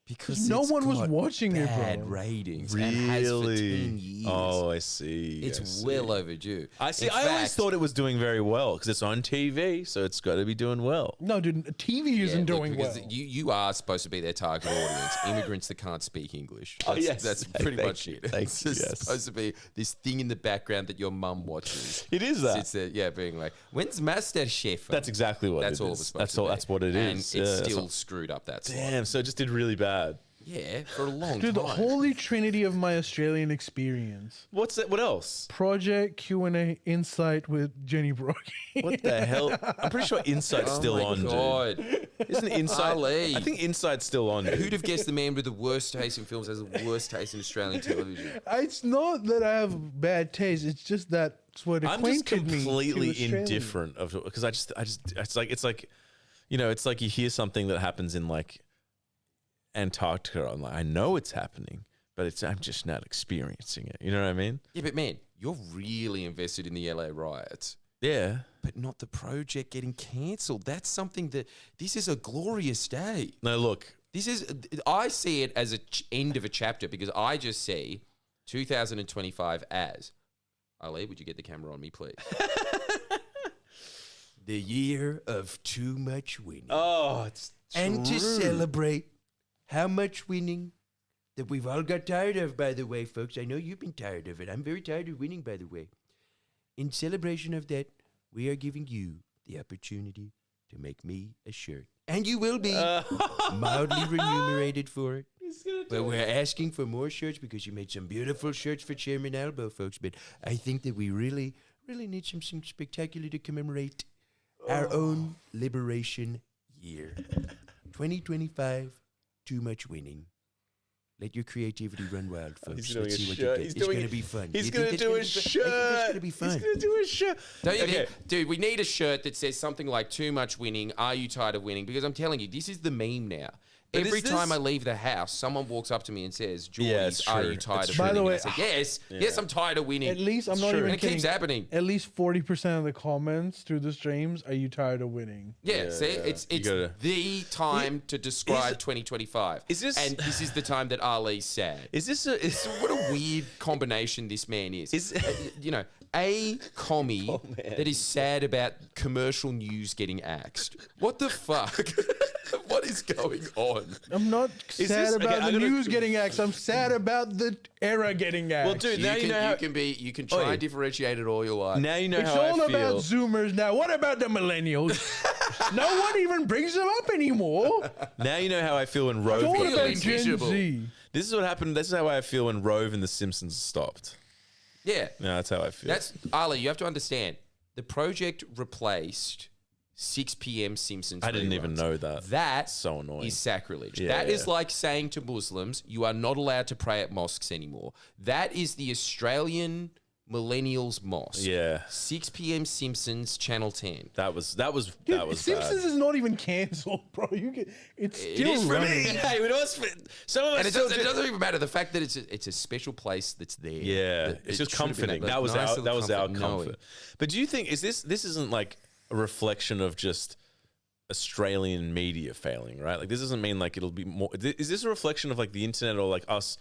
Speaker 3: Because
Speaker 1: no
Speaker 3: it's
Speaker 1: one was
Speaker 3: got
Speaker 1: watching it,
Speaker 3: bad
Speaker 1: bro.
Speaker 3: ratings and has for 10 years.
Speaker 2: Oh, I see.
Speaker 3: It's
Speaker 2: I see.
Speaker 3: well overdue.
Speaker 2: I see.
Speaker 3: In
Speaker 2: I always
Speaker 3: fact-
Speaker 2: thought it was doing very well because it's on TV, so it's got to be doing well.
Speaker 1: No, dude, TV
Speaker 3: Yeah,
Speaker 1: isn't
Speaker 3: look,
Speaker 1: doing well.
Speaker 3: because you are supposed to be their target audience. Immigrants that can't speak English.
Speaker 2: Oh,
Speaker 3: That's,
Speaker 2: yes.
Speaker 3: that's pretty
Speaker 2: Thank
Speaker 3: much
Speaker 2: you.
Speaker 3: it.
Speaker 2: Thank
Speaker 3: It's
Speaker 2: you,
Speaker 3: just
Speaker 2: yes.
Speaker 3: supposed to be this thing in the background that your mum watches.
Speaker 2: It is that.
Speaker 3: Sits there, yeah, being like, "When's Master Chef?"
Speaker 2: That's exactly what
Speaker 3: That's
Speaker 2: it
Speaker 3: all
Speaker 2: is.
Speaker 3: it's supposed
Speaker 2: That's
Speaker 3: to
Speaker 2: all.
Speaker 3: be.
Speaker 2: That's what it
Speaker 3: and
Speaker 2: is.
Speaker 3: it's
Speaker 2: Yeah, that's
Speaker 3: still
Speaker 2: all-
Speaker 3: screwed up that slot.
Speaker 2: Damn. So it just did really bad.
Speaker 3: Yeah, for a long
Speaker 1: Dude,
Speaker 3: time.
Speaker 1: the holy trinity of my Australian experience.
Speaker 2: What's that? What else?
Speaker 1: Project Q&A Insight with Jenny Brocky.
Speaker 2: What the hell? I'm pretty sure Insight's still
Speaker 3: oh my
Speaker 2: on,
Speaker 3: God.
Speaker 2: dude. Isn't Insight?
Speaker 3: Ali.
Speaker 2: I think Insight's still on. Dude.
Speaker 3: Who'd have guessed the man with the worst taste in films has the worst taste in Australian television?
Speaker 1: It's not that I have bad taste. It's just that's what
Speaker 2: I'm just
Speaker 1: acquainted me to
Speaker 2: completely
Speaker 1: Australia.
Speaker 2: indifferent of because I just it's like you know, it's like you hear something that happens in like Antarctica. I'm like, I know it's happening, but I'm just not experiencing it. You know what I mean?
Speaker 3: Yeah, but man, you're really invested in the LA riots,
Speaker 2: Yeah.
Speaker 3: but not the project getting cancelled. That's something that this is a glorious day.
Speaker 2: No, look.
Speaker 3: This is I see it as a end of a chapter because I just see 2025 as Ali. Would you get the camera on me, please? The year of too much winning.
Speaker 2: Oh, it's
Speaker 3: And to
Speaker 2: true.
Speaker 3: celebrate how much winning that we've all got tired of, by the way, folks. I know you've been tired of it. I'm very tired of winning, by the way. In celebration of that, we are giving you the opportunity to make me a shirt. And you will be mildly remunerated for it. But we're asking for more shirts because you made some beautiful shirts for Chairman Albo, folks. But I think that we really, really need something spectacular to commemorate our own liberation year. 2025, too much winning. Let your creativity run wild, folks.
Speaker 2: He's doing
Speaker 3: Let's
Speaker 2: a
Speaker 3: see what
Speaker 2: shirt.
Speaker 3: you
Speaker 2: He's
Speaker 3: get. It's
Speaker 2: doing
Speaker 3: going
Speaker 2: a-
Speaker 3: to be fun.
Speaker 2: He's
Speaker 3: You
Speaker 2: going to
Speaker 3: think
Speaker 2: do a
Speaker 3: that's gonna be fun?
Speaker 2: shirt.
Speaker 3: I think that's going to be fun.
Speaker 2: He's going to do a shirt.
Speaker 3: Don't you
Speaker 2: Okay.
Speaker 3: think, dude, we need a shirt that says something like "Too much winning. Are you tired of winning?" Because I'm telling you, this is the meme now.
Speaker 2: But
Speaker 3: Every
Speaker 2: is this-
Speaker 3: time I leave the house, someone walks up to me and says,
Speaker 2: Yeah, it's
Speaker 3: "Geordies, are
Speaker 2: true.
Speaker 3: you tired
Speaker 2: It's
Speaker 3: of
Speaker 2: true.
Speaker 3: winning?"
Speaker 1: By the way,
Speaker 3: and I say, "Yes, yes, I'm tired of winning."
Speaker 1: At least I'm not
Speaker 2: true.
Speaker 1: even
Speaker 3: and it
Speaker 1: kidding.
Speaker 3: keeps happening.
Speaker 1: At least 40% of the comments through the streams, are you tired of winning?
Speaker 3: Yeah,
Speaker 2: Yeah,
Speaker 3: see,
Speaker 2: yeah.
Speaker 3: it's
Speaker 2: You gotta-
Speaker 3: the time to describe 2025.
Speaker 2: Is this-
Speaker 3: and this is the time that Ali's sad.
Speaker 2: Is this a... Is,
Speaker 3: What a weird combination this man is.
Speaker 2: Is-
Speaker 3: You know, a commie
Speaker 2: Oh, man.
Speaker 3: that is sad about commercial news getting axed. What the fuck? What is going on?
Speaker 1: I'm not
Speaker 2: Is
Speaker 1: sad
Speaker 2: this- okay,
Speaker 1: about
Speaker 2: I'm
Speaker 1: the
Speaker 2: gonna-
Speaker 1: news getting axed. I'm sad about the era getting axed.
Speaker 2: Well, dude, now you know how...
Speaker 3: You can try
Speaker 2: Oi.
Speaker 3: and differentiate it all you like.
Speaker 2: Now you know
Speaker 1: it's
Speaker 2: how
Speaker 1: all
Speaker 2: I
Speaker 1: about
Speaker 2: feel.
Speaker 1: Zoomers now. What about the millennials? No one even brings them up anymore.
Speaker 2: Now you know how I feel when Rove...
Speaker 1: It's all
Speaker 2: got
Speaker 3: Feeling
Speaker 1: about
Speaker 2: cancelled.
Speaker 1: Gen
Speaker 3: miserable.
Speaker 1: Z.
Speaker 2: This is what happened. This is how I feel when Rove and The Simpsons stopped.
Speaker 3: Yeah.
Speaker 2: No, that's how I feel.
Speaker 3: That's Ali, you have to understand. The project replaced 6 p.m. Simpsons.
Speaker 2: I didn't even
Speaker 3: reruns.
Speaker 2: know that.
Speaker 3: That
Speaker 2: So annoying.
Speaker 3: is sacrilege.
Speaker 2: Yeah,
Speaker 3: That is
Speaker 2: yeah.
Speaker 3: like saying to Muslims, you are not allowed to pray at mosques anymore. That is the Australian millennials mosque.
Speaker 2: Yeah.
Speaker 3: 6 p.m. Simpsons, Channel 10.
Speaker 2: That was
Speaker 1: Dude, Simpsons
Speaker 2: bad.
Speaker 1: is not even cancelled, bro. It's
Speaker 3: It
Speaker 1: still
Speaker 3: is for
Speaker 1: running.
Speaker 3: me.
Speaker 2: Hey, it was some of us
Speaker 3: And it
Speaker 2: still
Speaker 3: doesn't,
Speaker 2: do-
Speaker 3: it doesn't even matter. The fact that it's a special place that's there.
Speaker 2: Yeah,
Speaker 3: that
Speaker 2: it's
Speaker 3: it
Speaker 2: just
Speaker 3: should have been
Speaker 2: comforting.
Speaker 3: that
Speaker 2: That was
Speaker 3: nice
Speaker 2: our
Speaker 3: little
Speaker 2: our
Speaker 3: knowing.
Speaker 2: comfort. But do you think this isn't like a reflection of just Australian media failing, right? Like this doesn't mean like it'll be more. Is this a reflection of like the internet or like us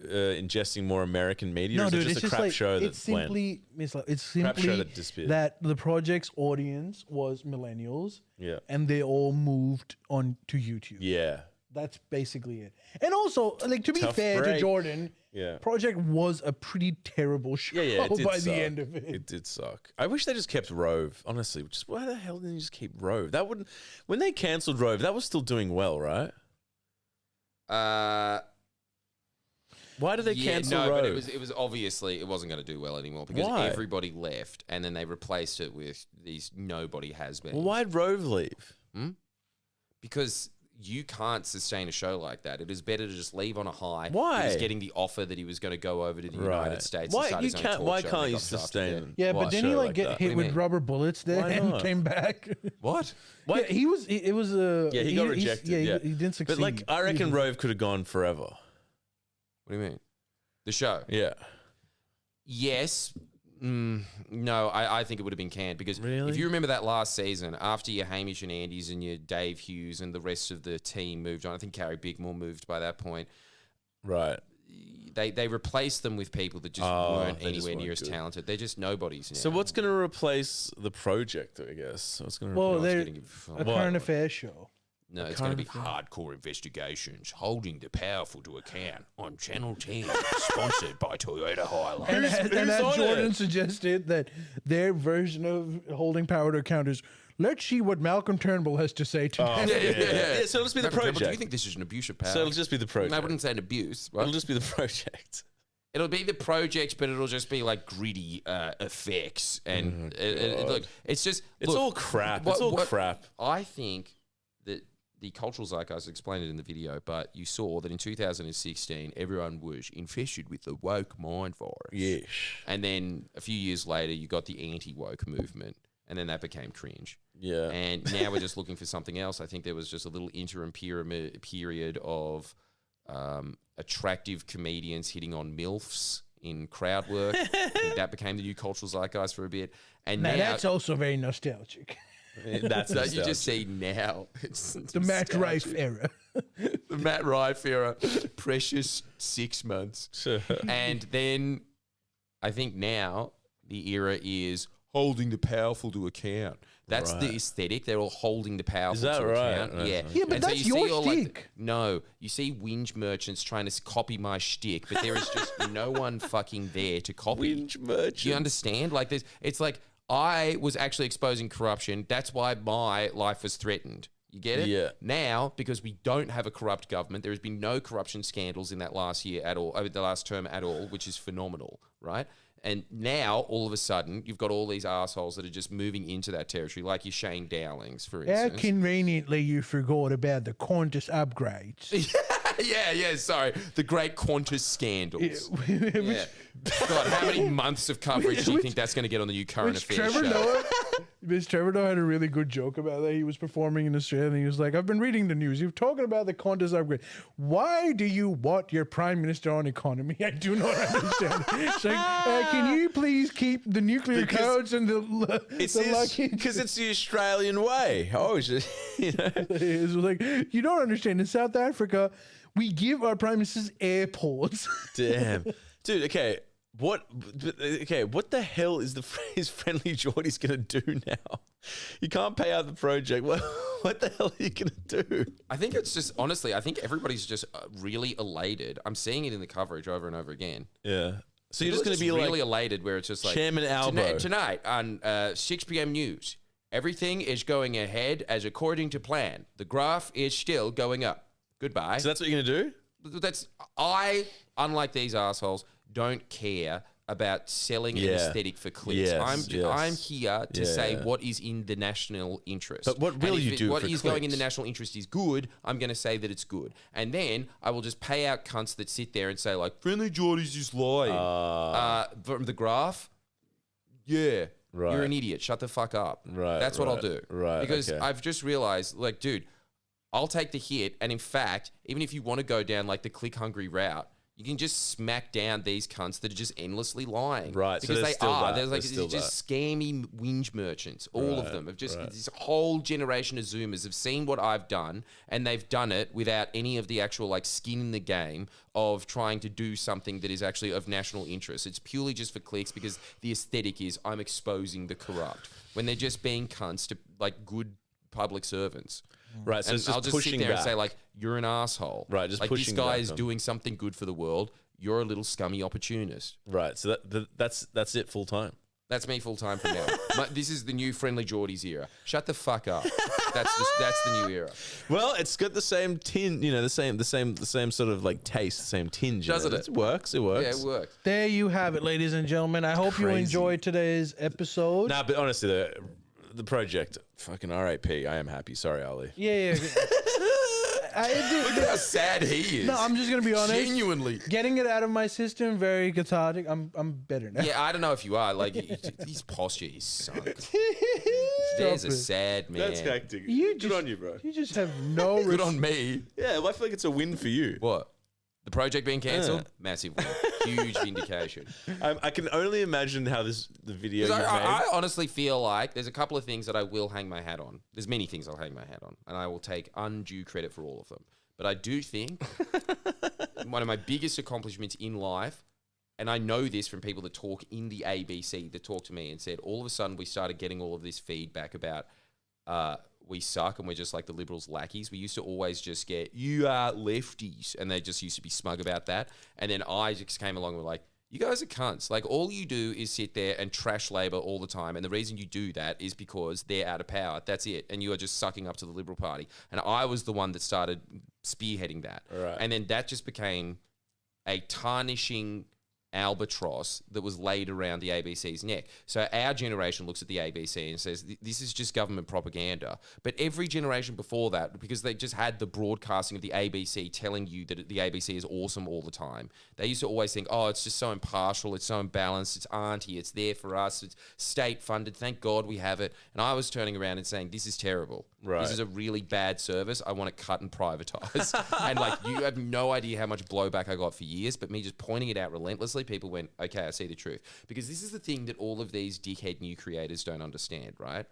Speaker 2: ingesting more American media? or
Speaker 1: No,
Speaker 2: is
Speaker 1: dude,
Speaker 2: it just
Speaker 1: it's
Speaker 2: a
Speaker 1: just
Speaker 2: crap
Speaker 1: like
Speaker 2: show that
Speaker 1: it's simply it's simply
Speaker 2: that disappeared.
Speaker 1: that the project's audience was millennials,
Speaker 2: Yeah.
Speaker 1: and they all moved on to YouTube.
Speaker 2: Yeah.
Speaker 1: That's basically it. And also, like, to be
Speaker 2: Tough
Speaker 1: fair to
Speaker 2: break.
Speaker 1: Jordan,
Speaker 2: Yeah.
Speaker 1: Project was a pretty terrible show
Speaker 2: Yeah, it did
Speaker 1: by
Speaker 2: suck.
Speaker 1: the end of it.
Speaker 2: It did suck. I wish they just kept Rove. Honestly, just why the hell didn't you just keep Rove? That wouldn't. When they cancelled Rove, that was still doing well, right? Why did they cancel
Speaker 3: no,
Speaker 2: Rove?
Speaker 3: but it was obviously it wasn't going to do well anymore because
Speaker 2: Why?
Speaker 3: everybody left, and then they replaced it with these nobody has been.
Speaker 2: Well, why'd Rove leave?
Speaker 3: Because you can't sustain a show like that. It is better to just leave on a high.
Speaker 2: Why?
Speaker 3: He was getting the offer that he was going to go over to the
Speaker 2: Right.
Speaker 3: United States.
Speaker 2: Why
Speaker 3: and start
Speaker 2: you
Speaker 3: his own
Speaker 2: can't?
Speaker 3: talk
Speaker 2: Why
Speaker 3: show, and
Speaker 2: can't
Speaker 3: he
Speaker 2: you
Speaker 3: got drafted
Speaker 2: sustain?
Speaker 3: there.
Speaker 1: Yeah,
Speaker 2: Why
Speaker 1: but then
Speaker 2: a
Speaker 1: he
Speaker 2: show
Speaker 1: like
Speaker 2: like
Speaker 1: get
Speaker 2: that?
Speaker 1: hit
Speaker 3: do
Speaker 1: with
Speaker 3: you mean?
Speaker 1: rubber bullets there
Speaker 2: Why
Speaker 1: and
Speaker 2: not?
Speaker 1: came back.
Speaker 3: What?
Speaker 2: Why?
Speaker 1: Yeah, he was he got
Speaker 2: rejected.
Speaker 1: he didn't succeed.
Speaker 2: But like, I reckon Rove could have gone forever.
Speaker 3: What do you mean? The show?
Speaker 2: Yeah.
Speaker 3: Yes. No, I think it would have been canned because
Speaker 2: Really?
Speaker 3: if you remember that last season, after your Hamish and Andy's and your Dave Hughes and the rest of the team moved on, I think Carrie Bickmore moved by that point.
Speaker 2: Right.
Speaker 3: They replaced them with people that just weren't
Speaker 2: they just
Speaker 3: anywhere
Speaker 2: weren't
Speaker 3: near as
Speaker 2: good.
Speaker 3: talented. They're just nobodies now.
Speaker 2: So what's going to replace the project? I guess. What's going to?
Speaker 1: Well,
Speaker 3: No one's
Speaker 1: they're
Speaker 3: getting
Speaker 1: a current affairs show.
Speaker 3: No, it's going to be hardcore investigations, holding the powerful to account on Channel 10, sponsored by Toyota Hilux.
Speaker 1: And,
Speaker 2: who's
Speaker 1: as
Speaker 2: on
Speaker 1: Jordan
Speaker 2: it?
Speaker 1: suggested, that their version of holding power to account is, let's see what Malcolm Turnbull has to say today.
Speaker 2: Yeah, so it'll just be the
Speaker 3: Remember,
Speaker 2: project.
Speaker 3: do you think this is an abuse of power?
Speaker 2: So it'll just be the project.
Speaker 3: I wouldn't say an abuse. Right?
Speaker 2: It'll just be the project.
Speaker 3: It'll be the project, but it'll just be like gritty effects. And look, it's just...
Speaker 2: It's all crap. It's all crap.
Speaker 3: I think that the cultural zeitgeist explained it in the video, but you saw that in 2016, everyone was infested with the woke mind virus.
Speaker 2: Yes.
Speaker 3: And then a few years later, you got the anti-woke movement, and then that became cringe.
Speaker 2: Yeah.
Speaker 3: And now we're just looking for something else. I think there was just a little interim period of attractive comedians hitting on MILFs in crowd work. I think that became the new cultural zeitgeist for a bit. And
Speaker 1: Now,
Speaker 3: now
Speaker 1: that's also very nostalgic.
Speaker 2: That's
Speaker 3: that you just see now. It's
Speaker 1: The Matt Rife era.
Speaker 3: the Matt Rife era, precious 6 months.
Speaker 2: Sure.
Speaker 3: And then I think now the era is holding the powerful to account. That's the aesthetic. They're all holding the powerful
Speaker 2: that
Speaker 3: to
Speaker 2: right?
Speaker 3: account.
Speaker 2: Right.
Speaker 3: Yeah.
Speaker 1: Yeah, but
Speaker 3: And
Speaker 1: that's
Speaker 3: you see
Speaker 1: your
Speaker 3: all, like,
Speaker 1: shtick.
Speaker 3: no, you see whinge merchants trying to copy my shtick, but there is just no one fucking there to copy.
Speaker 2: Whinge merchants.
Speaker 3: Do you understand? Like this, it's like I was actually exposing corruption. That's why my life was threatened. You get it?
Speaker 2: Yeah.
Speaker 3: Now, because we don't have a corrupt government, there has been no corruption scandals in that last year at all, over the last term at all, which is phenomenal, right? And now, all of a sudden, you've got all these assholes that are just moving into that territory, like your Shane Dowlings, for
Speaker 1: How
Speaker 3: instance.
Speaker 1: conveniently you forgot about the Qantas upgrades.
Speaker 3: yeah, sorry. The great Qantas scandals. Yeah. God, how many months of coverage do you think that's going to get on the new current
Speaker 1: Which
Speaker 3: affairs
Speaker 1: Trevor
Speaker 3: show?
Speaker 1: Noah, Miss Trevor Noah had a really good joke about that. He was performing in Australia and he was like, I've been reading the news. You're talking about the Qantas upgrade. Why do you want your prime minister on economy? I do not understand. It's like, can you please keep the nuclear
Speaker 2: Because
Speaker 1: codes and the luggage?
Speaker 2: Because it's the Australian way. Oh, it's just, you know.
Speaker 1: It's like, you don't understand. In South Africa, we give our prime ministers airports.
Speaker 2: Damn. Dude, okay. What the hell is Friendlyjordies going to do now? You can't pay out the project. What the hell are you going to do?
Speaker 3: I think it's just, honestly, I think everybody's just really elated. I'm seeing it in the coverage over and over again.
Speaker 2: Yeah. So you're
Speaker 3: People
Speaker 2: just going to be
Speaker 3: really
Speaker 2: like
Speaker 3: elated where it's just like,
Speaker 2: Chairman Albo.
Speaker 3: Tonight on 6 p.m. news, everything is going ahead as according to plan. The graph is still going up. Goodbye.
Speaker 2: So that's what you're going to do?
Speaker 3: I, unlike these assholes, don't care about selling an
Speaker 2: Yeah.
Speaker 3: aesthetic for clicks.
Speaker 2: Yes, yes.
Speaker 3: I'm here to say
Speaker 2: Yeah.
Speaker 3: what is in the national interest.
Speaker 2: But what will
Speaker 3: And if
Speaker 2: you do
Speaker 3: What
Speaker 2: for
Speaker 3: is going in the
Speaker 2: clicks?
Speaker 3: national interest is good. I'm going to say that it's good, and then I will just pay out cunts that sit there and say like, Friendlyjordies is lying. From the graph, yeah.
Speaker 2: Right.
Speaker 3: You're an idiot. Shut the fuck up.
Speaker 2: Right,
Speaker 3: That's what I'll
Speaker 2: right,
Speaker 3: do.
Speaker 2: right,
Speaker 3: Because
Speaker 2: okay.
Speaker 3: I've just realized, like, dude, I'll take the hit. And in fact, even if you want to go down like the click hungry route, you can just smack down these cunts that are just endlessly lying.
Speaker 2: Right, so
Speaker 3: Because
Speaker 2: there's
Speaker 3: they
Speaker 2: still
Speaker 3: are.
Speaker 2: that,
Speaker 3: There's like
Speaker 2: there's still
Speaker 3: just scammy whinge merchants. All of
Speaker 2: Right,
Speaker 3: them have just
Speaker 2: right.
Speaker 3: this whole generation of Zoomers have seen what I've done, and they've done it without any of the actual like skin in the game of trying to do something that is actually of national interest. It's purely just for clicks because the aesthetic is I'm exposing the corrupt when they're just being cunts to like good public servants.
Speaker 2: Right. So
Speaker 3: And
Speaker 2: it's just
Speaker 3: I'll just
Speaker 2: pushing
Speaker 3: sit there
Speaker 2: back.
Speaker 3: and say, like, you're an asshole.
Speaker 2: Right, just
Speaker 3: like,
Speaker 2: pushing
Speaker 3: this guy
Speaker 2: back
Speaker 3: is
Speaker 2: on-
Speaker 3: doing something good for the world. You're a little scummy opportunist.
Speaker 2: Right. So that's it full time.
Speaker 3: That's me full time from now. This is the new Friendlyjordies era. Shut the fuck up. That's the new era.
Speaker 2: Well, it's got the same tin, the same sort of like taste, the same tinge.
Speaker 3: Doesn't it?
Speaker 2: It works. It works.
Speaker 3: Yeah, it works.
Speaker 1: There you have it, ladies and gentlemen. I hope you
Speaker 2: Crazy.
Speaker 1: enjoyed today's episode.
Speaker 2: Nah, but honestly, the project, fucking R.I.P. I am happy. Sorry, Ali.
Speaker 1: Yeah.
Speaker 3: Look at how sad he is.
Speaker 1: No, I'm just gonna be honest.
Speaker 3: Genuinely.
Speaker 1: Getting it out of my system, very cathartic. I'm better now.
Speaker 3: Yeah, I don't know if you are. Like, his posture is sunk. There's a
Speaker 1: it.
Speaker 3: sad man.
Speaker 2: That's hectic.
Speaker 1: You
Speaker 2: Good
Speaker 1: just-
Speaker 2: on you, bro.
Speaker 1: You just have no.
Speaker 3: Good on me.
Speaker 2: Yeah, well, I feel like it's a win for you.
Speaker 3: What? The project being cancelled? Massive win. Huge vindication.
Speaker 2: I can only imagine how the video you
Speaker 3: 'Cause
Speaker 2: made.
Speaker 3: I honestly feel like there's a couple of things that I will hang my hat on. There's many things I'll hang my hat on, and I will take undue credit for all of them. But I do think one of my biggest accomplishments in life, and I know this from people that talk in the ABC, that talk to me and said, all of a sudden we started getting all of this feedback about we suck and we're just like the Liberals' lackeys. We used to always just get, you are lefties, and they just used to be smug about that. And then I just came along and were like, you guys are cunts. Like, all you do is sit there and trash Labor all the time. And the reason you do that is because they're out of power. That's it. And you are just sucking up to the Liberal Party. And I was the one that started spearheading that.
Speaker 2: Right.
Speaker 3: And then that just became a tarnishing albatross that was laid around the ABC's neck. So our generation looks at the ABC and says, this is just government propaganda. But every generation before that, because they just had the broadcasting of the ABC telling you that the ABC is awesome all the time, they used to always think, oh, it's just so impartial, it's so imbalanced, it's auntie, it's there for us, it's state funded, thank God we have it. And I was turning around and saying, this is terrible.
Speaker 2: Right.
Speaker 3: This is a really bad service. I want it cut and privatized. And like, you have no idea how much blowback I got for years, but me just pointing it out relentlessly, people went, okay, I see the truth. Because this is the thing that all of these dickhead new creators don't understand, right?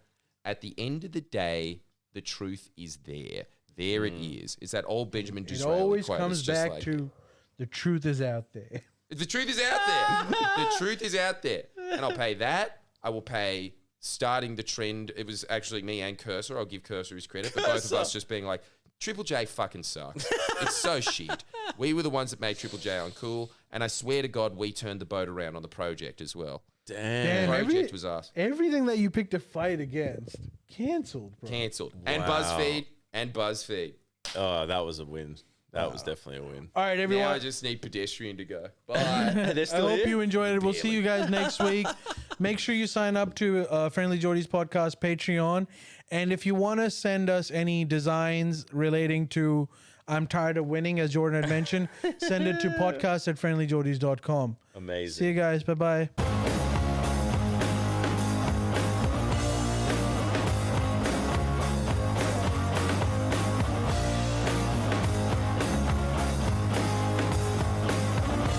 Speaker 3: At the end of the day, the truth is there. There it is. It's that old Benjamin
Speaker 1: It
Speaker 3: Disraeli
Speaker 1: always
Speaker 3: quote.
Speaker 1: comes
Speaker 3: It's just
Speaker 1: back
Speaker 3: like,
Speaker 1: to the truth is out there.
Speaker 3: the truth is out there. The truth is out there. And I'll pay that. I will pay starting the trend. It was actually me and Cursor. I'll give Cursor his credit. But both of us just being like, Triple J fucking sucks. It's so shit. We were the ones that made Triple J uncool. And I swear to God, we turned the boat around on the project as well.
Speaker 1: Damn,
Speaker 3: The project was us.
Speaker 1: everything that you picked a fight against, canceled, bro.
Speaker 3: Cancelled. And
Speaker 2: Wow.
Speaker 3: BuzzFeed.
Speaker 2: Oh, that was a win. That was definitely a win.
Speaker 1: All right, everyone.
Speaker 3: Now I just need pedestrian to go. Bye.
Speaker 2: They're
Speaker 1: I
Speaker 2: still
Speaker 1: hope
Speaker 2: here?
Speaker 1: you enjoyed it. We'll see you guys next week. Make sure you sign up to Friendlyjordies podcast Patreon. And if you want to send us any designs relating to I'm tired of winning, as Jordan had mentioned, send it to podcast@friendlyjordies.com.
Speaker 2: Amazing.
Speaker 1: See you guys. Bye-bye.